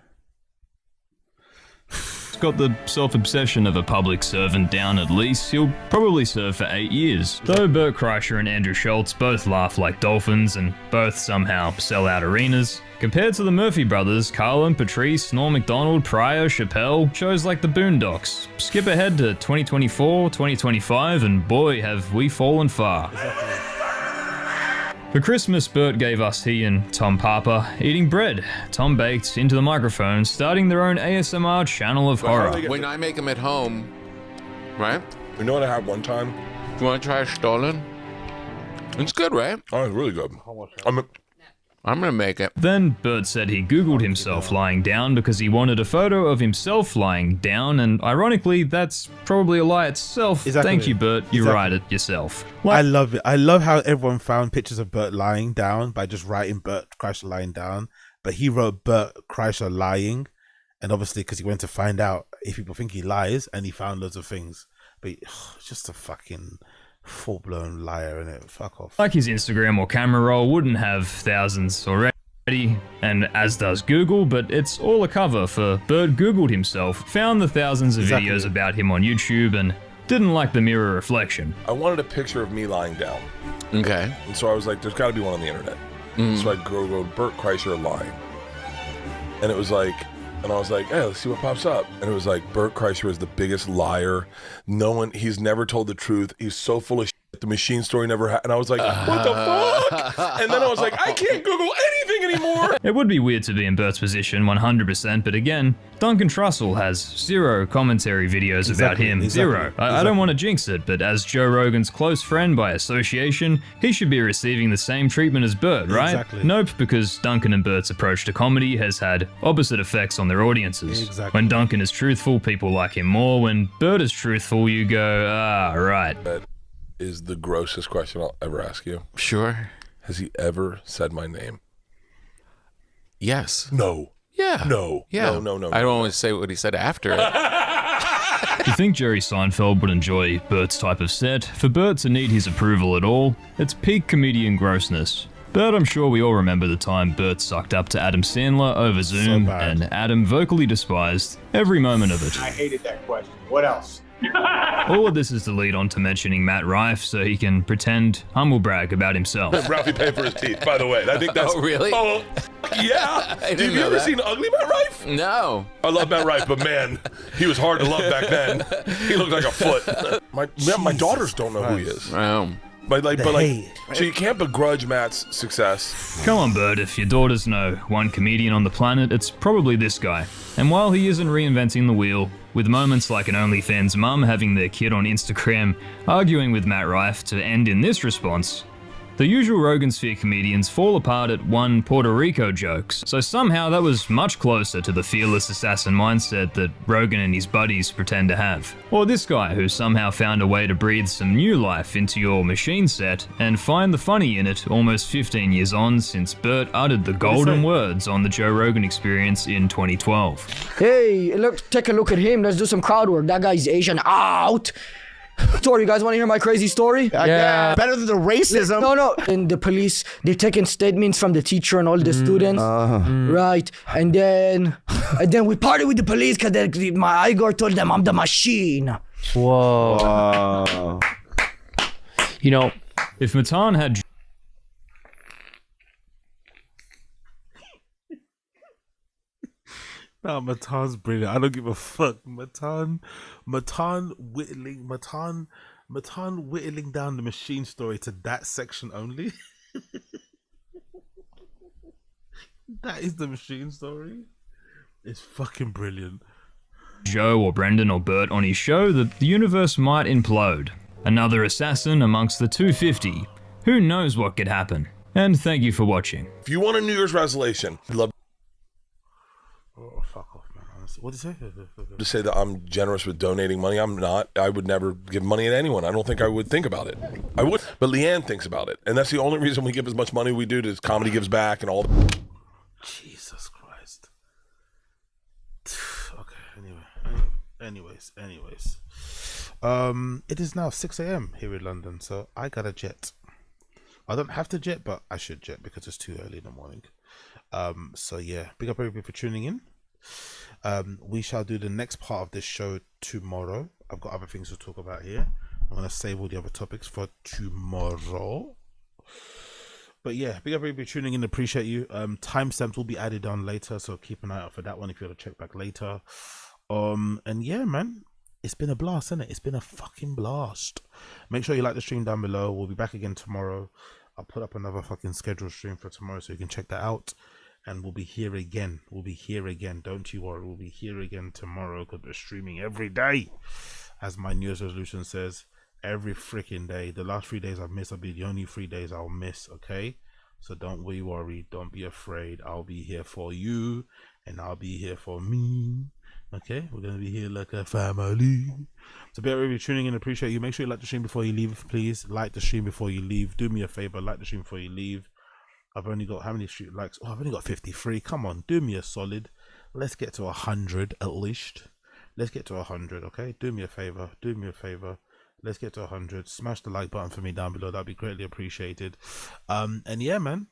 He's got the self-obsession of a public servant down at least. He'll probably serve for 8 years. Though Bert Kreischer and Andrew Schultz both laugh like dolphins and both somehow sell out arenas, compared to the Murphy brothers, Carlin, Patrice, Norm Macdonald, Pryor, Chappelle, shows like the Boondocks. Skip ahead to 2024, 2025, and boy have we fallen far. For Christmas, Bert gave us he and Tom Papa eating bread. Tom baked into the microphone, starting their own ASMR channel of horror. When I make them at home, right? You know what I had one time? You want to try a Stollen? It's good, right? Oh, it's really good. I'm gonna make it. Then Bert said he Googled himself lying down because he wanted a photo of himself lying down, and ironically, that's probably a lie itself. Exactly. Thank you, Bert. You write it yourself. I love it. I love how everyone found pictures of Bert lying down by just writing Bert Kreischer lying down. But he wrote Bert Kreischer lying, and obviously because he went to find out if people think he lies, and he found loads of things. But just a fucking full-blown liar, innit? Fuck off. Like his Instagram or camera roll wouldn't have thousands already, and as does Google, but it's all a cover for Bert Googled himself, found the thousands of videos about him on YouTube, and didn't like the mirror reflection. I wanted a picture of me lying down. Okay. And so I was like, there's got to be one on the internet. So I Googled Bert Kreischer lying. And it was like, and I was like, hey, let's see what pops up. And it was like, Bert Kreischer is the biggest liar. He's never told the truth. He's so full of shit. The machine story never happened. And I was like, what the fuck? And then I was like, I can't Google anything anymore. It would be weird to be in Bert's position 100%, but again, Duncan Trussell has zero commentary videos about him. Zero. I don't want to jinx it, but as Joe Rogan's close friend by association, he should be receiving the same treatment as Bert, right? Exactly. Nope, because Duncan and Bert's approach to comedy has had opposite effects on their audiences. Exactly. When Duncan is truthful, people like him more. When Bert is truthful, you go, right. That is the grossest question I'll ever ask you. Sure. Has he ever said my name? Yes. No. Yeah. No. Yeah. No. I don't always say what he said after it. Do you think Jerry Seinfeld would enjoy Bert's type of set? For Bert to need his approval at all, it's peak comedian grossness. But I'm sure we all remember the time Bert sucked up to Adam Sandler over Zoom, and Adam vocally despised every moment of it. I hated that question. What else? All of this is to lead on to mentioning Matt Rife so he can pretend humble brag about himself. Ralphie paid for his teeth, by the way. I think that's... Oh, really? Oh, yeah. Have you ever seen Ugly Matt Rife? No. I love Matt Rife, but man, he was hard to love back then. He looked like a foot. My daughters don't know who he is. So you can't begrudge Matt's success. Come on, Bert, if your daughters know one comedian on the planet, it's probably this guy. And while he isn't reinventing the wheel, with moments like an OnlyFans mum having their kid on Instagram arguing with Matt Rife to end in this response, the usual Rogan Sphere comedians fall apart at one Puerto Rico jokes, so somehow that was much closer to the fearless assassin mindset that Rogan and his buddies pretend to have. Or this guy who somehow found a way to breathe some new life into your machine set and find the funny in it almost 15 years on since Bert uttered the golden words on the Joe Rogan Experience in 2012. Hey, look, take a look at him. Let's do some crowd work. That guy's Asian. Out. Tori, you guys want to hear my crazy story? Yeah. Better than the racism. No. And the police, they're taking statements from the teacher and all the students. Right. And then we partied with the police because my Igor told them I'm the machine. Whoa. You know, if Matan had... No, Matan's brilliant. I don't give a fuck. Matan whittling down the machine story to that section only. That is the machine story. It's fucking brilliant. Joe or Brendan or Bert on his show that the universe might implode. Another assassin amongst the 250. Who knows what could happen? And thank you for watching. If you want a New Year's resolution, I'd love Oh, fuck off, man. Honestly. What did you say? to say that I'm generous with donating money. I'm not. I would never give money to anyone. I don't think I would think about it. I would, but Leanne thinks about it. And that's the only reason we give as much money we do to Comedy Gives Back and all the... Jesus Christ. Okay, anyways. It is now 6 a.m. here in London, so I got a jet. I don't have to jet, but I should jet because it's too early in the morning. So yeah, big up everybody for tuning in. We shall do the next part of this show tomorrow. I've got other things to talk about here. I'm gonna save all the other topics for tomorrow. But yeah, big up everybody tuning in. Appreciate you. Timestamps will be added on later, so keep an eye out for that one if you want to check back later. And yeah, man, it's been a blast, isn't it? It's been a fucking blast. Make sure you like the stream down below. We'll be back again tomorrow. I'll put up another fucking scheduled stream for tomorrow so you can check that out. And we'll be here again. Don't you worry. We'll be here again tomorrow because we're streaming every day. As my New Year's resolution says, every freaking day. The last 3 days I've missed will be the only 3 days I'll miss, okay? So don't be worried. Don't be afraid. I'll be here for you and I'll be here for me. Okay? We're going to be here like a family. So be everybody tuning in. Appreciate you. Make sure you like the stream before you leave, please. Like the stream before you leave. Do me a favor. Like the stream before you leave. I've only got how many stream likes? Oh, I've only got 53. Come on, do me a solid. Let's get to 100 at least. Let's get to 100, okay? Do me a favor. Let's get to 100. Smash the like button for me down below. That'd be greatly appreciated. And yeah, man,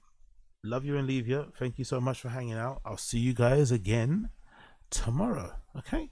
love you and leave you. Thank you so much for hanging out. I'll see you guys again tomorrow, okay?